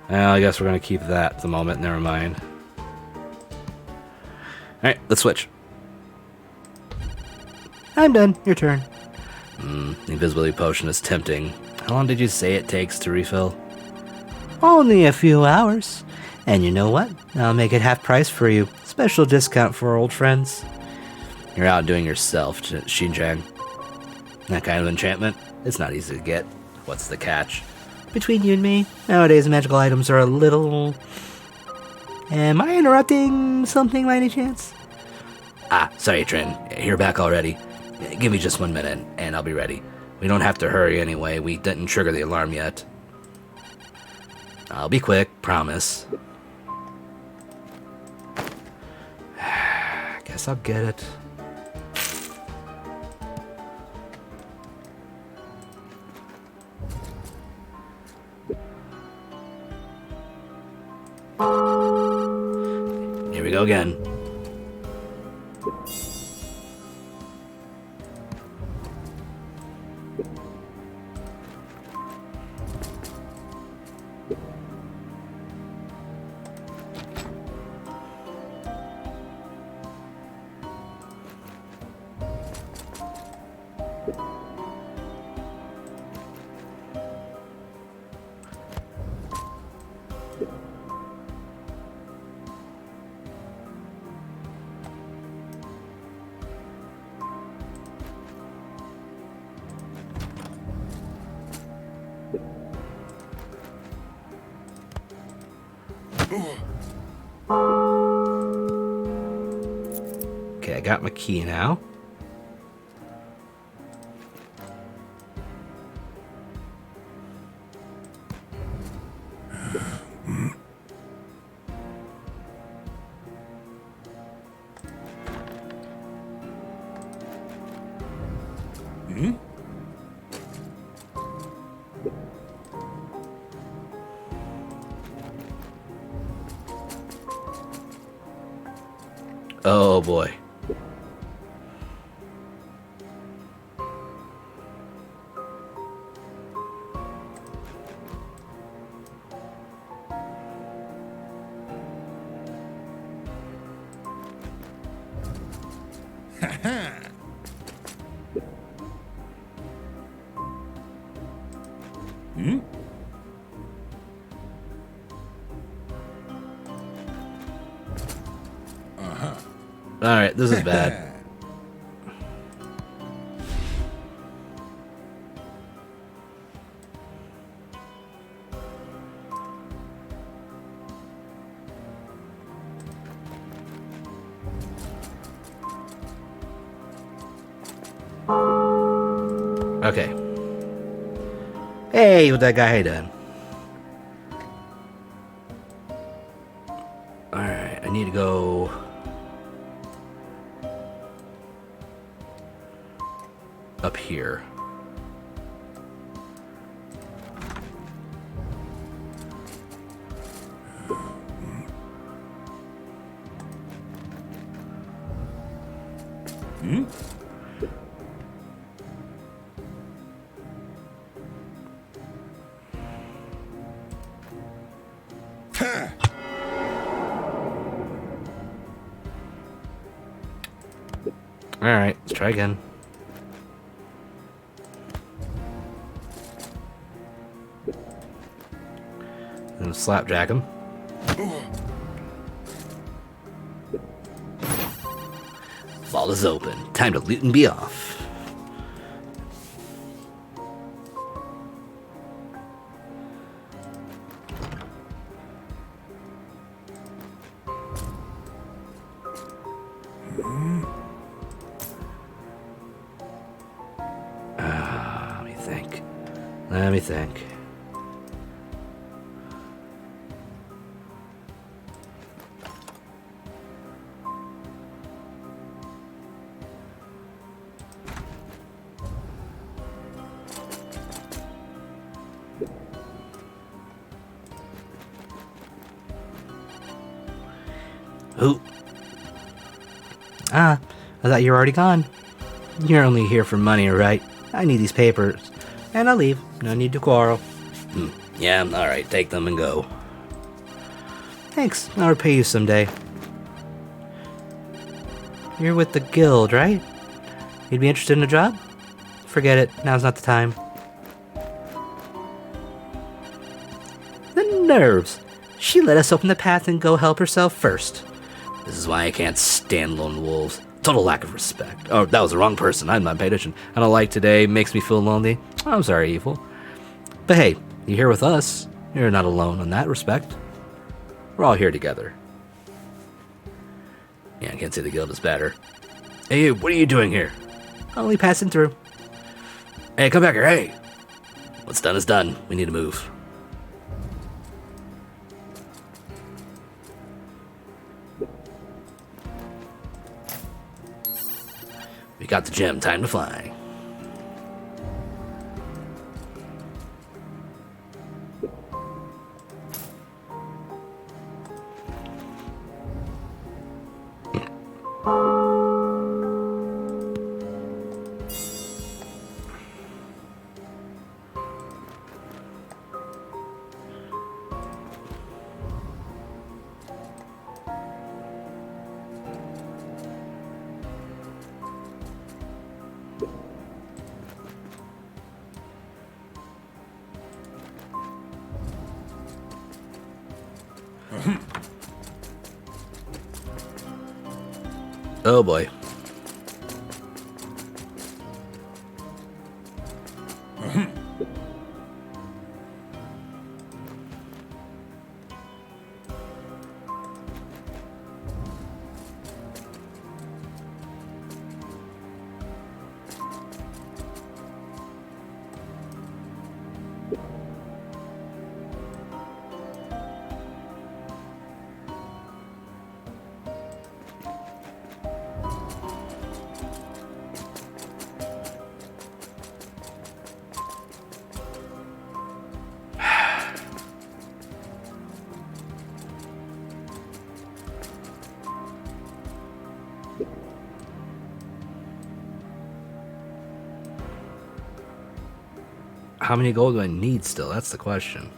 Well, I guess we're going to keep that at the moment. Never mind. Alright, let's switch. I'm done. Your turn. The invisibility potion is tempting. How long did you say it takes to refill? Only a few hours. And you know what? I'll make it half price for you. Special discount for old friends. You're outdoing yourself, Xinjiang. That kind of enchantment, it's not easy to get. What's the catch? Between you and me, nowadays magical items are a little... Am I interrupting something by any chance? Ah, sorry, Trin. You're back already. Give me just 1 minute, and I'll be ready. We don't have to hurry anyway. We didn't trigger the alarm yet. I'll be quick, promise. Guess I'll get it. Here we go again. Okay, I got my key now. Oh boy. Alright, this is bad. Okay. Hey, what that guy done? Alright, I need to go... up here. Hmm? Alright, let's try again. And slapjack him. Vault is open. Time to loot and be off. Let me think. Let me think. Who? Ah, I thought you were already gone. You're only here for money, right? I need these papers. And I'll leave. No need to quarrel. Yeah, alright, take them and go. Thanks, I'll repay you someday. You're with the guild, right? You'd be interested in a job? Forget it, now's not the time. The nerves! She let us open the path and go help herself first. This is why I can't stand lone wolves. Total lack of respect. Oh, that was the wrong person. I'm not paying attention. I don't like today. Makes me feel lonely. I'm sorry, Evil. But hey, you're here with us. You're not alone in that respect. We're all here together. Yeah, I can't say the guild is better. Hey, what are you doing here? Only passing through. Hey, come back here. Hey. What's done is done. We need to move. We got the gem. Time to fly. Oh boy. How many gold do I need still? That's the question.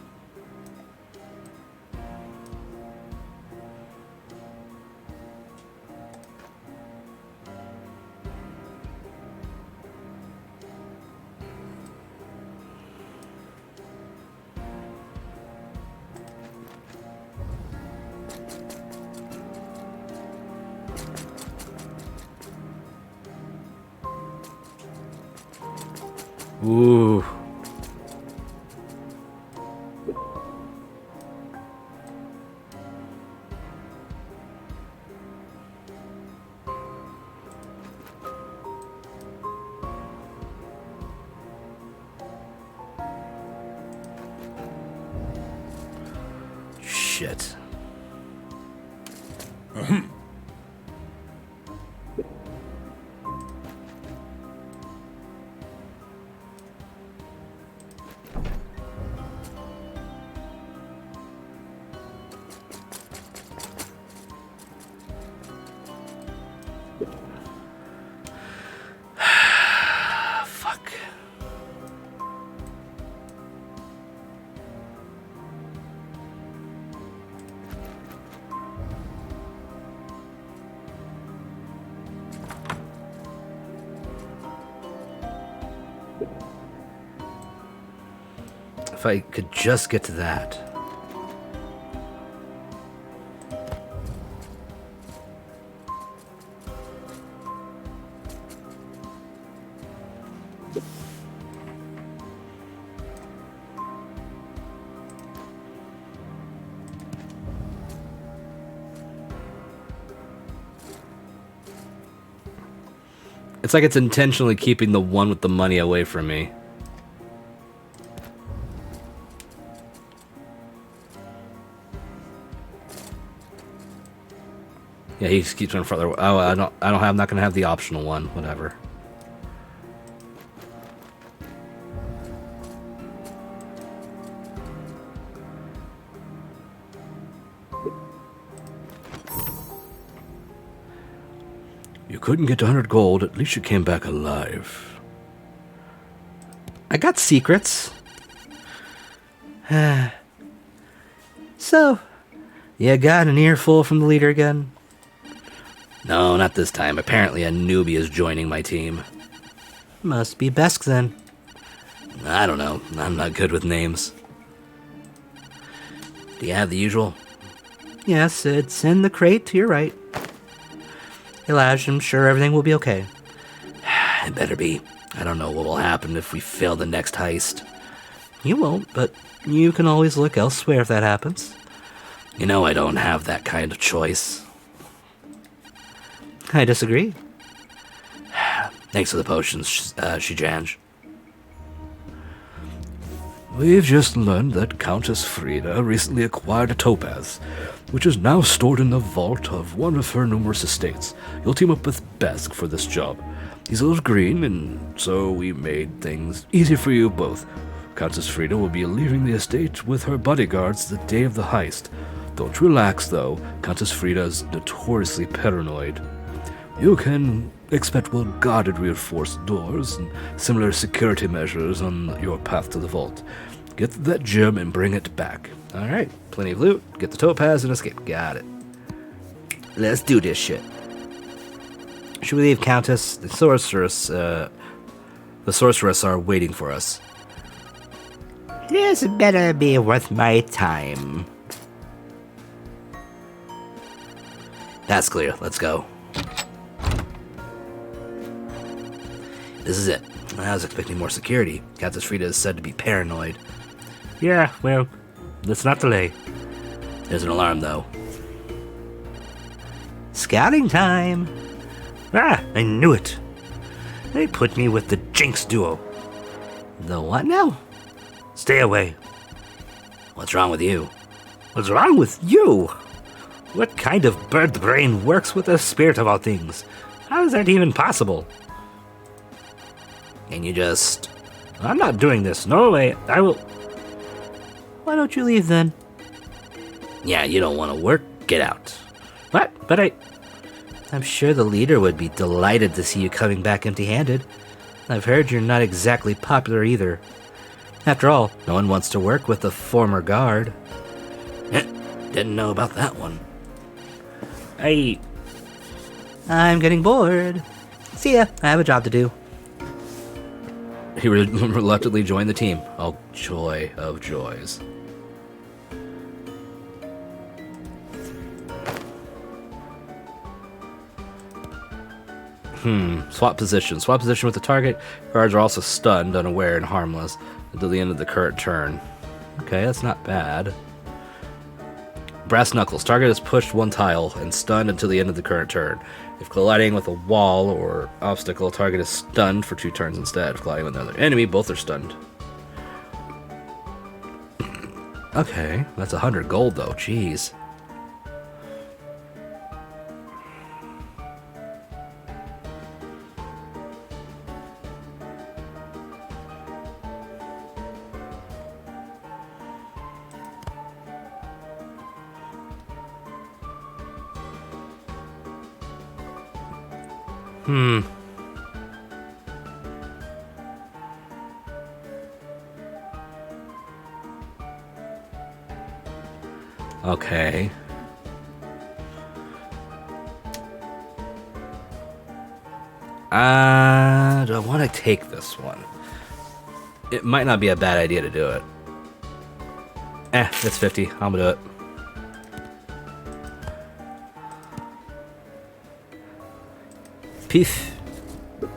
Ooh. shit. Fuck. If I could just get to that. It's like it's intentionally keeping the one with the money away from me. Yeah, he just keeps going further. Oh, I'm not gonna have the optional one. Whatever. You couldn't get 100 gold, at least you came back alive. I got secrets. So, you got an earful from the leader again? No, not this time. Apparently a newbie is joining my team. Must be Besk then. I don't know. I'm not good with names. Do you have the usual? Yes, it's in the crate to your right. Elijah, I'm sure everything will be okay. It better be. I don't know what will happen if we fail the next heist. You won't, but you can always look elsewhere if that happens. You know I don't have that kind of choice. I disagree. Thanks for the potions, Shijanj. We've just learned that Countess Frida recently acquired a topaz, which is now stored in the vault of one of her numerous estates. You'll team up with Besk for this job. He's a little green, and so we made things easy for you both. Countess Frida will be leaving the estate with her bodyguards the day of the heist. Don't relax, though. Countess Frida is notoriously paranoid. You can expect well-guarded reinforced doors and similar security measures on your path to the vault. Get that gem and bring it back. Alright, plenty of loot, get the topaz and escape. Got it. Let's do this shit. Should we leave Countess? The sorceress are waiting for us. This better be worth my time. That's clear. Let's go. This is it. I was expecting more security. Countess Frida is said to be paranoid. Yeah, well, let's not delay. There's an alarm, though. Scouting time! Ah, I knew it. They put me with the Jinx duo. The what now? Stay away. What's wrong with you? What's wrong with you? What kind of bird brain works with the spirit of all things? How is that even possible? And you just... I'm not doing this. No way. I will... Why don't you leave then? Yeah, you don't want to work? Get out. What? But I'm sure the leader would be delighted to see you coming back empty-handed. I've heard you're not exactly popular either. After all, no one wants to work with a former guard. Didn't know about that one. I'm getting bored. See ya. I have a job to do. He reluctantly joined the team. Oh, joy of joys. Swap position. Swap position with the target. Guards are also stunned, unaware, and harmless until the end of the current turn. Okay, that's not bad. Brass knuckles. Target is pushed one tile and stunned until the end of the current turn. If colliding with a wall or obstacle, target is stunned for 2 turns instead. If colliding with another enemy, both are stunned. Okay, that's 100 gold though. Jeez. Okay. Do I want to take this one? It might not be a bad idea to do it. It's 50. I'm gonna do it. P.5.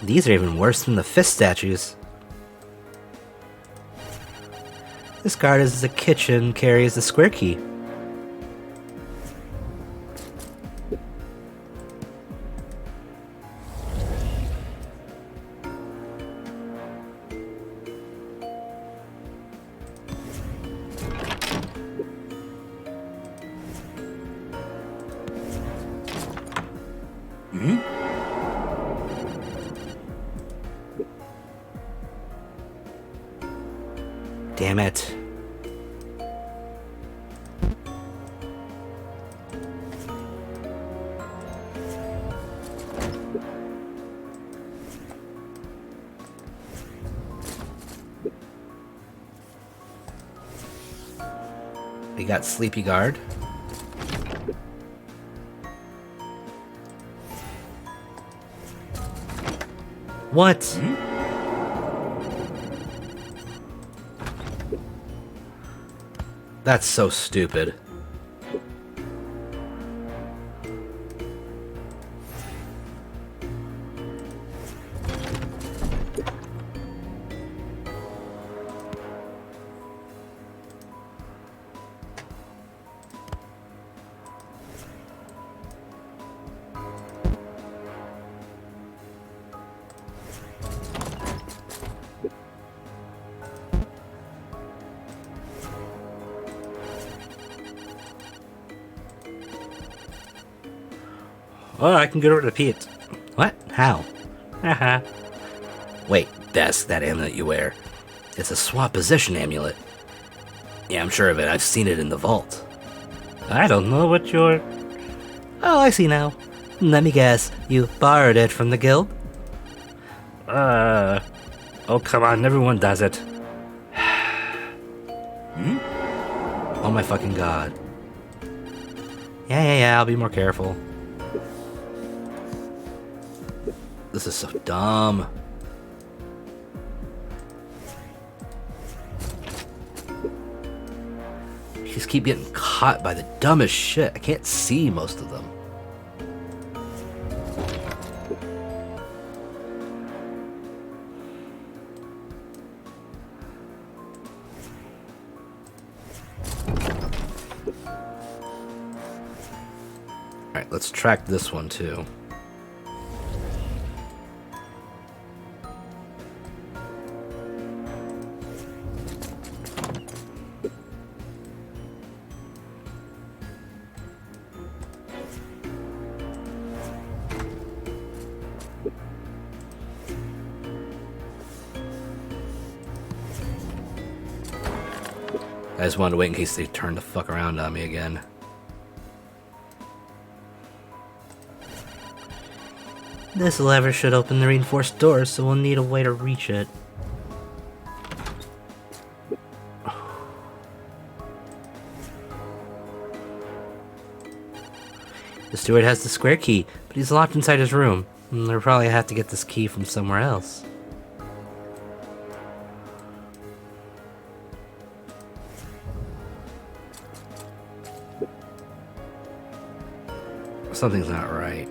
These are even worse than the fist statues. This guard is the kitchen, carries the square key. Damn it. We got Sleepy Guard. What? That's so stupid. Oh, I can get rid of Pete. What? How? Haha. Wait, that's that amulet you wear. It's a swap position amulet. Yeah, I'm sure of it. I've seen it in the vault. I don't know what you're... Oh, I see now. Let me guess. You borrowed it from the guild? Oh, come on. Everyone does it. Oh my fucking god. Yeah, I'll be more careful. This is so dumb. You just keep getting caught by the dumbest shit. I can't see most of them. Alright, let's track this one too. I just wanted to wait in case they turned the fuck around on me again. This lever should open the reinforced door, so we'll need a way to reach it. The steward has the square key, but he's locked inside his room. They'll probably have to get this key from somewhere else. Something's not right.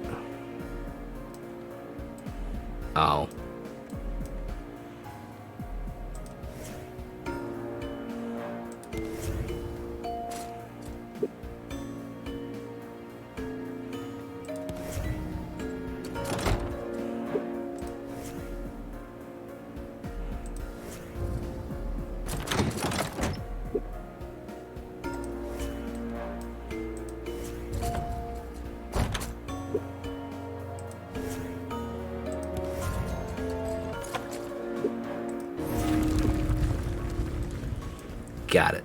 Oh. Got it.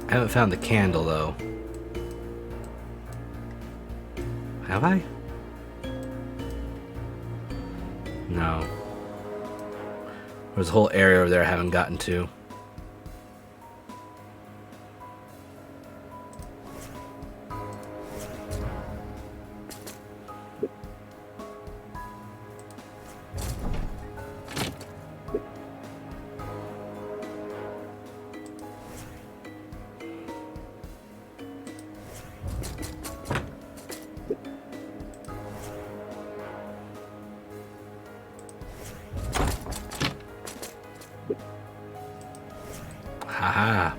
I haven't found the candle, though. Have I? No. There's a whole area over there I haven't gotten to. Haha.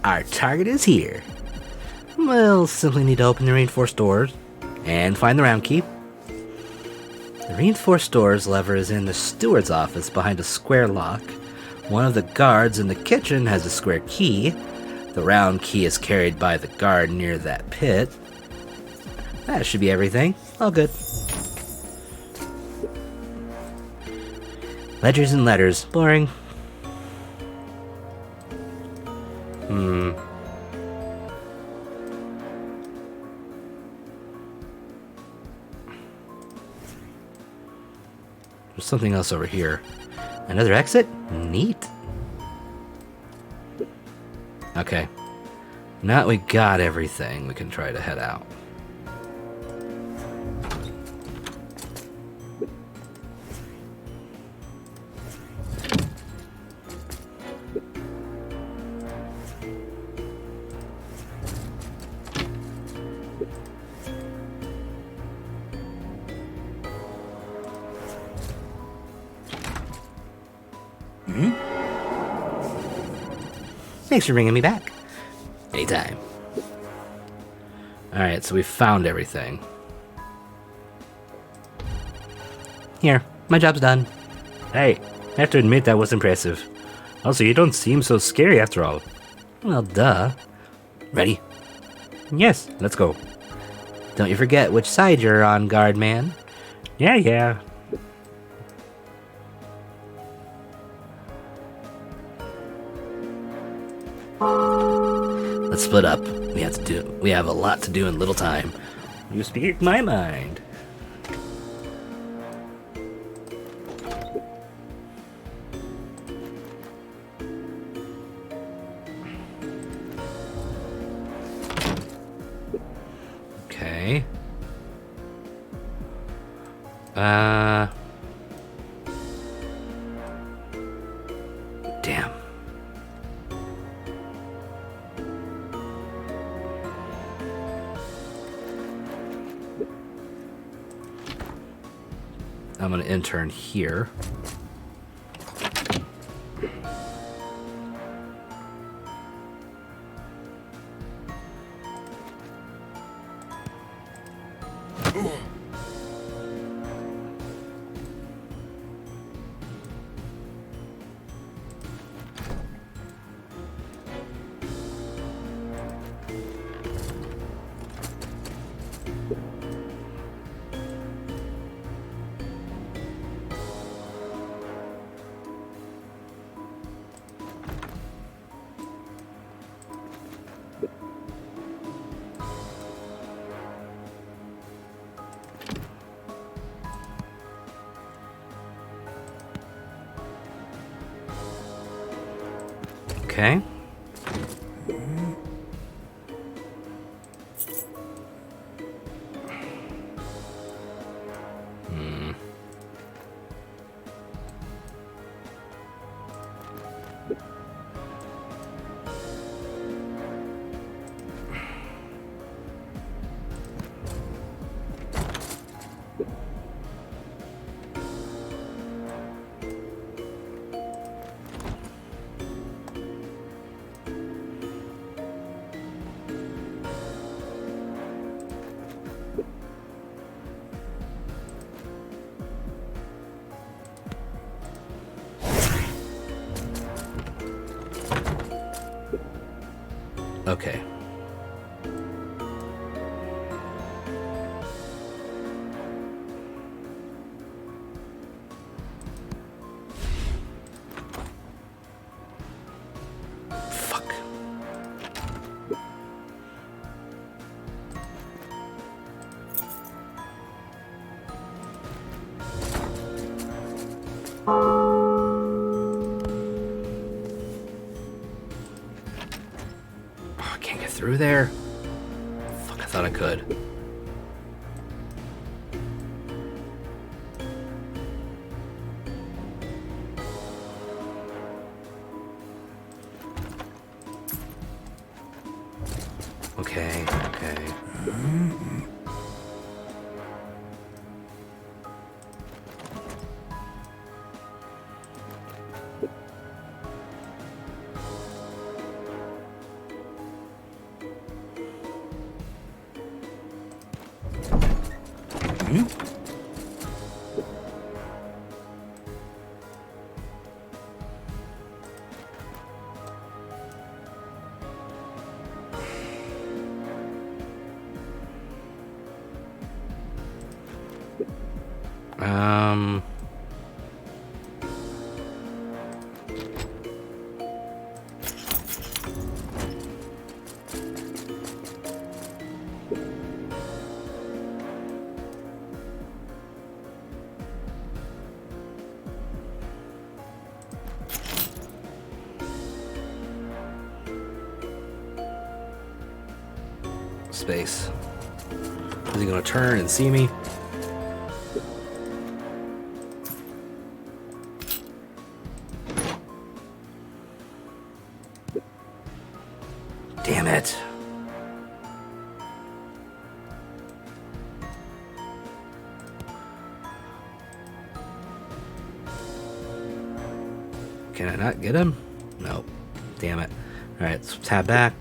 Our target is here. We'll simply need to open the reinforced doors and find the round key. The reinforced doors lever is in the steward's office behind a square lock. One of the guards in the kitchen has a square key. The round key is carried by the guard near that pit. That should be everything. All good. Ledgers and letters. Boring. There's something else over here. Another exit? Neat. Okay. Now that we got everything, we can try to head out. Thanks for bringing me back. Anytime. Alright, so we found everything. Here, my job's done. Hey, I have to admit that was impressive. Also, you don't seem so scary after all. Well, duh. Ready? Yes, let's go. Don't you forget which side you're on, guard man. Yeah. Let's split up. We have a lot to do in little time. You speak my mind. Okay. Damn. I'm gonna intern here. Okay. Okay. Fuck. Oh, I can't get through there. Fuck, I thought I could. Okay, okay. Um. Space. Is he gonna turn and see me? Damn it. Can I not get him? No. Damn it. Alright, let's tab back.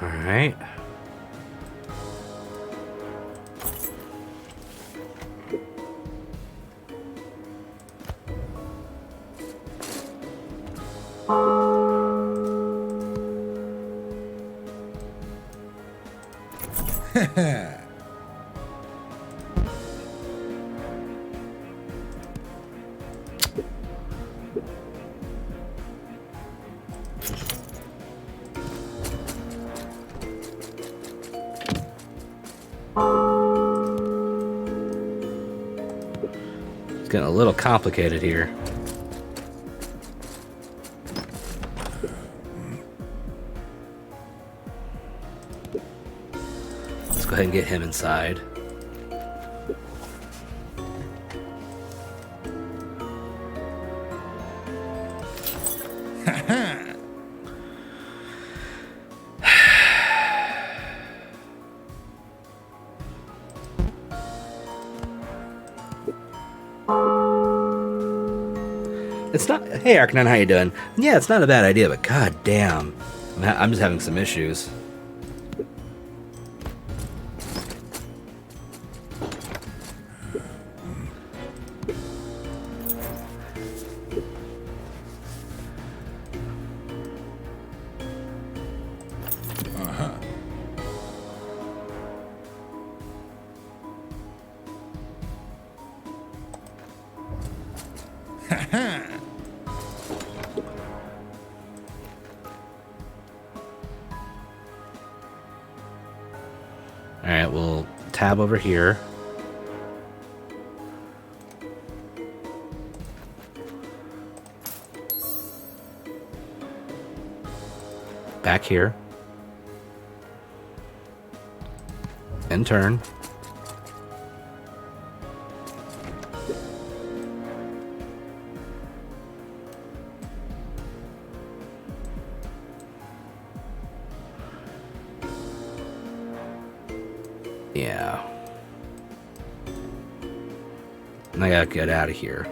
Alright. It's getting a little complicated here. Let's go ahead and get him inside. It's not. Hey, Arcanon, how you doing? Yeah, it's not a bad idea, but god damn, I'm just having some issues. Alright, we'll tab over here. Back here. And turn. Yeah. I gotta get out of here.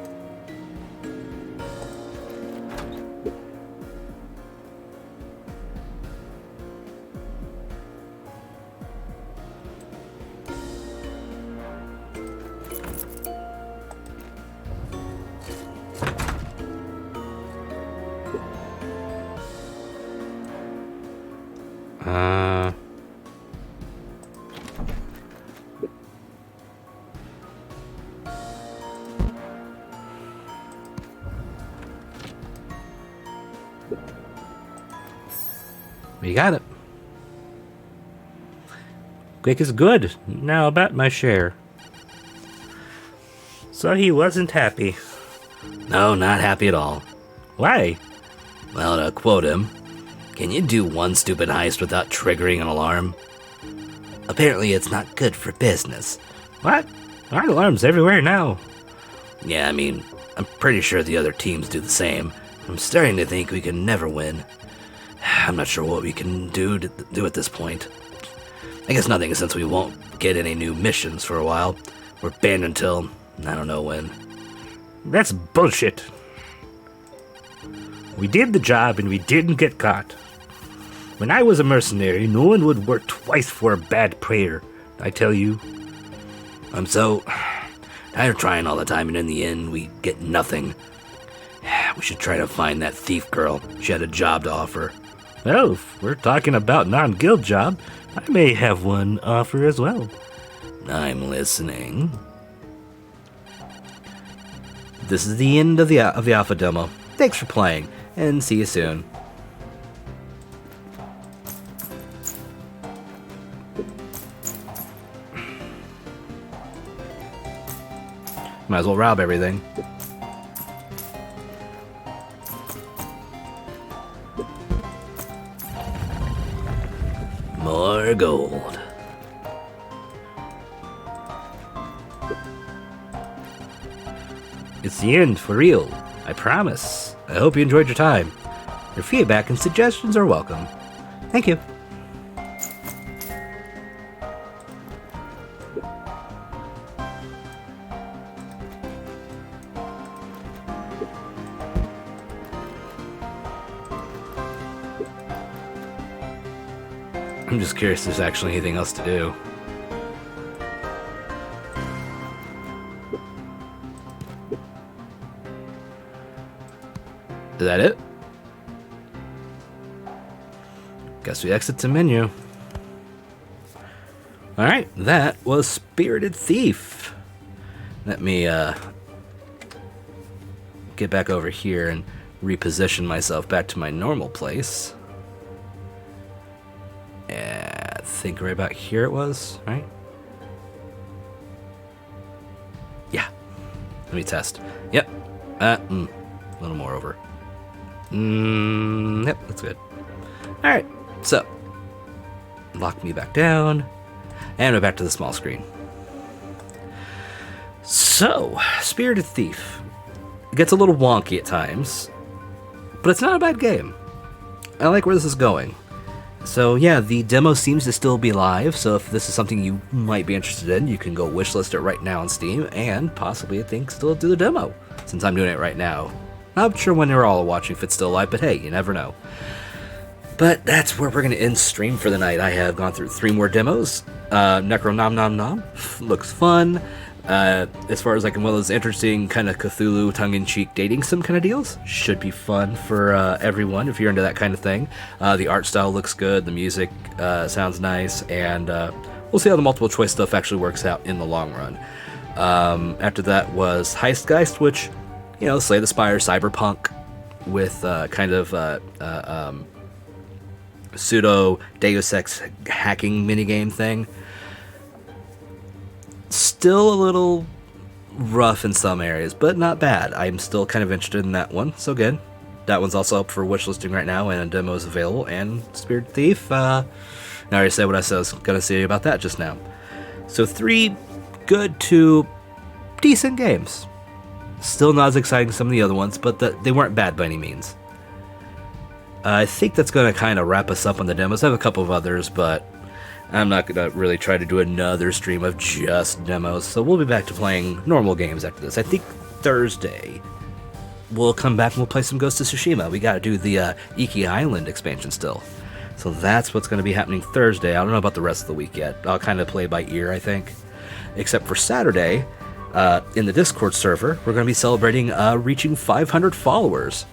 We got it. Quick is good. Now about my share. So he wasn't happy. No, not happy at all. Why? Well, to quote him, can you do one stupid heist without triggering an alarm? Apparently it's not good for business. What? There aren't alarms everywhere now. Yeah, I mean, I'm pretty sure the other teams do the same. I'm starting to think we can never win. I'm not sure what we can do at this point. I guess nothing, since we won't get any new missions for a while. We're banned until I don't know when. That's bullshit. We did the job and we didn't get caught. When I was a mercenary, no one would work twice for a bad prayer, I tell you. I'm so tired of trying all the time, and in the end, we get nothing. We should try to find that thief girl. She had a job to offer. Well, if we're talking about non-guild job, I may have one offer as well. I'm listening. This is the end of the alpha demo. Thanks for playing, and see you soon. Might as well rob everything. More gold. It's the end, for real. I promise. I hope you enjoyed your time. Your feedback and suggestions are welcome. Thank you. I'm just curious if there's actually anything else to do. Is that it? Guess we exit the menu. Alright, that was Spirited Thief. Let me get back over here and reposition myself back to my normal place. I think right about here it was, right? Yeah. Let me test. Yep. A little more over. Yep, that's good. Alright, so. Lock me back down. And we're back to the small screen. So, Spirited Thief. It gets a little wonky at times. But it's not a bad game. I like where this is going. So yeah, the demo seems to still be live, so if this is something you might be interested in, you can go wishlist it right now on Steam, and possibly, I think, still do the demo, since I'm doing it right now. Not sure when you're all watching if it's still live, but hey, you never know. But that's where we're going to end stream for the night. I have gone through 3 more demos. Necro Nom Nom Nom looks fun. As far as like one of those interesting kind of Cthulhu tongue-in-cheek dating sim kind of deals, should be fun for everyone if you're into that kind of thing. The art style looks good, the music sounds nice, and we'll see how the multiple choice stuff actually works out in the long run. After that was Heistgeist, which, you know, Slay the Spire cyberpunk with kind of pseudo Deus Ex hacking minigame thing. Still a little rough in some areas, but not bad. I'm still kind of interested in that one, so good. That one's also up for wishlisting right now, and a demo is available. And Spirit Thief, I already said what I was going to say about that just now. So 3 good to decent games. Still not as exciting as some of the other ones, but they weren't bad by any means. I think that's going to kind of wrap us up on the demos. I have a couple of others, but I'm not going to really try to do another stream of just demos, so we'll be back to playing normal games after this. I think Thursday we'll come back and we'll play some Ghost of Tsushima. We got to do the Iki Island expansion still. So that's what's going to be happening Thursday. I don't know about the rest of the week yet. I'll kind of play by ear, I think. Except for Saturday, in the Discord server, we're going to be celebrating reaching 500 followers.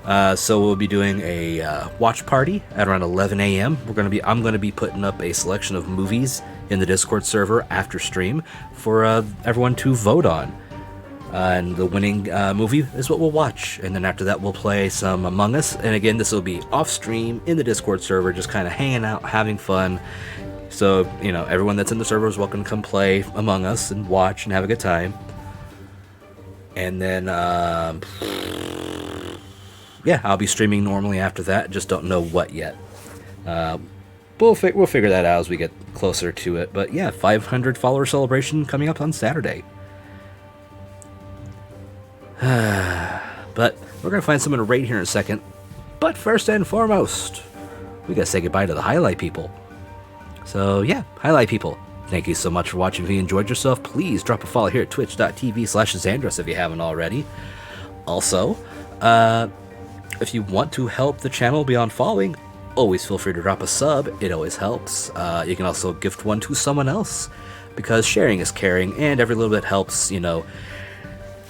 So we'll be doing a watch party at around 11 a.m. I'm going to be putting up a selection of movies in the Discord server after stream for everyone to vote on. And the winning movie is what we'll watch. And then after that, we'll play some Among Us. And again, this will be off stream in the Discord server, just kind of hanging out, having fun. So, everyone that's in the server is welcome to come play Among Us and watch and have a good time. And then, I'll be streaming normally after that. Just don't know what yet. We'll figure that out as we get closer to it. But yeah, 500 follower celebration coming up on Saturday. But we're going to find someone to rate here in a second. But first and foremost, we got to say goodbye to the Highlight people. So yeah, Highlight people, thank you so much for watching. If you enjoyed yourself, please drop a follow here at twitch.tv/Xandros if you haven't already. Also, if you want to help the channel beyond following, always feel free to drop a sub. It always helps. You can also gift one to someone else, because sharing is caring, and every little bit helps,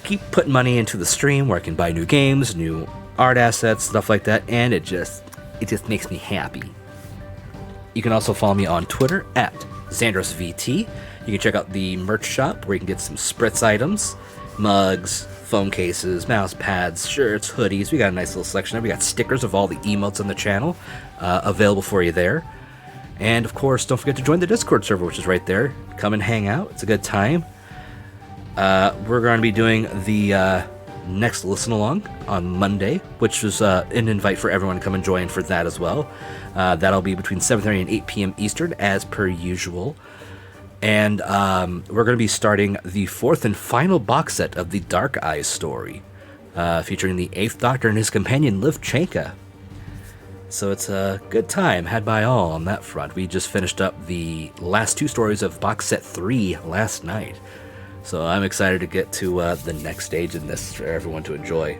keep putting money into the stream where I can buy new games, new art assets, stuff like that, and it just makes me happy. You can also follow me on Twitter at XandrosVT. You can check out the merch shop where you can get some Spritz items, mugs, phone cases, mouse pads, shirts, hoodies. We got a nice little selection there. We got stickers of all the emotes on the channel available for you there. And of course, don't forget to join the Discord server, which is right there. Come and hang out. It's a good time. We're going to be doing the next listen along on Monday, which is an invite for everyone to come and join for that as well. That'll be between 7:30 and 8 p.m. Eastern, as per usual. And we're going to be starting the fourth and final box set of the Dark Eyes story, featuring the 8th Doctor and his companion Liv Chenka. So it's a good time had by all on that front. We just finished up the last 2 stories of box set 3 last night. So I'm excited to get to the next stage in this for everyone to enjoy.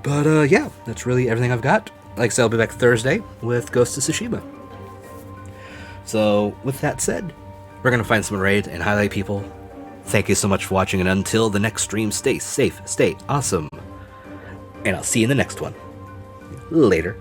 But yeah, that's really everything I've got. Like I said, I'll be back Thursday with Ghost of Tsushima. So with that said, we're going to find some raid and highlight people. Thank you so much for watching, and until the next stream, stay safe, stay awesome. And I'll see you in the next one. Later.